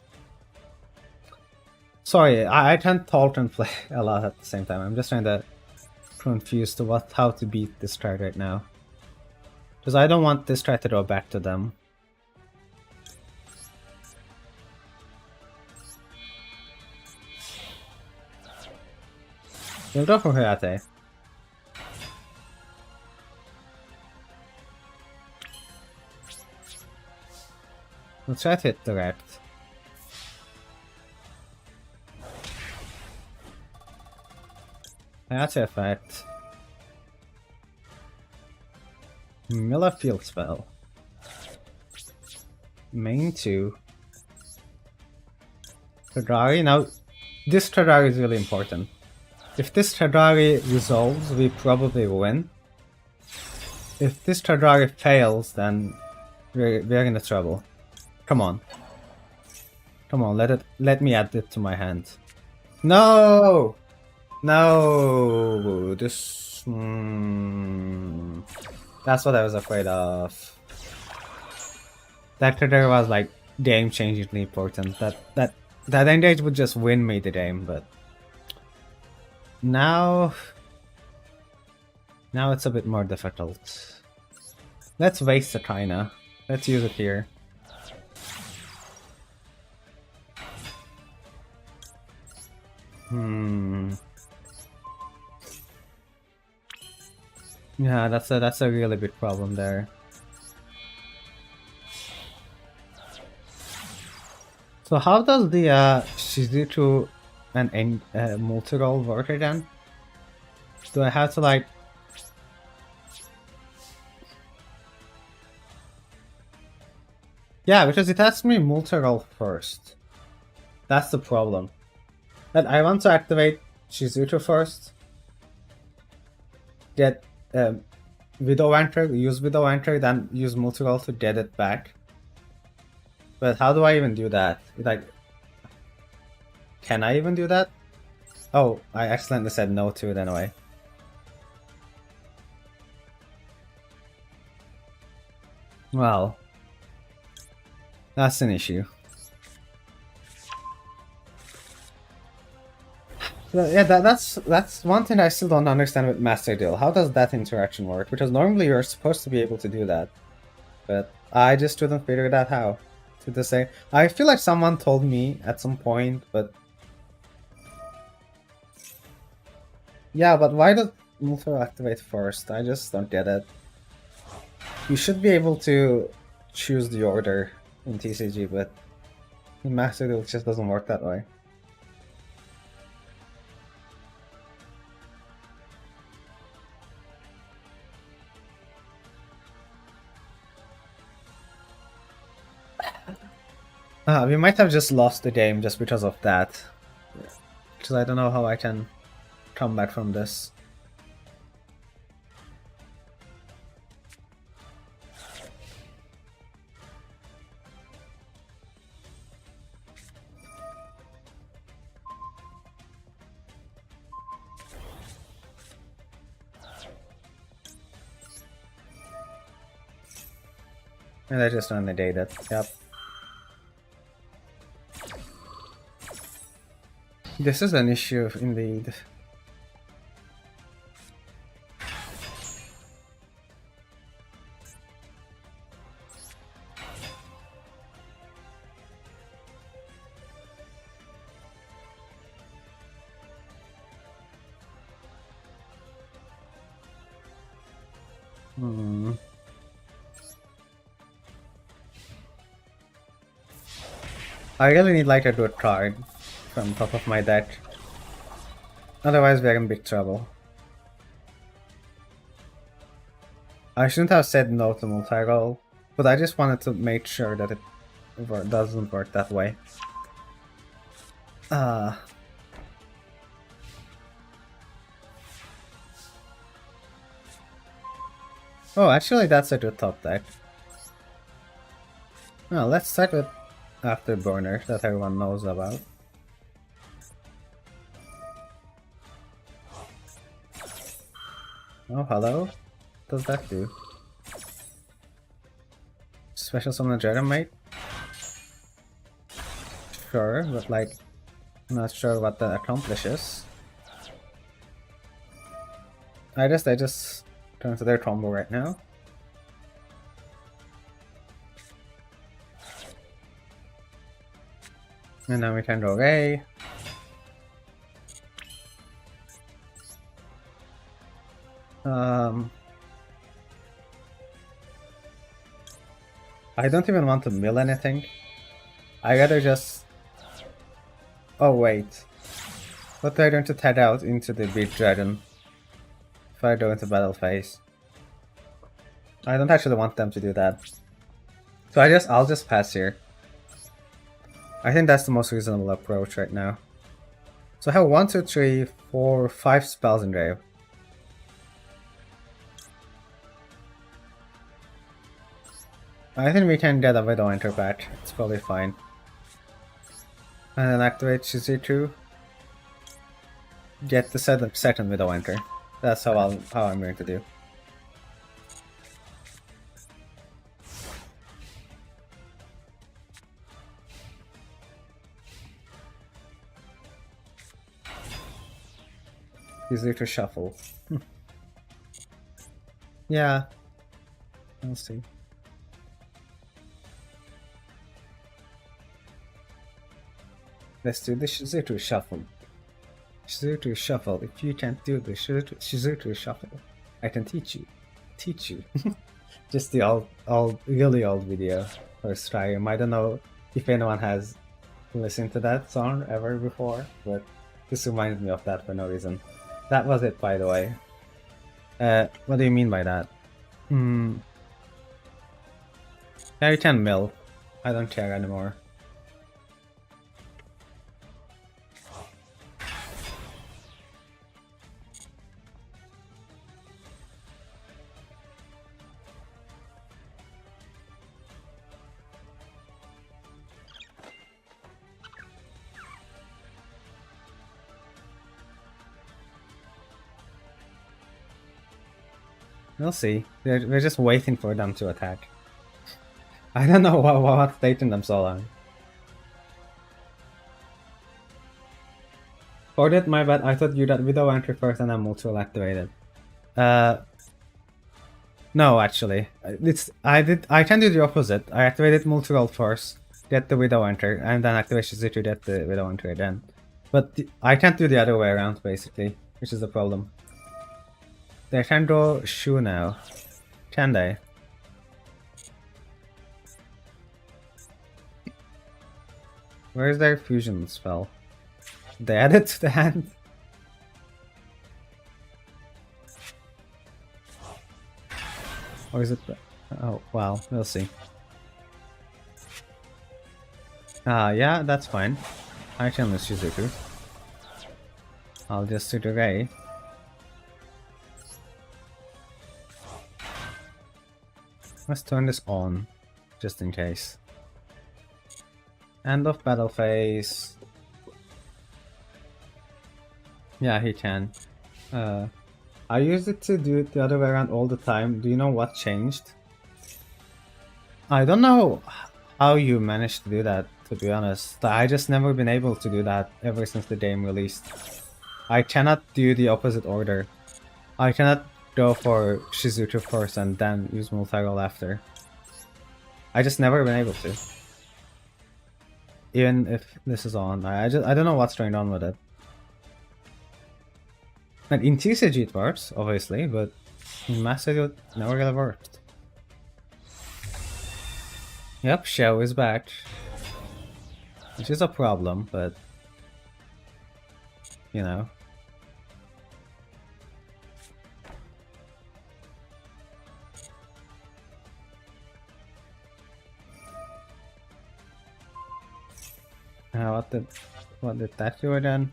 A: Sorry, I can't talk and play a lot at the same time. I'm just trying to confuse to how to beat this card right now. Because I don't want this card to go back to them. We'll go for Hayate. Let's try to hit direct. Hayate effect. Miller Field Spell. Main 2. Kagari. Now, this Kagari is really important. If this Kagari resolves, we probably win. If this Kagari fails, then we're in trouble. Come on. Come on, let me add it to my hand. No! No! This... That's what I was afraid of. That Kagari was game-changingly important. That engage would just win me the game, but... Now it's a bit more difficult. Let's waste the China. Let's use it here. Yeah, that's a really big problem there. So how does the Shizuku and multi-roll work again? Do I have to Yeah, because it asks me multi-roll first. That's the problem. And I want to activate Shizuku first. Get Widow Enter, use Widow Enter, then use multi-roll to get it back. But how do I even do that? Can I even do that? Oh, I accidentally said no to it anyway. Well, That's an issue. So, yeah, that's one thing I still don't understand with Master Duel. How does that interaction work? Because normally you're supposed to be able to do that, but I just couldn't figure it out how to the same. I feel like someone told me at some point, but yeah, but why does Multi activate first? I just don't get it. You should be able to choose the order in TCG, but in Master Duel it just doesn't work that way. We might have just lost the game just because of that. Because I don't know how I can come back from this. And I just unnegated. Yep. This is an issue indeed. I really need like a good card from top of my deck. Otherwise we're in big trouble. I shouldn't have said no to multi-roll, but I just wanted to make sure that it doesn't work that way. Oh, actually that's a good top deck. Well, let's start with Afterburner that everyone knows about. Oh, hello? What does that do? Special summon Jeremite? Sure, but like, I'm not sure what that accomplishes. I just turn to their combo right now. And then we can go away. I don't even want to mill anything. I rather just... Oh wait. But they're going to tag out into the big dragon if I go into battle phase. I don't actually want them to do that. So I'll just pass here. I think that's the most reasonable approach right now. So I have 1, 2, 3, 4, 5 spells in grave. I think we can get a Widow Enter back. It's probably fine. And then activate Shizuku. Get the second Widow Enter. That's how I'm going to do. Easier to shuffle. Yeah. We'll see. Let's do the Shizuku shuffle. Shizuku shuffle. If you can't do the Shizuku shuffle, I can teach you. Teach you. Just the really old video for Striker. I don't know if anyone has listened to that song ever before, but this reminds me of that for no reason. That was it, by the way. What do you mean by that? Yeah, you can mill. I don't care anymore. We'll see. We're just waiting for them to attack. I don't know what's taking them so long. For that, my bad. I thought you did Widow entry first and then multi-role activated. No, actually, I can do the opposite. I activated multi-role first, get the Widow enter, and then activate Shizuku, get the Widow enter again. But I can't do the other way around, basically, which is the problem. They can go Shu now, can they? Where's their fusion spell? They added to the hand. Or is it? Oh, well, we'll see. Yeah, that's fine. I can lose Shizuku. I'll just do the Ray. Let's turn this on, just in case. End of battle phase. Yeah, he can. I used it to do it the other way around all the time. Do you know what changed? I don't know how you managed to do that, to be honest. I just never been able to do that ever since the game released. I cannot do the opposite order. I cannot go for Shizuku first and then use multi-role after. I just never been able to. Even if this is on, I don't know what's going on with it. And in TCG it works, obviously, but in Master Duel it never really worked. Yep, Shao is back. Which is a problem, but you know. What did that do again?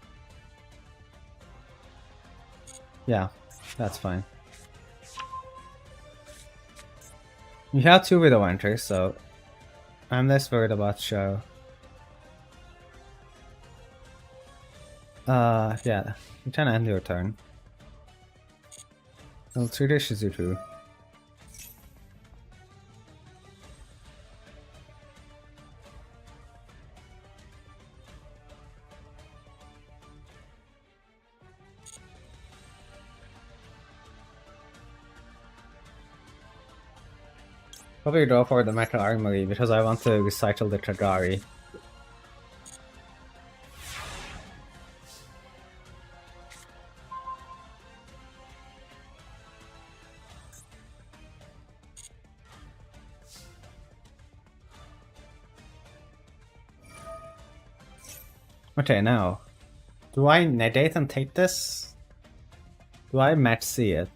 A: Yeah, that's fine. You have 2 Widow entries, so I'm less worried about Shao. Yeah, you can end your turn. I'll trigger Shizuku. Probably go for the Metal Armory because I want to recycle the Kagari. Okay, now, do I negate and take this? Do I match see it?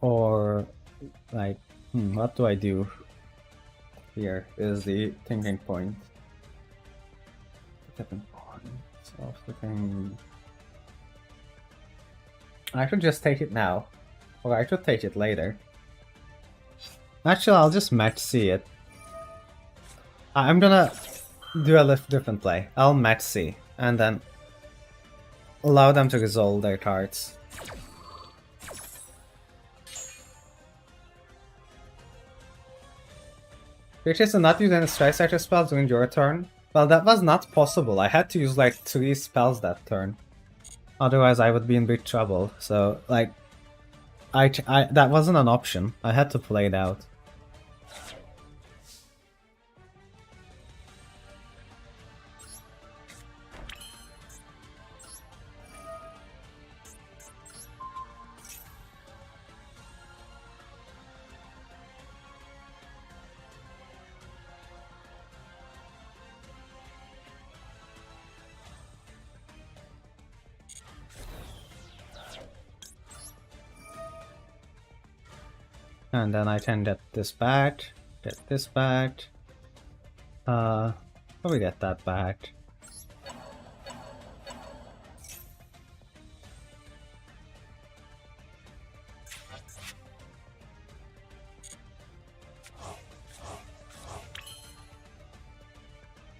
A: Or, like, what do I do? Here is the thinking point. I should just take it now. Or I should take it later. Actually, I'll just match see it. I'm gonna do a different play. I'll match C, and then allow them to resolve their cards. Which is not using a Striker spell during your turn? Well, that was not possible. I had to use like 3 spells that turn. Otherwise, I would be in big trouble. So, like, that wasn't an option. I had to play it out. And then I can get this back, probably get that back.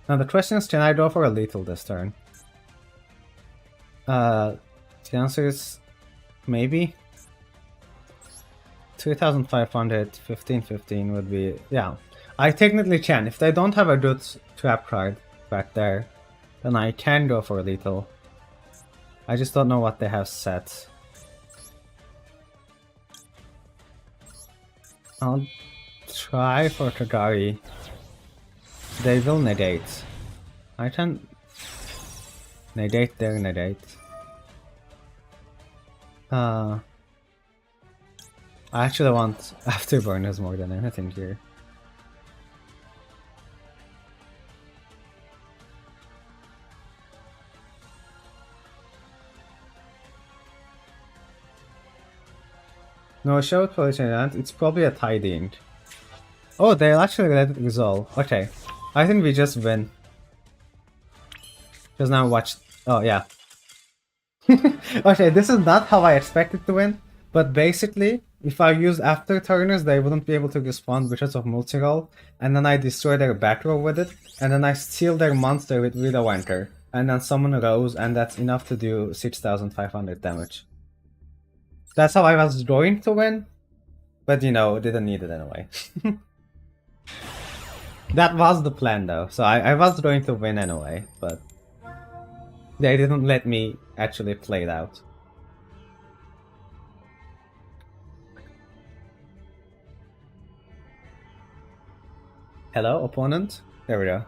A: Now the question is, can I go for a lethal this turn? The answer is maybe. 2,500, 1515 would be, yeah. I technically can. If they don't have a good trap card back there, then I can go for lethal. I just don't know what they have set. I'll try for Kagari. They will negate. I can negate their negate. I actually want Afterburners more than anything here. No, show pollution event, it's probably a tidying. Oh, they'll actually let it resolve. Okay. I think we just win. Just now watch. Oh, yeah. Okay, this is not how I expected to win, but basically, if I use after turners, they wouldn't be able to respond because of multi-roll, and then I destroy their back row with it, and then I steal their monster with Widow Anchor, and then summon Rose, and that's enough to do 6,500 damage. That's how I was going to win, but you know, didn't need it anyway. That was the plan though, so I was going to win anyway, but they didn't let me actually play it out. Hello, opponent? There we go.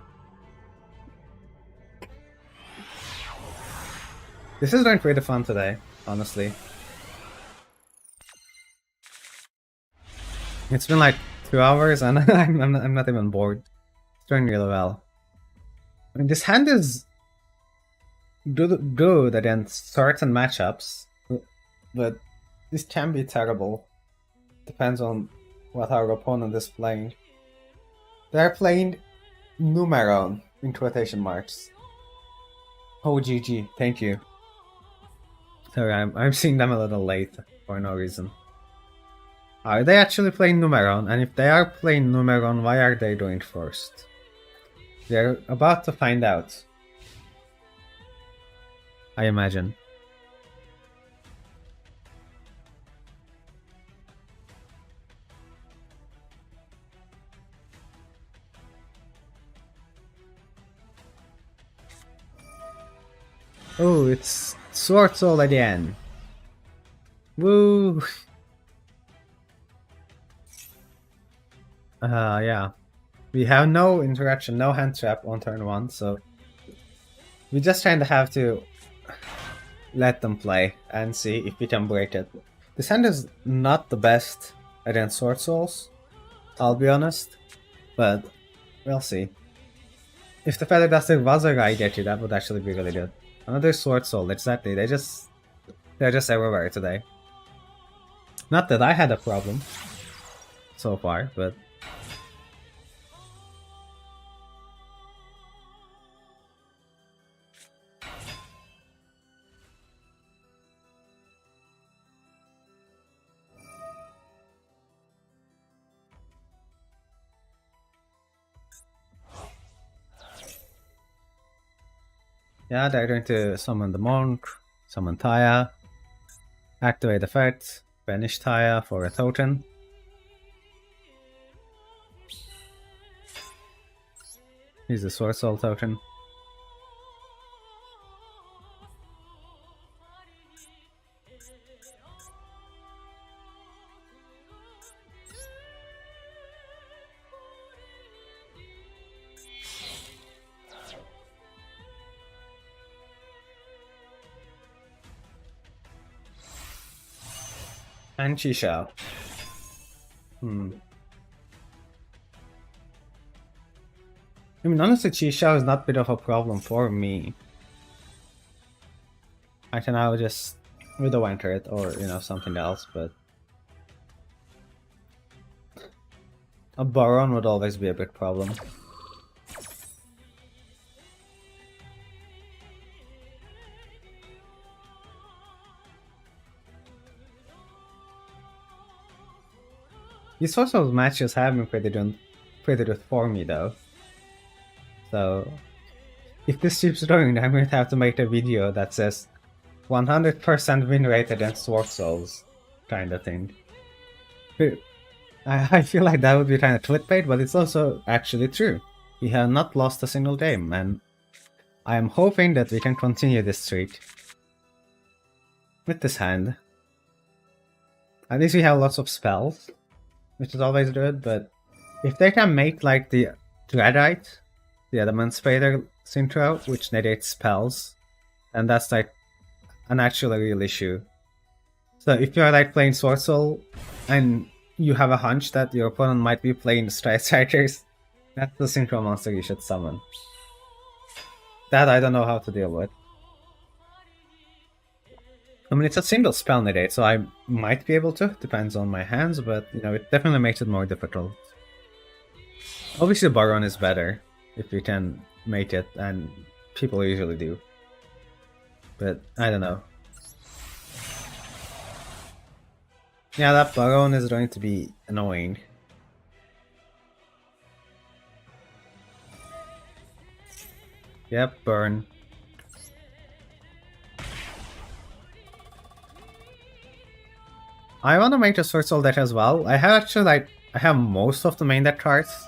A: This is going pretty fun today, honestly. It's been like 2 hours and I'm not even bored. It's doing really well. I mean, this hand is good against certain matchups, but this can be terrible. Depends on what our opponent is playing. They're playing Numeron in quotation marks. Oh, GG, thank you. Sorry, I'm seeing them a little late for no reason. Are they actually playing Numeron? And if they are playing Numeron, why are they doing first? They're about to find out. I imagine. Oh, it's Sword Soul again. Woo! Yeah. We have no interaction, no hand trap on turn 1, so we just kind of have to let them play and see if we can break it. This hand is not the best against Sword Souls, I'll be honest, but we'll see. If the Feather Duster was a Raigeki, that would actually be really good. Another Sword Soul, exactly, they're just everywhere today. Not that I had a problem so far, but yeah, they're going to summon the Monk, summon Taya, activate effect, banish Taya for a token. Use the Sword Soul token. And Chisha. I mean, honestly, Chisha is not a bit of a problem for me. I can now just Widow Anchor it or, you know, something else, but a Baron would always be a big problem. These sorts of matches have been pretty good for me though. So if this keeps going, I'm going to have to make a video that says 100% win rate against Sword Souls, kind of thing. I feel like that would be kind of clickbait, but it's also actually true. We have not lost a single game, and I am hoping that we can continue this streak with this hand. At least we have lots of spells, which is always good, but if they can make like the Dreadite, the Element Spader Synthro, which negates spells, and that's like an actual real issue. So if you're like playing Sword Soul and you have a hunch that your opponent might be playing Strikers, that's the Synchro monster you should summon. That I don't know how to deal with. I mean, it's a single spell negate, so I might be able to, depends on my hands, but you know, it definitely makes it more difficult. Obviously Baron is better, if you can make it, and people usually do. But, I don't know. Yeah, that Baron is going to be annoying. Yep, burn. I want to make a Sword Soul deck as well. I have most of the main deck cards,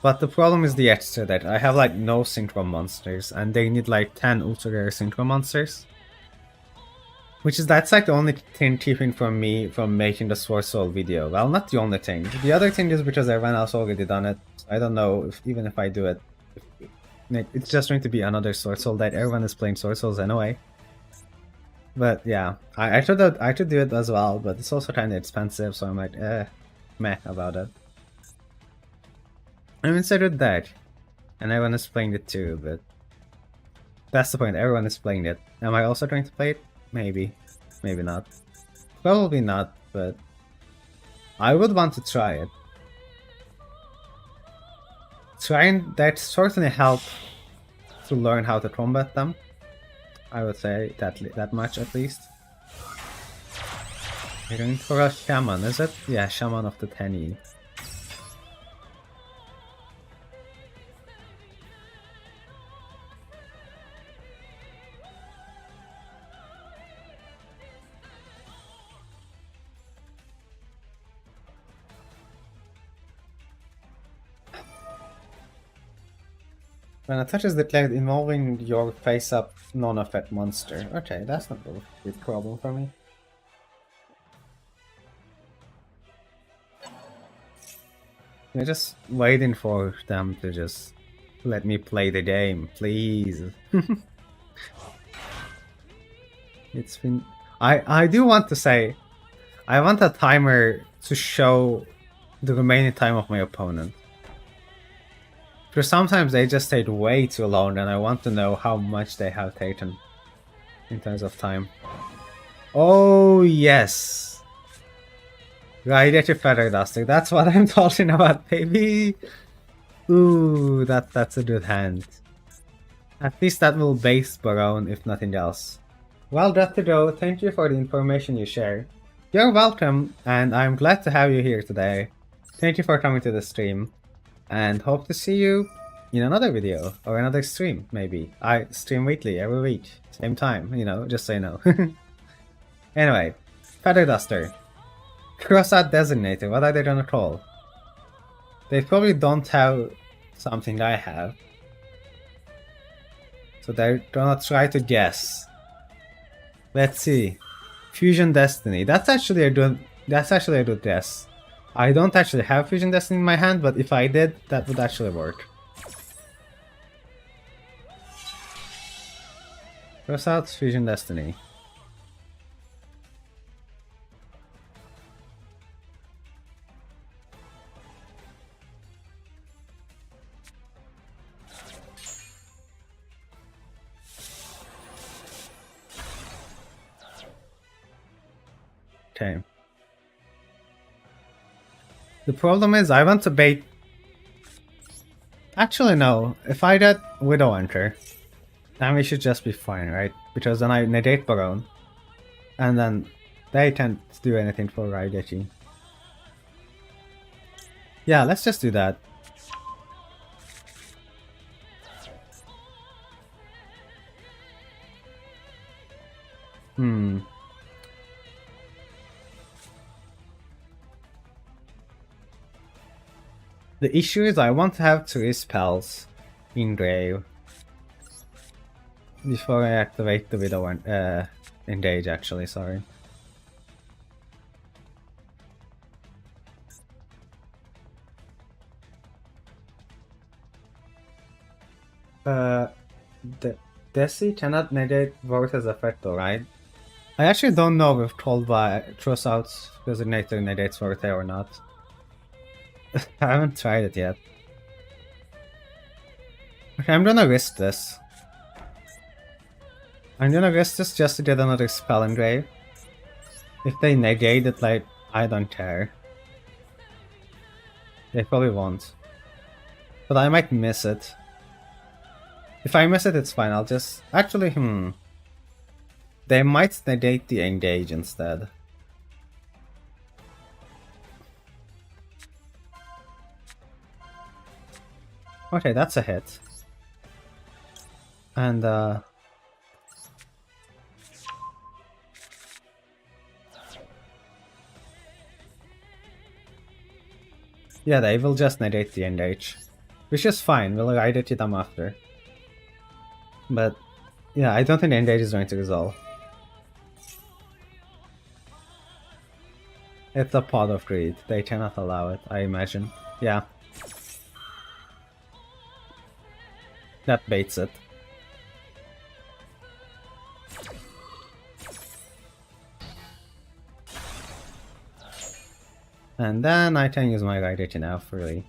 A: but the problem is the extra deck. I have like no Synchro monsters, and they need like 10 ultra rare Synchro monsters. That's like the only thing keeping from me from making the Sword Soul video. Well, not the only thing. The other thing is because everyone else already done it. I don't know if even if I do it, it's just going to be another Sword Soul deck. Everyone is playing Sword Souls anyway. But yeah, I should do it as well, but it's also kind of expensive, so I'm like, meh about it. I'm instead of that, and everyone is playing it too, but that's the point, everyone is playing it. Am I also trying to play it? Maybe. Maybe not. Probably not, but I would want to try it. Trying that certainly help to learn how to combat them. I would say that much at least. You're going for a Shaman, is it? Yeah, Shaman of the Tenny. When a touch is declared involving your face-up non-effect monster. Okay, that's not a big problem for me. I'm just waiting for them to just let me play the game, please. It's been... I do want to say, I want a timer to show the remaining time of my opponent. Because sometimes they just take way too long and I want to know how much they have taken in terms of time. Oh yes! Right, get your feather duster. That's what I'm talking about, baby! Ooh, that's a good hand. At least that will base Baron if nothing else. Well, that to go, thank you for the information you shared. You're welcome, and I'm glad to have you here today. Thank you for coming to the stream. And hope to see you in another video or another stream, maybe. I stream weekly, every week, same time, you know, just so you know. Anyway, Feather Duster. Crossout Designator, what are they gonna call? They probably don't have something I have. So they're gonna try to guess. Let's see. Fusion Destiny. That's actually a good guess. I don't actually have Fusion Destiny in my hand, but if I did, that would actually work. Cross out Fusion Destiny. Okay. The problem is I want to bait... Actually no, if I get Widow Hunter, then we should just be fine, right? Because then I negate Baron, and then they can't do anything for Raidechi. Yeah, let's just do that. The issue is I want to have 3 spells in Grave before I activate the Widow and Engage, actually, sorry. The Desi cannot negate Vortex effect though, right? I actually don't know if told by Trust Out's designator negates Vortex or not. I haven't tried it yet. Okay, I'm gonna risk this. I'm gonna risk this just to get another spell engrave. If they negate it, like, I don't care. They probably won't. But I might miss it. If I miss it, it's fine. I'll just... Actually, they might negate the engage instead. Okay, that's a hit. And, yeah, they will just negate the engage. Which is fine, we'll ride it to them after. But, yeah, I don't think the engage is going to resolve. It's a pot of greed. They cannot allow it, I imagine. Yeah. That baits it. And then I can use my Raidity now, freely.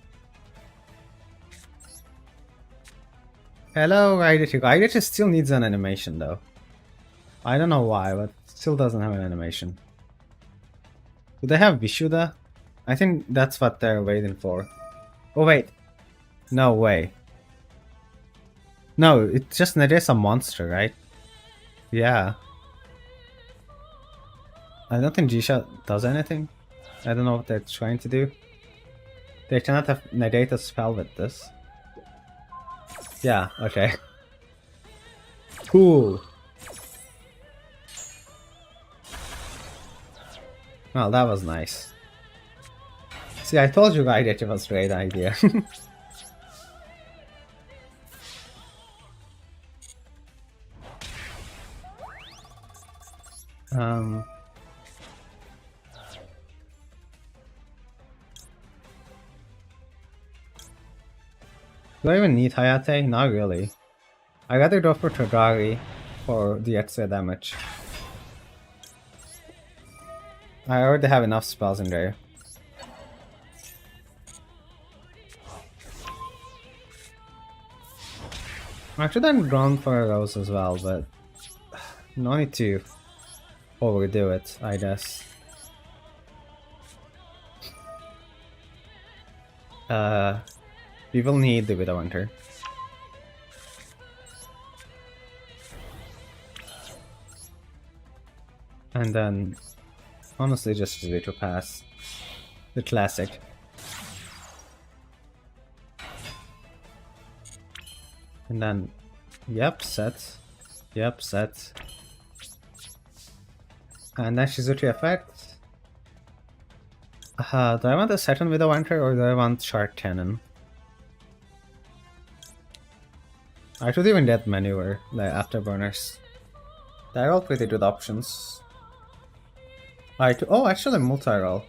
A: Hello, Raidity. Raidity still needs an animation, though. I don't know why, but still doesn't have an animation. Do they have Vishuddha? I think that's what they're waiting for. Oh, wait. No way. No, it's just negates a monster, right? Yeah. I don't think Jisha does anything. I don't know what they're trying to do. They cannot have negate a spell with this. Yeah, okay. Cool. Well, that was nice. See, I told you Raidity was a great idea. Do I even need Hayate? Not really. I rather go for Todari for the extra damage. I already have enough spells in there. I should have gone for a Rose as well, but no need to overdo it, I guess. We will need the Widow Hunter. And then, honestly, just use it to pass. The classic. And then, yep, set. Yep, set. And then Shizuchi effect. Do I want a second Widow Hunter or do I want Shark Cannon? I should even get Maneuver, like Afterburners. They're all pretty good options. Oh, actually multi-roll.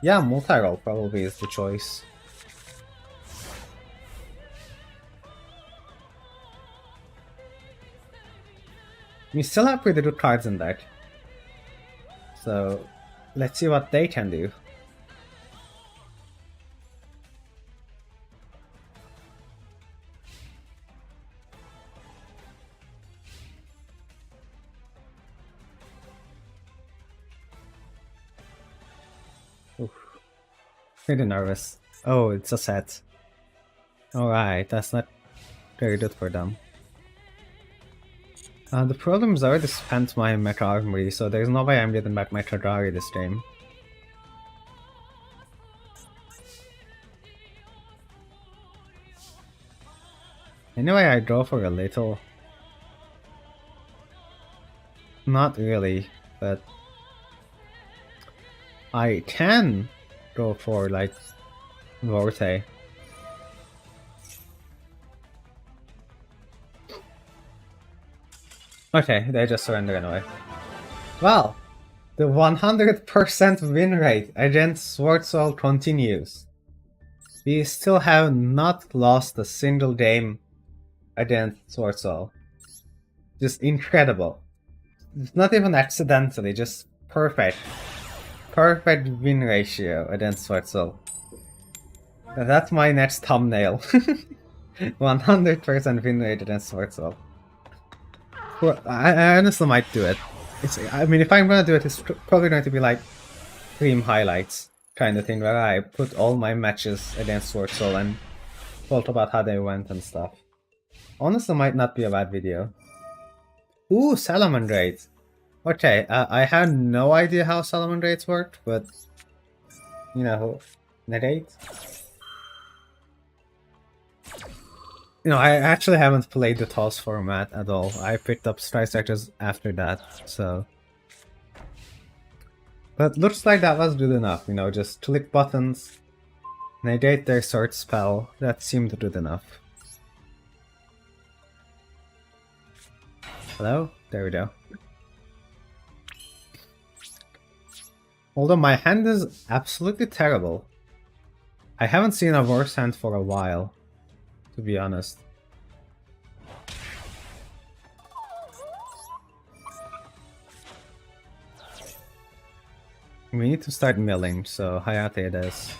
A: Yeah, multi-roll probably is the choice. We still have pretty good cards in deck. So, let's see what they can do. Oof. Pretty nervous. Oh, it's a set. Alright, that's not very good for them. The problem is I already spent my Mecha Armory, so there's no way I'm getting back my Todari this game. Anyway, I draw for a little. Not really, but I can go for like Vorte. Okay, they just surrender anyway. Well, the 100% win rate against Sword Soul continues. We still have not lost a single game against Sword Soul. Just incredible. It's not even accidentally, just perfect. Perfect win ratio against Sword Soul. That's my next thumbnail. 100% win rate against Sword Soul. Well, I honestly might do it. I mean, if I'm gonna do it, it's probably going to be like stream highlights kind of thing, where I put all my matches against Sword Soul and talk about how they went and stuff. Honestly, might not be a bad video. Ooh, Salamandrate. Okay, I had no idea how Salamandrates worked, but you know, negate. You know, I actually haven't played the toss format at all. I picked up Strikers after that, so. But looks like that was good enough, you know, just click buttons, negate their sword spell. That seemed good enough. Hello? There we go. Although my hand is absolutely terrible. I haven't seen a worse hand for a while, to be honest. We need to start milling, so Hayate it is.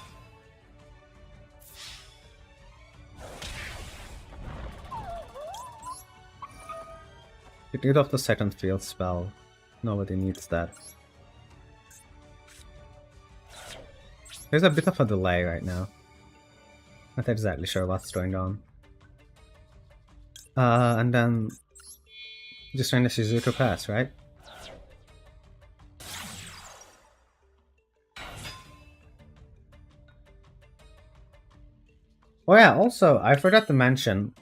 A: Get rid of the second field spell. Nobody needs that. There's a bit of a delay right now. Not exactly sure what's going on. And then just trying to Shizuku pass, right? Oh yeah, also, I forgot to mention,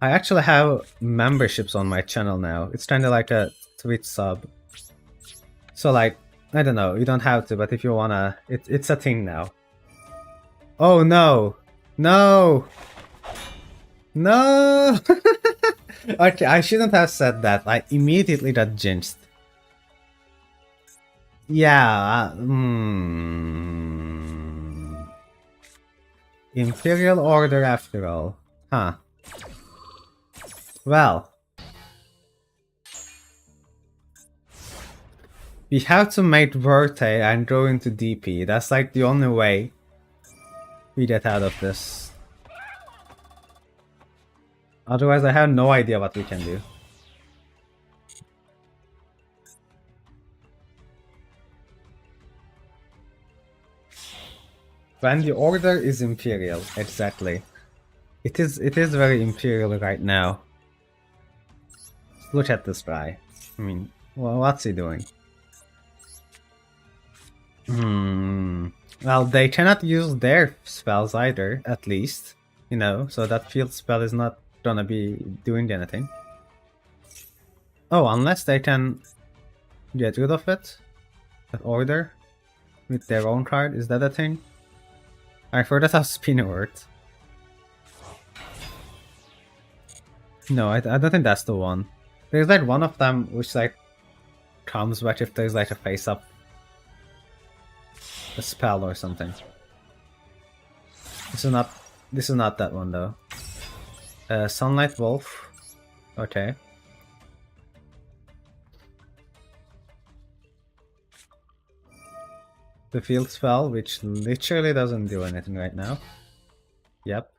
A: I actually have memberships on my channel now. It's kind of like a Twitch sub. So like, I don't know, you don't have to, but if you wanna, it's a thing now. Oh no! No! No! Okay, I shouldn't have said that. I immediately got jinxed. Yeah, Imperial Order after all. Huh. Well. We have to make Verte and go into DP. That's like the only way we get out of this. Otherwise, I have no idea what we can do. When the order is Imperial, exactly. It is very Imperial right now. Look at this guy. I mean, well, what's he doing? Well, they cannot use their spells either, at least. You know, so that field spell is not gonna be doing anything. Oh, unless they can get rid of it? That order? With their own card? Is that a thing? I forgot how spinning worked. No, I don't think that's the one. There's like one of them which like comes back if there's like a face-up a spell or something. This is not that one though. Sunlight Wolf. Okay. The field spell, which literally doesn't do anything right now. Yep.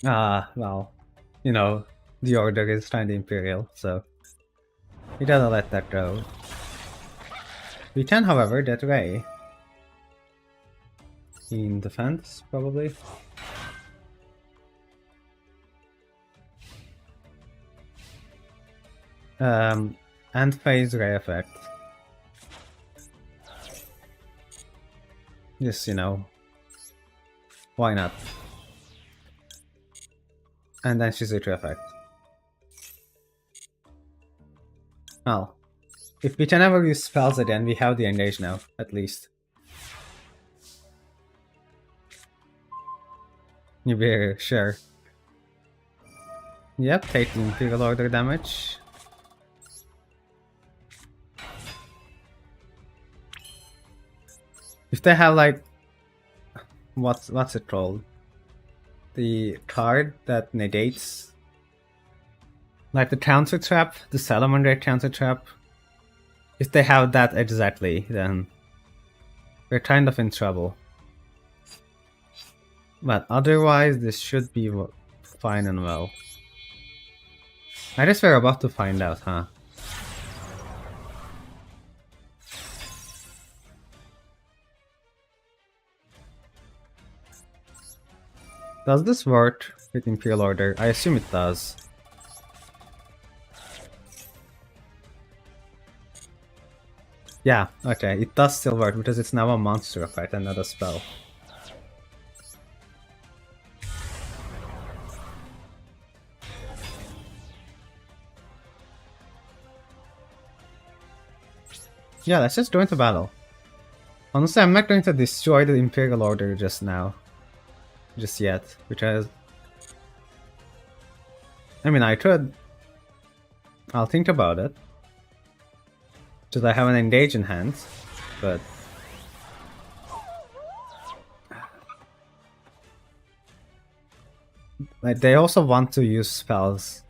A: Ah, well, you know, the order is kind of Imperial, so we gotta let that go. We can, however, get Ray. In defense, probably. And phase Ray effect. Just, you know, why not? And then Shizuku effect. Well, if we can ever use spells again, we have the engage now, at least. You be sure. Yep, take the Imperial Order damage. If they have like what's it called? The card that negates like the counter trap, the Salamander counter trap. If they have that exactly, then we're kind of in trouble. But otherwise, this should be fine and well. I guess we're about to find out, huh? Does this work with Imperial Order? I assume it does. Yeah, okay, it does still work because it's now a monster effect and not a spell. Yeah, let's just go into battle. Honestly, I'm not going to destroy the Imperial Order just now. Just yet, because... I mean, I could. I'll think about it. Because I have an engage in hand, but... like, they also want to use spells.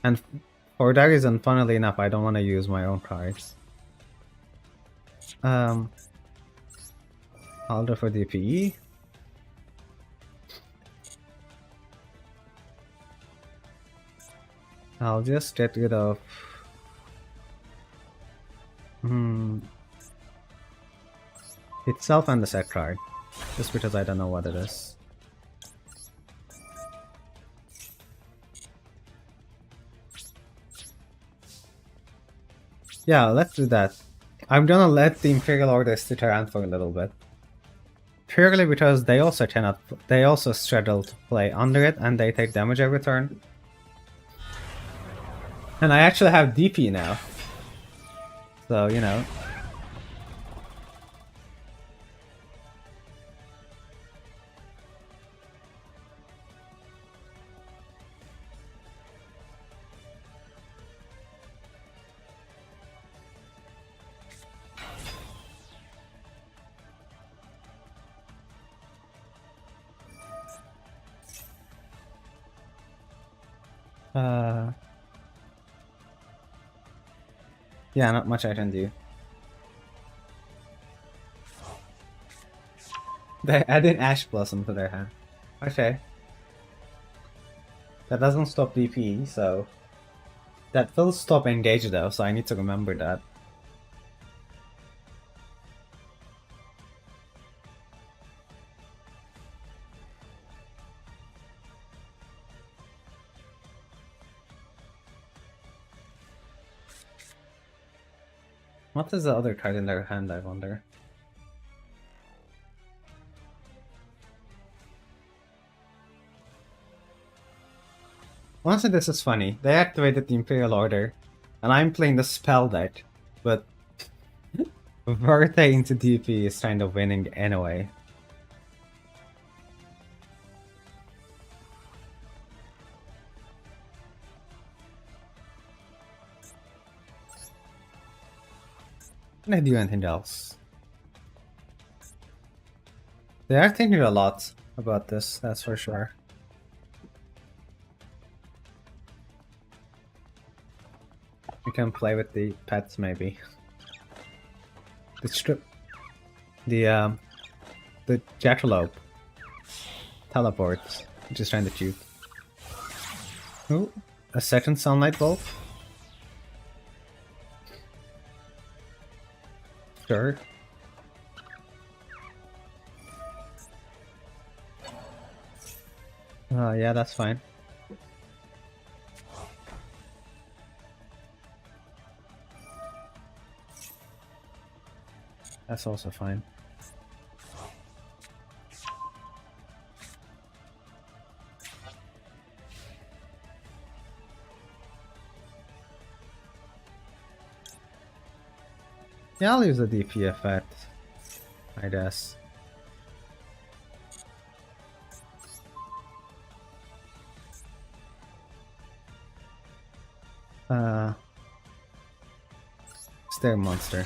A: And for that reason, funnily enough, I don't want to use my own cards. I'll go for DPE. I'll just get rid of... itself and the set card. Just because I don't know what it is. Yeah, let's do that. I'm gonna let the Imperial Order stick around for a little bit. Purely because they also cannot... they also struggle to play under it and they take damage every turn. And I actually have DP now. So, you know. Yeah, not much I can do. They added Ash Blossom to their hand. Okay. That doesn't stop DP, so... that will stop engage though, so I need to remember that. What is the other card in their hand, I wonder? Honestly, this is funny. They activated the Imperial Order, and I'm playing the spell deck, but Verte into DP is kind of winning anyway. Can I do anything else? They are thinking a lot about this, that's for sure. We can play with the pets, maybe. The strip, the jackalope teleports, which is kind of cute. Ooh, a second sunlight bolt. Sure. Yeah, that's fine. That's also fine. Yeah, I'll use the DP effect, I guess. Stair monster.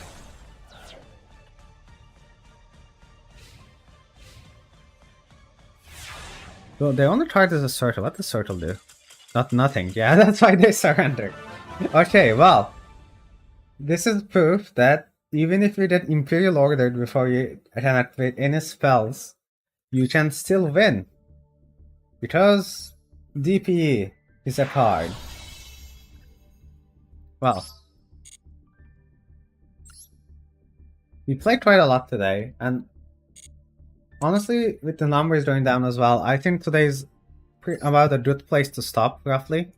A: So they only target as a turtle. What does turtle do? Nothing. Yeah, that's why they surrendered. Okay, well, this is proof that even if you get Imperial ordered before you can activate any spells, you can still win. Because DPE is a card. Well, we played quite a lot today, and honestly, with the numbers going down as well, I think today's about a good place to stop, roughly.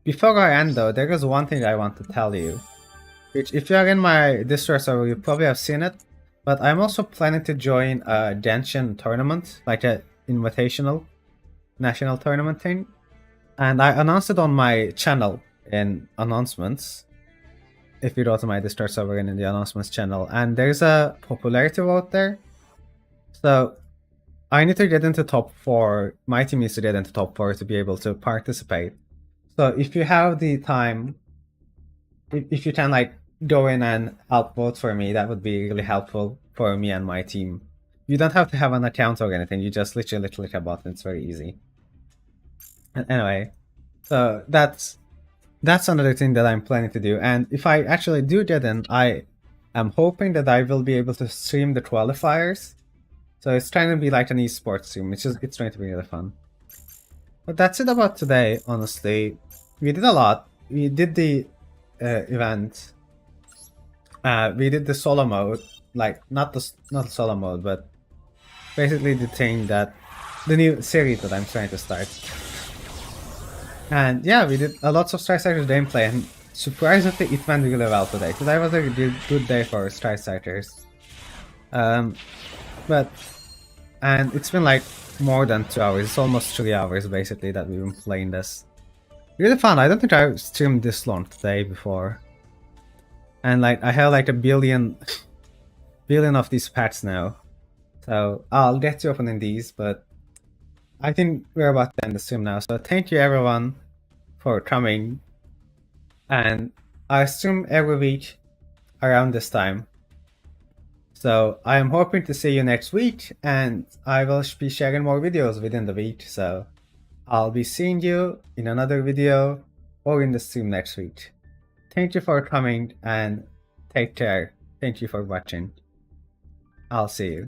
A: Before I end though, there is one thing I want to tell you. Which, if you are in my Discord server, you probably have seen it. But I'm also planning to join a Genshin tournament, like a invitational national tournament thing. And I announced it on my channel in announcements. If you go to my Discord server and in the announcements channel, and there's a popularity vote there. So I need to get into top 4. My team needs to get into top 4 to be able to participate. So if you have the time, if you can like go in and help vote for me, that would be really helpful for me and my team. You don't have to have an account or anything. You just literally click a button. It's very easy. And anyway, so that's another thing that I'm planning to do. And if I actually do get in, I am hoping that I will be able to stream the qualifiers. So it's trying to be like an esports stream, it's going to be really fun. But that's it about today, honestly. We did a lot. We did the event. We did the solo mode, like not the solo mode, but basically the new series that I'm trying to start. And yeah, we did a lot of Strikers gameplay, and surprisingly it went really well today. Today was a good day for Strikers. And it's been like more than 2 hours. It's almost 3 hours basically that we've been playing this. Really fun. I don't think I streamed this long today before. And like I have like a billion of these packs now. So I'll get to opening these, but I think we're about to end the stream now. So thank you everyone for coming. And I stream every week around this time. So I am hoping to see you next week, and I will be sharing more videos within the week. So I'll be seeing you in another video or in the stream next week. Thank you for coming and take care. Thank you for watching. I'll see you.